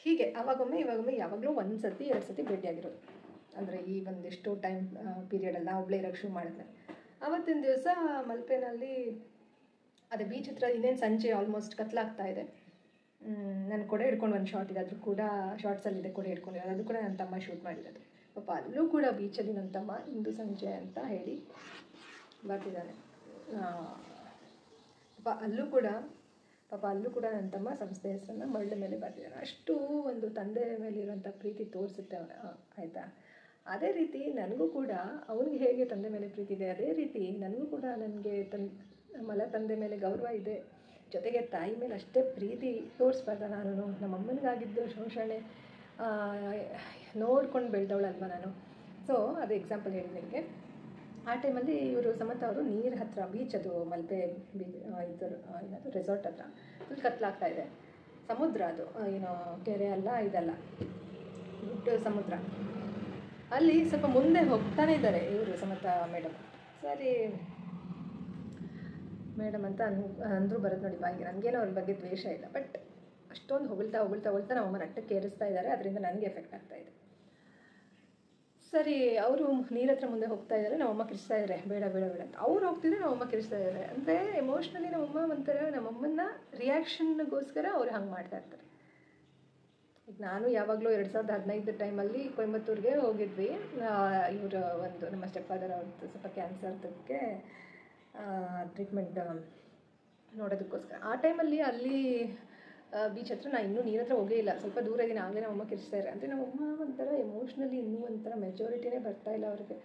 [SPEAKER 1] ಹೀಗೆ ಅವಾಗೊಮ್ಮೆ ಇವಾಗೊಮ್ಮೆ ಯಾವಾಗಲೂ 1 ಸತಿ 2 ಸತಿ ಭೇಟಿಯಾಗಿರೋದು. ಅಂದರೆ ಈ ಒಂದಿಷ್ಟು ಟೈಮ್ ಪೀರಿಯಡಲ್ಲಿ ಒಬ್ಬಳೇ ಇರೋಕ್ಕೆ ಶುರು ಮಾಡಿದ್ಮೇಲೆ. ಆವತ್ತಿನ ದಿವಸ ಮಲ್ಪೆನಲ್ಲಿ ಅದೇ ಬೀಚ್ ಹತ್ರ ಇನ್ನೇನು ಸಂಜೆ ಆಲ್ಮೋಸ್ಟ್ ಕತ್ಲಾಗ್ತಾ ಇದೆ. ನಾನು ಕೊಡೆ ಹಿಡ್ಕೊಂಡು ಒಂದು ಶಾರ್ಟ್ ಇದೆ, ಅದು ಕೂಡ ಶಾರ್ಟ್ಸಲ್ಲಿದೆ, ಕೊಡೆ ಹಿಡ್ಕೊಂಡಿರೋದು. ಅದು ಕೂಡ ನನ್ನ ತಮ್ಮ ಶೂಟ್ ಮಾಡಿರೋದು. ಪಾಪ ಅಲ್ಲೂ ಕೂಡ ಬೀಚಲ್ಲಿ ನನ್ನ ತಮ್ಮ ಇಂದು ಸಂಜೆ ಅಂತ ಹೇಳಿ ಬರ್ತಿದ್ದಾನೆ. ಅಲ್ಲೂ ಕೂಡ ನನ್ನ ತಮ್ಮ ಸಂಸ್ಥೆ ಹೆಸರನ್ನು ಮರಳ ಮೇಲೆ ಬರ್ತಿದ್ದಾನೆ. ಅಷ್ಟು ಒಂದು ತಂದೆ ಮೇಲೆ ಇರುವಂಥ ಪ್ರೀತಿ ತೋರಿಸುತ್ತೆ ಆಯಿತಾ. ಅದೇ ರೀತಿ ನನಗೂ ಕೂಡ ಅವನಿಗೆ ಹೇಗೆ ತಂದೆ ಮೇಲೆ ಪ್ರೀತಿ ಇದೆ, ಅದೇ ರೀತಿ ನನಗೂ ಕೂಡ ನನಗೆ ಮಲ ತಂದೆ ಮೇಲೆ ಗೌರವ ಇದೆ. ಜೊತೆಗೆ ತಾಯಿ ಮೇಲೆ ಅಷ್ಟೇ ಪ್ರೀತಿ ತೋರಿಸ್ಬಾರ್ದ ನಾನು. ನಮ್ಮಮ್ಮನಿಗಾಗಿದ್ದು ಶೋಷಣೆ ನೋಡ್ಕೊಂಡು ಬೆಳೆದವಳಲ್ವ ನಾನು. ಸೊ ಅದು ಎಕ್ಸಾಂಪಲ್ ಹೇಳಿ ನನಗೆ. ಆ ಟೈಮಲ್ಲಿ ಇವರು ಸಮತ ಅವರು ನೀರು ಹತ್ರ, ಬೀಚ್ ಅದು ಮಲ್ಪೆ ಏನದು ರೆಸಾರ್ಟ್ ಹತ್ರ ಫುಲ್ ಕತ್ಲಾಗ್ತಾ ಇದೆ. ಸಮುದ್ರ ಅದು, ಏನೋ ಕೆರೆ ಅಲ್ಲ, ಇದಲ್ಲ, ದೊಡ್ಡ ಸಮುದ್ರ. ಅಲ್ಲಿ ಸ್ವಲ್ಪ ಮುಂದೆ ಹೋಗ್ತಾನೆ ಇದ್ದಾರೆ ಇವರು ಸಮತ ಮೇಡಮ್. ಸರಿ ಮೇಡಮ್ ಅಂತ ಅಂದರೂ ಬರೋದು ನೋಡಿ ಬಾಯಿಗೆ. ನನಗೇನೋ ಅವ್ರ ಬಗ್ಗೆ ದ್ವೇಷ ಇಲ್ಲ, ಬಟ್ ಅಷ್ಟೊಂದು ಹೊಗಳ್ತಾ ನಮ್ಮಮ್ಮ ರಟ್ಟಕ್ಕೆ ಏರಿಸ್ತಾ ಇದ್ದಾರೆ. ಅದರಿಂದ ನನಗೆ ಎಫೆಕ್ಟ್ ಆಗ್ತಾಯಿದೆ. ಸರಿ ಅವರು ನೀರ ಹತ್ರ ಮುಂದೆ ಹೋಗ್ತಾ ಇದ್ದಾರೆ, ನಮ್ಮಮ್ಮ ಕಿರಿಸ್ತಾ ಇದ್ದಾರೆ ಬೇಡ ಬೇಡ ಬೇಡ ಅಂತ. ಅವ್ರು ಹೋಗ್ತಿದ್ರೆ ನಮ್ಮಮ್ಮ ಕಿರಿಸ್ತಾ ಇದ್ದಾರೆ. ಅಂದರೆ ಎಮೋಷ್ನಲಿ ನಮ್ಮಮ್ಮ ಒಂಥರ ನಮ್ಮಮ್ಮನ ರಿಯಾಕ್ಷನ್ಗೋಸ್ಕರ ಅವ್ರು ಹಂಗೆ ಮಾಡ್ತಾ ಇರ್ತಾರೆ. ಈಗ ನಾನು ಯಾವಾಗಲೂ 2015 ಟೈಮಲ್ಲಿ ಕೊಯಂಬತ್ತೂರಿಗೆ ಹೋಗಿದ್ವಿ. ಇವರು ಒಂದು ನಮ್ಮ ಸ್ಟೆಪ್ ಫಾದರ್ ಅವ್ರದ್ದು ಸ್ವಲ್ಪ ಕ್ಯಾನ್ಸರ್ದಕ್ಕೆ ಟ್ರೀಟ್ಮೆಂಟ್ ನೋಡೋದಕ್ಕೋಸ್ಕರ. ಆ ಟೈಮಲ್ಲಿ ಅಲ್ಲಿ ಬೀಚ್ ಹತ್ರ ನಾನು ಇನ್ನೂ ನೀರ ಹತ್ರ ಹೋಗೇ ಇಲ್ಲ, ಸ್ವಲ್ಪ ದೂರ ಇದ್ದೀನಿ. ಆಗಲೇ ನಮ್ಮಮ್ಮ ಕಿರಿಸ್ತಾ ಇದ್ದಾರೆ. ಅಂದರೆ ನಮ್ಮಮ್ಮ ಒಂಥರ ಎಮೋಷ್ನಲಿ ಇನ್ನೂ ಒಂಥರ ಮೆಚುರಿಟಿನೇ ಬರ್ತಾ ಇಲ್ಲ ಅವ್ರಿಗೆ.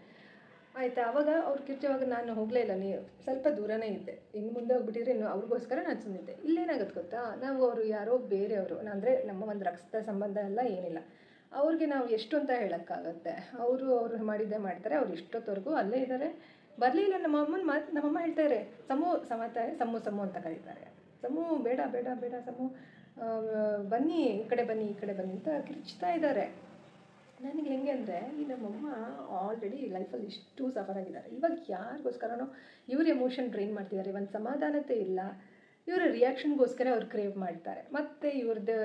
[SPEAKER 1] ಆಯಿತಾ, ಆವಾಗ ಅವ್ರು ಕಿರ್ಚುವಾಗ ನಾನು ಹೋಗಲೇ ಇಲ್ಲ, ನೀವು ಸ್ವಲ್ಪ ದೂರನೇ ಇದ್ದೆ. ಇನ್ನು ಮುಂದೆ ಹೋಗ್ಬಿಟ್ಟಿದ್ರೆ ಇನ್ನು ಅವ್ರಿಗೋಸ್ಕರ ನಾನು ಸುಮ್ಮನಿದ್ದೆ. ಇಲ್ಲೇನಾಗುತ್ತೆ ಗೊತ್ತಾ, ನಾವು ಅವರು ಯಾರೋ ಬೇರೆಯವರು, ಅಂದರೆ ನಮ್ಮ ಒಂದು ರಕ್ತ ಸಂಬಂಧ ಎಲ್ಲ ಏನಿಲ್ಲ. ಅವ್ರಿಗೆ ನಾವು ಎಷ್ಟು ಅಂತ ಹೇಳೋಕ್ಕಾಗತ್ತೆ. ಅವರು ಮಾಡಿದ್ದೇ ಮಾಡ್ತಾರೆ. ಅವ್ರು ಇಷ್ಟೊತ್ತವರೆಗೂ ಅಲ್ಲೇ ಇದ್ದಾರೆ. ಬರಲಿಲ್ಲ. ನಮ್ಮಮ್ಮ ಹೇಳ್ತಾರೆ ಸಮು ಅಂತ ಕರೀತಾರೆ. ಸಮು ಬೇಡ ಬೇಡ ಬೇಡ ಸಮು ಬನ್ನಿ ಈ ಕಡೆ ಬನ್ನಿ ಅಂತ ಕಿರ್ಚ್ತಾ ಇದ್ದಾರೆ. ನನಗೆ ಹೆಂಗೆ ಅಂದರೆ, ಈ ನಮ್ಮಮ್ಮ ಆಲ್ರೆಡಿ ಲೈಫಲ್ಲಿ ಇಷ್ಟು ಸಫರ್ ಆಗಿದ್ದಾರೆ. ಇವಾಗ ಯಾರಿಗೋಸ್ಕರನೋ ಇವ್ರ ಎಮೋಷನ್ ಡ್ರೈನ್ ಮಾಡ್ತಿದ್ದಾರೆ. ಒಂದು ಸಮಾಧಾನತೆ ಇಲ್ಲ. ಇವರ ರಿಯಾಕ್ಷನ್ಗೋಸ್ಕರ ಅವ್ರು ಕ್ರೇವ್ ಮಾಡ್ತಾರೆ. ಮತ್ತು ಇವ್ರದ್ದು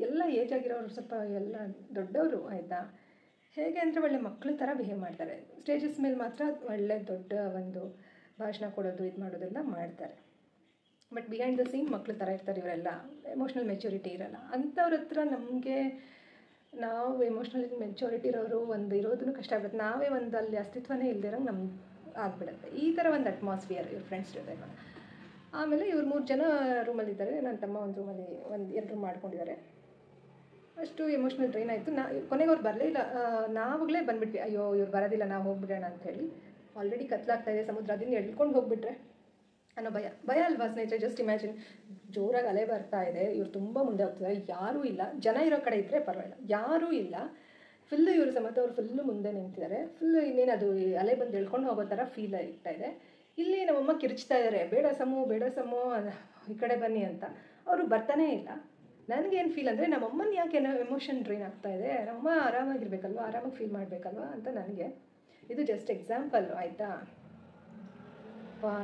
[SPEAKER 1] ಎಲ್ಲ ಏಜ್ ಆಗಿರೋರು, ಸ್ವಲ್ಪ ಎಲ್ಲ ದೊಡ್ಡವರು, ಆಯಿತಾ. ಹೇಗೆ ಅಂದರೆ ಒಳ್ಳೆ ಮಕ್ಕಳ ಥರ ಬಿಹೇವ್ ಮಾಡ್ತಾರೆ. ಸ್ಟೇಜಸ್ ಮೇಲೆ ಮಾತ್ರ ಒಳ್ಳೆ ದೊಡ್ಡ ಒಂದು ಭಾಷಣ ಕೊಡೋದು ಇದು ಮಾಡೋದೆಲ್ಲ ಮಾಡ್ತಾರೆ. ಬಟ್ ಬಿಹೈಂಡ್ ದ ಸೀನ್ ಮಕ್ಳ ಥರ ಇರ್ತಾರೆ ಇವರೆಲ್ಲ. ಎಮೋಷ್ನಲ್ ಮೆಚುರಿಟಿ ಇರೋಲ್ಲ ಅಂಥವ್ರ ಹತ್ರ. ನಮಗೆ ನಾವು ಎಮೋಷ್ನಲ್ ಮೆಚುರಿಟಿ ಇರೋರು ಒಂದು ಇರೋದನ್ನು ಕಷ್ಟ ಆಗ್ಬಿಡುತ್ತೆ. ನಾವೇ ಒಂದು ಅಲ್ಲಿ ಅಸ್ತಿತ್ವನೇ ಇಲ್ದಿರಂಗೆ ನಮ್ಗೆ ಆಗಿಬಿಡುತ್ತೆ. ಈ ಥರ ಒಂದು ಅಟ್ಮಾಸ್ಫಿಯರ್ ಇವ್ರ ಫ್ರೆಂಡ್ಸ್ ಜೊತೆ. ಆಮೇಲೆ ಇವ್ರು 3 ಜನ ರೂಮಲ್ಲಿದ್ದಾರೆ. ನನ್ನ ತಮ್ಮ ಒಂದು ರೂಮಲ್ಲಿ 2 ರೂಮ್ ಮಾಡ್ಕೊಂಡಿದ್ದಾರೆ. ಅಷ್ಟು ಎಮೋಷ್ನಲ್ ಡ್ರೈನ್ ಆಯಿತು. ಕೊನೆಗೆ ಅವ್ರು ಬರಲೇ ಇಲ್ಲ. ನಾವಾಗಲೇ ಬಂದುಬಿಟ್ವಿ, ಅಯ್ಯೋ ಇವ್ರು ಬರೋದಿಲ್ಲ, ನಾವು ಹೋಗ್ಬಿಡೋಣ ಅಂಥೇಳಿ. ಆಲ್ರೆಡಿ ಕತ್ಲಾಗ್ತಾಯಿದೆ, ಸಮುದ್ರದಿಂದ ಎಳ್ಕೊಂಡು ಹೋಗ್ಬಿಟ್ರೆ ಅನ್ನೋ ಭಯ ಅಲ್ವಾ ಸ್ನೇಹಿತರೆ. ಜಸ್ಟ್ ಇಮ್ಯಾಜಿನ್, ಜೋರಾಗಿ ಅಲೆ ಬರ್ತಾ ಇದೆ, ಇವ್ರು ತುಂಬ ಮುಂದೆ ಹೋಗ್ತಿದ್ದಾರೆ, ಯಾರೂ ಇಲ್ಲ. ಜನ ಇರೋ ಕಡೆ ಇದ್ದರೆ ಪರವಾಗಿಲ್ಲ, ಯಾರೂ ಇಲ್ಲ. ಫುಲ್ಲು ಇವರು ಸಮೇತ ಅವ್ರು ಫುಲ್ಲು ಮುಂದೆ ನಿಂತಿದ್ದಾರೆ. ಫುಲ್ಲು ಇನ್ನೇನದು ಅಲೆ ಬಂದು ಎಳ್ಕೊಂಡು ಹೋಗೋ ಥರ ಫೀಲ್ ಆಗ್ತಾ ಇದೆ. ಇಲ್ಲಿ ನಮ್ಮಮ್ಮ ಕಿರ್ಚ್ತಾ ಇದ್ದಾರೆ, ಬೇಡ ಸಮು ಈ ಕಡೆ ಬನ್ನಿ ಅಂತ. ಅವರು ಬರ್ತಾನೇ ಇಲ್ಲ. ನನಗೇನು ಫೀಲ್ ಅಂದರೆ, ನಮ್ಮಮ್ಮನ ಯಾಕೆ ಎಮೋಷನ್ ಡ್ರೈನ್ ಆಗ್ತಾ ಇದೆ, ನಮ್ಮಮ್ಮ ಆರಾಮಾಗಿರ್ಬೇಕಲ್ವ, ಆರಾಮಾಗಿ ಫೀಲ್ ಮಾಡಬೇಕಲ್ವ ಅಂತ ನನಗೆ. ಇದು ಜಸ್ಟ್ ಎಕ್ಸಾಂಪಲ್, ಆಯಿತಾ.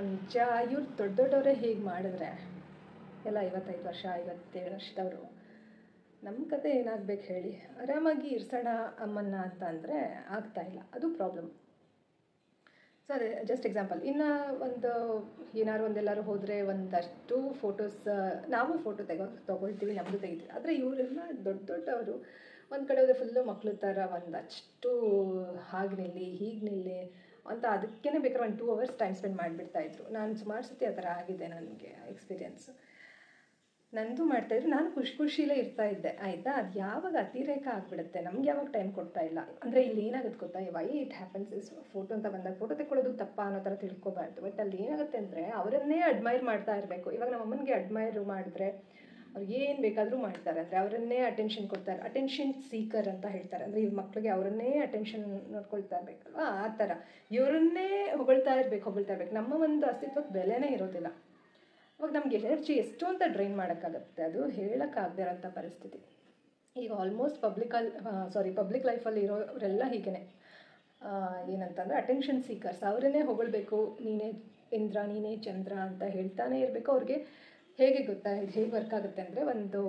[SPEAKER 1] ನಿಜ ಇವ್ರು ದೊಡ್ಡವರೇ ಹೀಗೆ ಮಾಡಿದ್ರೆ ಎಲ್ಲ 55 ವರ್ಷ 57 ವರ್ಷದವರು, ನಮ್ಮ ಕತೆ ಏನಾಗಬೇಕು ಹೇಳಿ. ಆರಾಮಾಗಿ ಇರ್ಸೋಣ ಅಮ್ಮನ್ನ ಅಂತ ಅಂದರೆ ಆಗ್ತಾಯಿಲ್ಲ, ಅದು ಪ್ರಾಬ್ಲಮ್. ಸರಿ, ಜಸ್ಟ್ ಎಕ್ಸಾಂಪಲ್. ಇನ್ನು ಒಂದು ಏನಾದ್ರು ಒಂದೆಲ್ಲರೂ ಹೋದರೆ ಒಂದಷ್ಟು ಫೋಟೋಸ್, ನಾವು ಫೋಟೋ ತೊಗೊಳ್ತೀವಿ, ನಮ್ಮದು ತೆಗಿತೀವಿ. ಆದರೆ ಇವರೆಲ್ಲ ದೊಡ್ಡವರು ಒಂದು ಕಡೆ ಹೋದರೆ ಫುಲ್ಲು ಮಕ್ಳ ಥರ ಒಂದಷ್ಟು ಹಾಗೆ ನಿಲ್ಲಿ ಹೀಗೆ ನಿಲ್ಲಿ ಅಂತ, ಅದಕ್ಕೇ ಬೇಕಾದ್ರೆ ಒಂದು 2 hours ಟೈಮ್ ಸ್ಪೆಂಡ್ ಮಾಡಿಬಿಡ್ತಾಯಿದ್ರು. ನಾನು ಸುಮಾರು ಸತಿ ಆ ಥರ ಆಗಿದೆ, ನನಗೆ ಎಕ್ಸ್ಪೀರಿಯೆನ್ಸ್. ನಂದು ಮಾಡ್ತಾಯಿದ್ರು, ನಾನು ಖುಷಿಲೇ ಇರ್ತಾಯಿದ್ದೆ, ಆಯಿತಾ. ಅದು ಯಾವಾಗ ಅತಿರೇಕ ಆಗಿಬಿಡುತ್ತೆ, ನಮ್ಗೆ ಯಾವಾಗ ಟೈಮ್ ಕೊಡ್ತಾ ಇಲ್ಲ ಅಂದರೆ, ಇಲ್ಲಿ ಏನಾಗುತ್ತೆ ಗೊತ್ತಾ, why it happens is, photo ಅಂತ ಬಂದಾಗ ಫೋಟೋ ತೆಕ್ಕೊಳ್ಳೋದು ತಪ್ಪ ಅನ್ನೋ ಥರ ತಿಳ್ಕೊಬಾರ್ದು. ಬಟ್ ಅಲ್ಲಿ ಏನಾಗುತ್ತೆ ಅಂದರೆ, ಅವರನ್ನೇ ಅಡ್ಮೈರ್ ಮಾಡ್ತಾ ಇರಬೇಕು. ಇವಾಗ ನಮ್ಮ ಅಮ್ಮನಿಗೆ ಅಡ್ಮೈರ್ ಮಾಡಿದ್ರೆ ಅವ್ರಿಗೆ ಏನು ಬೇಕಾದರೂ ಮಾಡ್ತಾರೆ. ಅಂದರೆ ಅವರನ್ನೇ ಅಟೆನ್ಷನ್ ಕೊಡ್ತಾರೆ. ಅಟೆನ್ಷನ್ ಸೀಕರ್ ಅಂತ ಹೇಳ್ತಾರೆ. ಅಂದರೆ ಇವ್ರ ಮಕ್ಕಳಿಗೆ ಅವರನ್ನೇ ಅಟೆನ್ಷನ್ ನೋಡ್ಕೊಳ್ತಾ ಇರಬೇಕಲ್ವಾ, ಆ ಥರ ಇವರನ್ನೇ ಹೊಗಳ್ತಾ ಇರಬೇಕು. ನಮ್ಮ ಒಂದು ಅಸ್ತಿತ್ವಕ್ಕೆ ಬೆಲೆನೇ ಇರೋದಿಲ್ಲ. ಅವಾಗ ನಮಗೆ ಎನರ್ಜಿ ಎಷ್ಟು ಅಂತ ಡ್ರೈನ್ ಮಾಡೋಕ್ಕಾಗತ್ತೆ, ಅದು ಹೇಳೋಕ್ಕಾಗದೇ ಇರೋಂಥ ಪರಿಸ್ಥಿತಿ. ಈಗ ಆಲ್ಮೋಸ್ಟ್ ಪಬ್ಲಿಕ್ ಲೈಫಲ್ಲಿ ಇರೋರೆಲ್ಲ ಹೀಗೇ. ಏನಂತಂದರೆ ಅಟೆನ್ಷನ್ ಸೀಕರ್ಸ್. ಅವರನ್ನೇ ಹೊಗಳ್ಬೇಕು, ನೀನೇ ಇಂದ್ರ, ನೀನೇ ಚಂದ್ರ ಅಂತ ಹೇಳ್ತಾನೆ ಇರಬೇಕು. ಅವ್ರಿಗೆ ಹೇಗೆ ಗೊತ್ತಾ, ಇದು ಹೇಗೆ ವರ್ಕ್ ಆಗುತ್ತೆ ಅಂದರೆ, ಒಂದು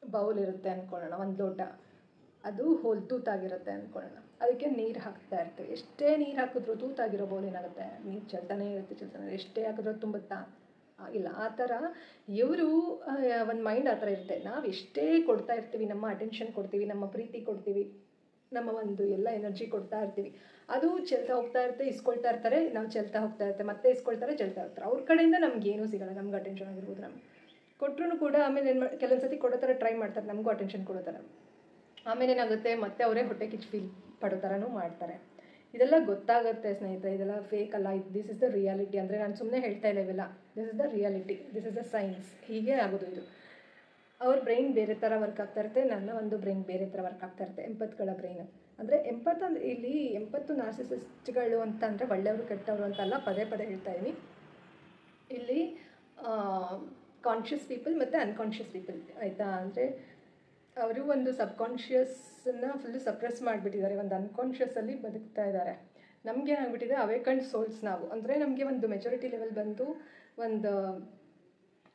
[SPEAKER 1] ಬೌಲ್ ಇರುತ್ತೆ ಅಂದ್ಕೊಳ್ಳೋಣ, ಒಂದು ಲೋಟ, ಅದು ತೂತಾಗಿರುತ್ತೆ ಅಂದ್ಕೊಳ್ಳೋಣ. ಅದಕ್ಕೆ ನೀರು ಹಾಕ್ತಾ ಇರ್ತೀವಿ. ಎಷ್ಟೇ ನೀರು ಹಾಕಿದ್ರೂ ತೂತಾಗಿರೋ ಬೌಲ್ ಏನಾಗುತ್ತೆ, ನೀರು ಚೆಲ್ತಾನೆ ಇರುತ್ತೆ. ಎಷ್ಟೇ ಹಾಕಿದ್ರೂ ತುಂಬುತ್ತಾ ಇಲ್ಲ. ಆ ಥರ ಇವರು ಒಂದು ಮೈಂಡ್ ಆ ಥರ ಇರುತ್ತೆ. ನಾವು ಎಷ್ಟೇ ಕೊಡ್ತಾ ಇರ್ತೀವಿ, ನಮ್ಮ ಅಟೆನ್ಷನ್ ಕೊಡ್ತೀವಿ, ನಮ್ಮ ಪ್ರೀತಿ ಕೊಡ್ತೀವಿ, ನಮ್ಮ ಒಂದು ಎಲ್ಲ ಎನರ್ಜಿ ಕೊಡ್ತಾ ಇರ್ತೀವಿ, ಅದು ಚೆಲ್ತಾ ಹೋಗ್ತಾ ಇರುತ್ತೆ. ಇಸ್ಕೊಳ್ತಾ ಇರ್ತಾರೆ, ನಾವು ಚೆಲ್ತಾ ಹೋಗ್ತಾ ಇರುತ್ತೆ, ಮತ್ತೆ ಇಸ್ಕೊಳ್ತಾರೆ, ಚೆಲ್ತಾ ಇರ್ತಾರೆ. ಅವ್ರ ಕಡೆಯಿಂದ ನಮಗೇನೂ ಸಿಗೋಲ್ಲ. ನಮ್ಗೆ ಅಟೆನ್ಷನ್ ಆಗಿರ್ಬೋದು, ನಮ್ಗೆ ಕೊಟ್ಟರು ಕೂಡ ಆಮೇಲೆ ಕೆಲವೊಂದು ಸತಿ ಕೊಡೋ ಥರ ಟ್ರೈ ಮಾಡ್ತಾರೆ, ನಮಗೂ ಅಟೆನ್ಷನ್ ಕೊಡೋ ಥರ. ಆಮೇಲೆ ಏನಾಗುತ್ತೆ, ಮತ್ತೆ ಅವರೇ ಹೊಟ್ಟೆ ಕಿಚ್ಚು ಫೀಲ್ ಪಡೋ ಥರನೂ ಮಾಡ್ತಾರೆ. ಇದೆಲ್ಲ ಗೊತ್ತಾಗುತ್ತೆ ಸ್ನೇಹಿತರೆ, ಇದೆಲ್ಲ ಫೇಕ್ ಅಲ್ಲ, ದಿಸ್ ಇಸ್ ದ ರಿಯಾಲಿಟಿ. ಅಂದರೆ ನಾನು ಸುಮ್ಮನೆ ಹೇಳ್ತಾ ಇಲ್ಲ ಇವೆಲ್ಲ, this is the reality, this is the science. ಹೀಗೆ ಆಗೋದು ಇದು. ಅವ್ರ ಬ್ರೈನ್ ಬೇರೆ ಥರ ವರ್ಕ್ ಆಗ್ತಾ ಇರುತ್ತೆ, ನನ್ನ ಒಂದು ಬ್ರೈನ್ ಬೇರೆ ಥರ ವರ್ಕ್ ಆಗ್ತಾ ಇರುತ್ತೆ. ಎಂಪತ್ಗಳ ಬ್ರೈನ್ ಅಂದರೆ ಅಂದರೆ ಇಲ್ಲಿ 80 ನಾರ್ಸಿಸಿಸ್ಟ್ಗಳು ಅಂತ ಅಂದರೆ ಒಳ್ಳೆಯವರು ಕೆಟ್ಟವರು ಅಂತಲ್ಲ, ಪದೇ ಹೇಳ್ತಾ ಇದ್ದೀನಿ. ಇಲ್ಲಿ ಕಾನ್ಷಿಯಸ್ ಪೀಪಲ್ ಮತ್ತು ಅನ್ಕಾನ್ಷಿಯಸ್ ಪೀಪಲ್, ಆಯಿತಾ. ಅಂದರೆ ಅವರು ಒಂದು ಸಬ್ಕಾನ್ಷಿಯಸ್ನ ಫುಲ್ಲು ಸಪ್ರೆಸ್ ಮಾಡಿಬಿಟ್ಟಿದ್ದಾರೆ, ಒಂದು ಅನ್ಕಾನ್ಷಿಯಸ್ಸಲ್ಲಿ ಬದುಕ್ತಾ ಇದ್ದಾರೆ. ನಮಗೆ ಏನಾಗ್ಬಿಟ್ಟಿದೆ, ಅವೇಕಂಡ್ ಸೋಲ್ಸ್ ನಾವು. ಅಂದರೆ ನಮಗೆ ಒಂದು ಮೆಚುರಿಟಿ ಲೆವೆಲ್ ಬಂದು ಒಂದು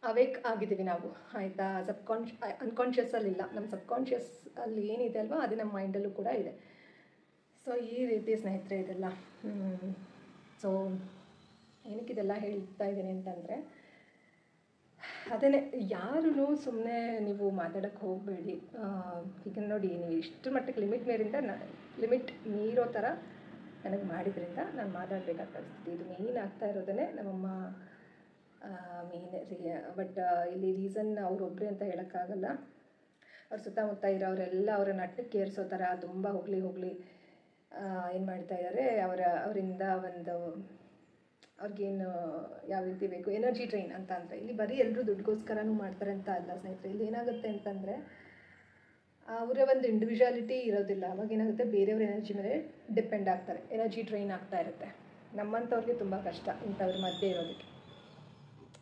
[SPEAKER 1] ಅವೇಕ್ ಆಗಿದ್ದೀವಿ ನಾವು, ಆಯಿತಾ. ಅನ್ಕಾನ್ಷಿಯಸ್ಸಲ್ಲಿಲ್ಲ. ನಮ್ಮ ಸಬ್ಕಾನ್ಷಿಯಸ್ ಅಲ್ಲಿ ಏನಿದೆ ಅಲ್ವಾ, ಅದು ನಮ್ಮ ಮೈಂಡಲ್ಲೂ ಕೂಡ ಇದೆ. ಸೊ ಈ ರೀತಿ ಸ್ನೇಹಿತರೆ ಇದೆಲ್ಲ. ಸೊ ಏನಕ್ಕಿದೆಲ್ಲ ಹೇಳ್ತಾ ಇದ್ದೀನಿ ಅಂತಂದರೆ, ಅದೇ ಯಾರೂ ಸುಮ್ಮನೆ ನೀವು ಮಾತಾಡೋಕ್ಕೆ ಹೋಗಬೇಡಿ. ಈಗ ನೋಡಿ, ನೀವು ಇಷ್ಟರ ಮಟ್ಟಕ್ಕೆ ಲಿಮಿಟ್ ಮೀರೋ ಥರ ನನಗೆ ಮಾಡಿದ್ರಿಂದ ನಾನು ಮಾತಾಡಬೇಕಾದ ಪರಿಸ್ಥಿತಿ. ಇದು ಮೇಯ್ನ್ ಆಗ್ತಾ ಇರೋದೇ ನಮ್ಮಮ್ಮ ಬಟ್ ಇಲ್ಲಿ ರೀಸನ್ ಅವರೊಬ್ಬರೇ ಅಂತ ಹೇಳೋಕ್ಕಾಗಲ್ಲ. ಅವ್ರ ಸುತ್ತಮುತ್ತ ಇರೋರೆಲ್ಲ ಅವರನ್ನು ಅಟ್ಟಕ್ಕೆ ಏರಿಸೋ ಥರ ತುಂಬ ಹೋಗಲಿ ಏನು ಮಾಡ್ತಾ ಇದ್ದಾರೆ, ಅವರಿಂದ ಒಂದು ಅವ್ರಿಗೇನು ಯಾವ ರೀತಿ ಬೇಕು ಎನರ್ಜಿ ಡ್ರೈನ್ ಅಂತ ಅಂದರೆ, ಇಲ್ಲಿ ಬರೀ ಎಲ್ಲರೂ ದುಡ್ಡುಗೋಸ್ಕರನೂ ಮಾಡ್ತಾರೆ ಅಂತ ಅಲ್ಲ ಸ್ನೇಹಿತರೆ. ಇಲ್ಲಿ ಏನಾಗುತ್ತೆ ಅಂತಂದರೆ, ಅವರ ಒಂದು ಇಂಡಿವಿಜುವಾಲಿಟಿ ಇರೋದಿಲ್ಲ. ಅವಾಗ ಏನಾಗುತ್ತೆ, ಬೇರೆಯವ್ರ ಎನರ್ಜಿ ಮೇಲೆ ಡಿಪೆಂಡ್ ಆಗ್ತಾರೆ, ಎನರ್ಜಿ ಡ್ರೈನ್ ಆಗ್ತಾ ಇರುತ್ತೆ. ನಮ್ಮಂಥವ್ರಿಗೆ ತುಂಬ ಕಷ್ಟ ಇಂಥವ್ರ ಮಧ್ಯೆ ಇರೋದಕ್ಕೆ.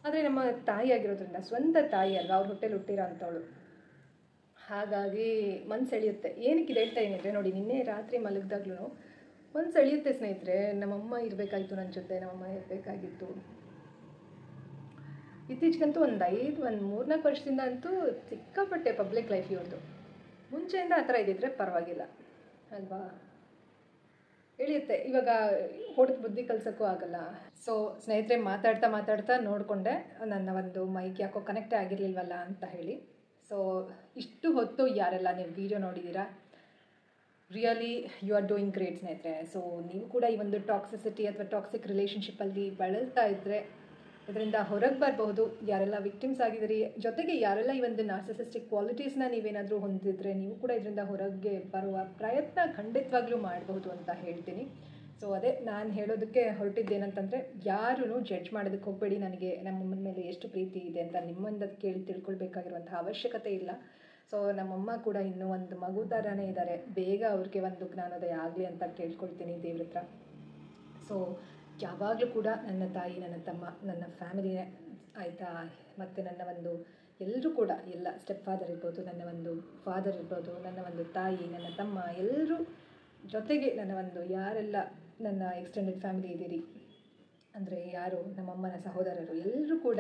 [SPEAKER 1] ಆದರೆ ನಮ್ಮ ತಾಯಿ ಆಗಿರೋದ್ರಿಂದ, ಸ್ವಂತ ತಾಯಿ ಅಲ್ವಾ, ಅವ್ರ ಹೊಟ್ಟೆಲಿ ಹುಟ್ಟಿರೋ ಅಂಥವಳು, ಹಾಗಾಗಿ ಮನಸ್ಸು ಎಳೆಯುತ್ತೆ. ಏನಕ್ಕೆ ಇದು ಹೇಳ್ತಾ ಇದ್ದೀನಿ ಅಂದರೆ, ನೋಡಿ ನಿನ್ನೆ ರಾತ್ರಿ ಮಲಗಿದಾಗ್ಲೂ ಮನಸ್ಸು ಎಳೆಯುತ್ತೆ ಸ್ನೇಹಿತರೆ. ನಮ್ಮಮ್ಮ ಇರಬೇಕಾಗಿತ್ತು ನನ್ನ ಜೊತೆ, ನಮ್ಮಮ್ಮ ಇರಬೇಕಾಗಿತ್ತು. ಇತ್ತೀಚೆಗಂತೂ ಒಂದು 3-4 ವರ್ಷದಿಂದ ಅಂತೂ ಸಿಕ್ಕಾಪಟ್ಟೆ ಪಬ್ಲಿಕ್ ಲೈಫ್ ಇವ್ರದ್ದು. ಮುಂಚೆಯಿಂದ ಆ ಥರ ಇದ್ದಿದ್ರೆ ಪರವಾಗಿಲ್ಲ ಅಲ್ವಾ, ಎಳೆಯುತ್ತೆ. ಇವಾಗ ಹೊಡೆದು ಬುದ್ಧಿ ಕಲ್ಸೋಕ್ಕೂ ಆಗಲ್ಲ. ಸೊ ಸ್ನೇಹಿತರೆ, ಮಾತಾಡ್ತಾ ನೋಡಿಕೊಂಡೆ ನನ್ನ ಒಂದು ಮೈಕ್ ಯಾಕೋ ಕನೆಕ್ಟೇ ಆಗಿರಲಿಲ್ವಲ್ಲ ಅಂತ ಹೇಳಿ. ಸೊ ಇಷ್ಟು ಹೊತ್ತು ಯಾರೆಲ್ಲ ನೀವು ವಿಡಿಯೋ ನೋಡಿದ್ದೀರಾ, really you are doing great ಸ್ನೇಹಿತರೆ. ಸೊ ನೀವು ಕೂಡ ಈ ಒಂದು ಟಾಕ್ಸಿಸಿಟಿ ಅಥವಾ ಟಾಕ್ಸಿಕ್ ರಿಲೇಷನ್ಶಿಪ್ಪಲ್ಲಿ ಬಳಲ್ತಾ ಇದ್ದರೆ ಇದರಿಂದ ಹೊರಗೆ ಬರಬಹುದು. ಯಾರೆಲ್ಲ ವಿಕ್ಟಿಮ್ಸ್ ಆಗಿದ್ದೀರಿ, ಜೊತೆಗೆ ಯಾರೆಲ್ಲ ಈ ಒಂದು ನಾರ್ಸಿಸಿಸ್ಟಿಕ್ ಕ್ವಾಲಿಟೀಸ್ನ ನೀವೇನಾದರೂ ಹೊಂದಿದ್ರೆ ನೀವು ಕೂಡ ಇದರಿಂದ ಹೊರಗೆ ಬರುವ ಪ್ರಯತ್ನ ಖಂಡಿತವಾಗ್ಲೂ ಮಾಡಬಹುದು ಅಂತ ಹೇಳ್ತೀನಿ. ಸೊ ಅದೇ ನಾನು ಹೇಳೋದಕ್ಕೆ ಹೊರಟಿದ್ದೇನಂತಂದರೆ, ಯಾರೂ ಜಡ್ಜ್ ಮಾಡೋದಕ್ಕೆ ಹೋಗಬೇಡಿ. ನನಗೆ ನಮ್ಮಮ್ಮನ ಮೇಲೆ ಎಷ್ಟು ಪ್ರೀತಿ ಇದೆ ಅಂತ ನಿಮ್ಮಿಂದ ಕೇಳಿ ತಿಳ್ಕೊಳ್ಬೇಕಾಗಿರುವಂಥ ಅವಶ್ಯಕತೆ ಇಲ್ಲ. ಸೊ ನಮ್ಮಮ್ಮ ಕೂಡ ಇನ್ನೂ ಒಂದು ಮಗು ಥರನೇ ಇದ್ದಾರೆ. ಬೇಗ ಅವ್ರಿಗೆ ಒಂದು ಜ್ಞಾನೋದಯ ಆಗಲಿ ಅಂತ ಕೇಳ್ಕೊಳ್ತೀನಿ ದೇವ್ರ ಹತ್ರ. ಸೊ ಯಾವಾಗಲೂ ಕೂಡ ನನ್ನ ತಾಯಿ, ನನ್ನ ತಮ್ಮ, ನನ್ನ ಫ್ಯಾಮಿಲಿನೇ ಆಯಿತಾ, ಮತ್ತು ನನ್ನ ಒಂದು ಎಲ್ಲರೂ ಕೂಡ, ಎಲ್ಲ ಸ್ಟೆಪ್ ಫಾದರ್ ಇರ್ಬೋದು, ನನ್ನ ಒಂದು ಫಾದರ್ ಇರ್ಬೋದು, ನನ್ನ ಒಂದು ತಾಯಿ, ನನ್ನ ತಮ್ಮ, ಎಲ್ಲರೂ ಜೊತೆಗೆ ನನ್ನ ಒಂದು ಯಾರೆಲ್ಲ ನನ್ನ ಎಕ್ಸ್ಟೆಂಡೆಡ್ ಫ್ಯಾಮಿಲಿ ಇದ್ದೀರಿ ಅಂದರೆ, ಯಾರು ನಮ್ಮಮ್ಮನ ಸಹೋದರರು ಎಲ್ಲರೂ ಕೂಡ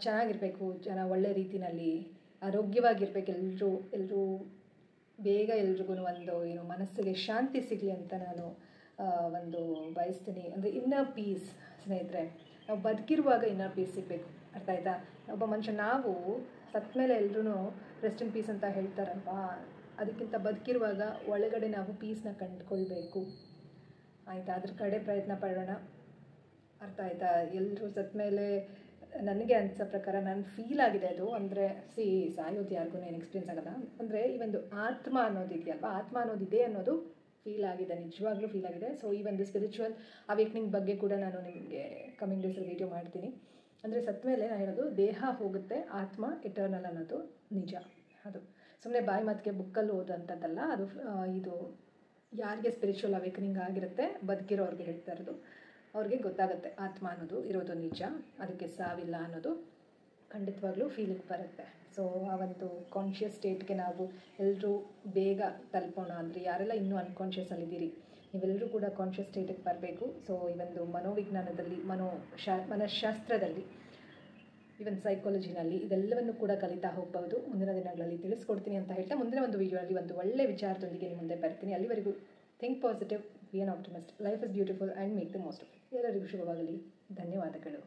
[SPEAKER 1] ಚೆನ್ನಾಗಿರಬೇಕು. ಒಳ್ಳೆ ರೀತಿಯಲ್ಲಿ ಆರೋಗ್ಯವಾಗಿರ್ಬೇಕು. ಎಲ್ಲರೂ ಬೇಗ ಎಲ್ರಿಗೂ ಒಂದು ಮನಸ್ಸಿಗೆ ಶಾಂತಿ ಸಿಗಲಿ ಅಂತ ನಾನು ಒಂದು ಬಯಸ್ತೀನಿ. ಅಂದರೆ ಇನ್ನರ್ ಪೀಸ್ ಸ್ನೇಹಿತರೆ, ನಾವು ಬದುಕಿರುವಾಗ ಇನ್ನರ್ ಪೀಸ್ ಸಿಗಬೇಕು. ಅರ್ಥ ಆಯ್ತಾ? ಒಬ್ಬ ಮನುಷ್ಯ, ನಾವು ಸತ್ತ ಮೇಲೆ ಎಲ್ಲರೂ ರೆಸ್ಟ್ ಇನ್ ಪೀಸ್ ಅಂತ ಹೇಳ್ತಾರಲ್ವಾ, ಅದಕ್ಕಿಂತ ಬದುಕಿರುವಾಗ ಒಳಗಡೆ ನಾವು ಪೀಸ್ನ ಕಂಡುಕೊಳ್ಬೇಕು. ಆಯಿತಾ? ಅದ್ರ ಕಡೆ ಪ್ರಯತ್ನ ಪಡೋಣ. ಅರ್ಥ ಆಯಿತಾ? ಎಲ್ಲರೂ ಸತ್ತ ಮೇಲೆ ನನಗೆ ಅನಿಸೋ ಪ್ರಕಾರ ನಾನು ಫೀಲ್ ಆಗಿದೆ ಅದು. ಅಂದರೆ ಸಾಯೋದು ಯಾರಿಗೂ ಏನು ಎಕ್ಸ್ಪೀರಿಯನ್ಸ್ ಆಗೋಲ್ಲ. ಅಂದರೆ ಈ ಒಂದು ಆತ್ಮ ಅನ್ನೋದಿದೆಯಲ್ವಾ, ಆತ್ಮ ಅನ್ನೋದಿದೆ ಅನ್ನೋದು ಫೀಲ್ ಆಗಿದೆ, ನಿಜವಾಗ್ಲೂ ಫೀಲ್ ಆಗಿದೆ. ಸೊ ಈ ಒಂದು ಸ್ಪಿರಿಚುವಲ್ ಅವೇಕ್ನಿಂಗ್ ಬಗ್ಗೆ ಕೂಡ ನಾನು ನಿಮಗೆ ಕಮಿಂಗ್ ಡೇಸಲ್ಲಿ ವೀಡಿಯೋ ಮಾಡ್ತೀನಿ. ಅಂದರೆ ಸತ್ತ ಮೇಲೆ ನಾನು ಹೇಳೋದು, ದೇಹ ಹೋಗುತ್ತೆ, ಆತ್ಮ ಇಟರ್ನಲ್ ಅನ್ನೋದು ನಿಜ. ಅದು ಸುಮ್ಮನೆ ಬಾಯಿ ಮಾತಿಗೆ ಬುಕ್ಕಲ್ಲಿ ಓದೋಂಥದ್ದಲ್ಲ. ಅದು ಇದು ಯಾರಿಗೆ ಸ್ಪಿರಿಚುವಲ್ ಅವೇಕನಿಂಗ್ ಆಗಿರುತ್ತೆ, ಬದುಕಿರೋರಿಗೆ ಹೇಳ್ತಾ ಇರೋದು, ಅವ್ರಿಗೆ ಗೊತ್ತಾಗುತ್ತೆ ಆತ್ಮ ಅನ್ನೋದು ಇರೋದು ನಿಜ, ಅದಕ್ಕೆ ಸಾವಿಲ್ಲ ಅನ್ನೋದು ಖಂಡಿತವಾಗ್ಲೂ ಫೀಲಿಂಗ್ ಬರುತ್ತೆ. ಸೊ ಆ ಒಂದು ಕಾನ್ಷಿಯಸ್ ಸ್ಟೇಟ್ಗೆ ನಾವು ಎಲ್ಲರೂ ಬೇಗ ತಲುಪೋಣ. ಅಂದರೆ ಯಾರೆಲ್ಲ ಇನ್ನೂ ಅನ್ಕಾನ್ಷಿಯಸ್ಸಲ್ಲಿದ್ದೀರಿ, ನೀವೆಲ್ಲರೂ ಕೂಡ ಕಾನ್ಷಿಯಸ್ ಸ್ಟೇಟಿಗೆ ಬರಬೇಕು. ಸೊ ಈ ಒಂದು ಮನೋವಿಜ್ಞಾನದಲ್ಲಿ, ಮನಃಶಾಸ್ತ್ರದಲ್ಲಿ, ಈವನ್ ಸೈಕಾಲಜಿನಲ್ಲಿ ಇದೆಲ್ಲವನ್ನು ಕೂಡ ಕಲಿತಾ ಹೋಗ್ಬೋದು. ಮುಂದಿನ ದಿನಗಳಲ್ಲಿ ತಿಳಿಸ್ಕೊಡ್ತೀನಿ ಅಂತ ಹೇಳ್ತಾ, ಮುಂದಿನ ಒಂದು ವಿಡಿಯೋನಲ್ಲಿ ಒಂದು ಒಳ್ಳೆ ವಿಚಾರದೊಂದಿಗೆ ನಿಮ್ಮ ಮುಂದೆ ಬರ್ತೀನಿ. ಅಲ್ಲಿವರೆಗೂ think positive, B on optimist, life is beautiful and make the most of it. ಎಲ್ಲರಿಗೂ ಶುಭವಾಗಲಿ. ಧನ್ಯವಾದಗಳು.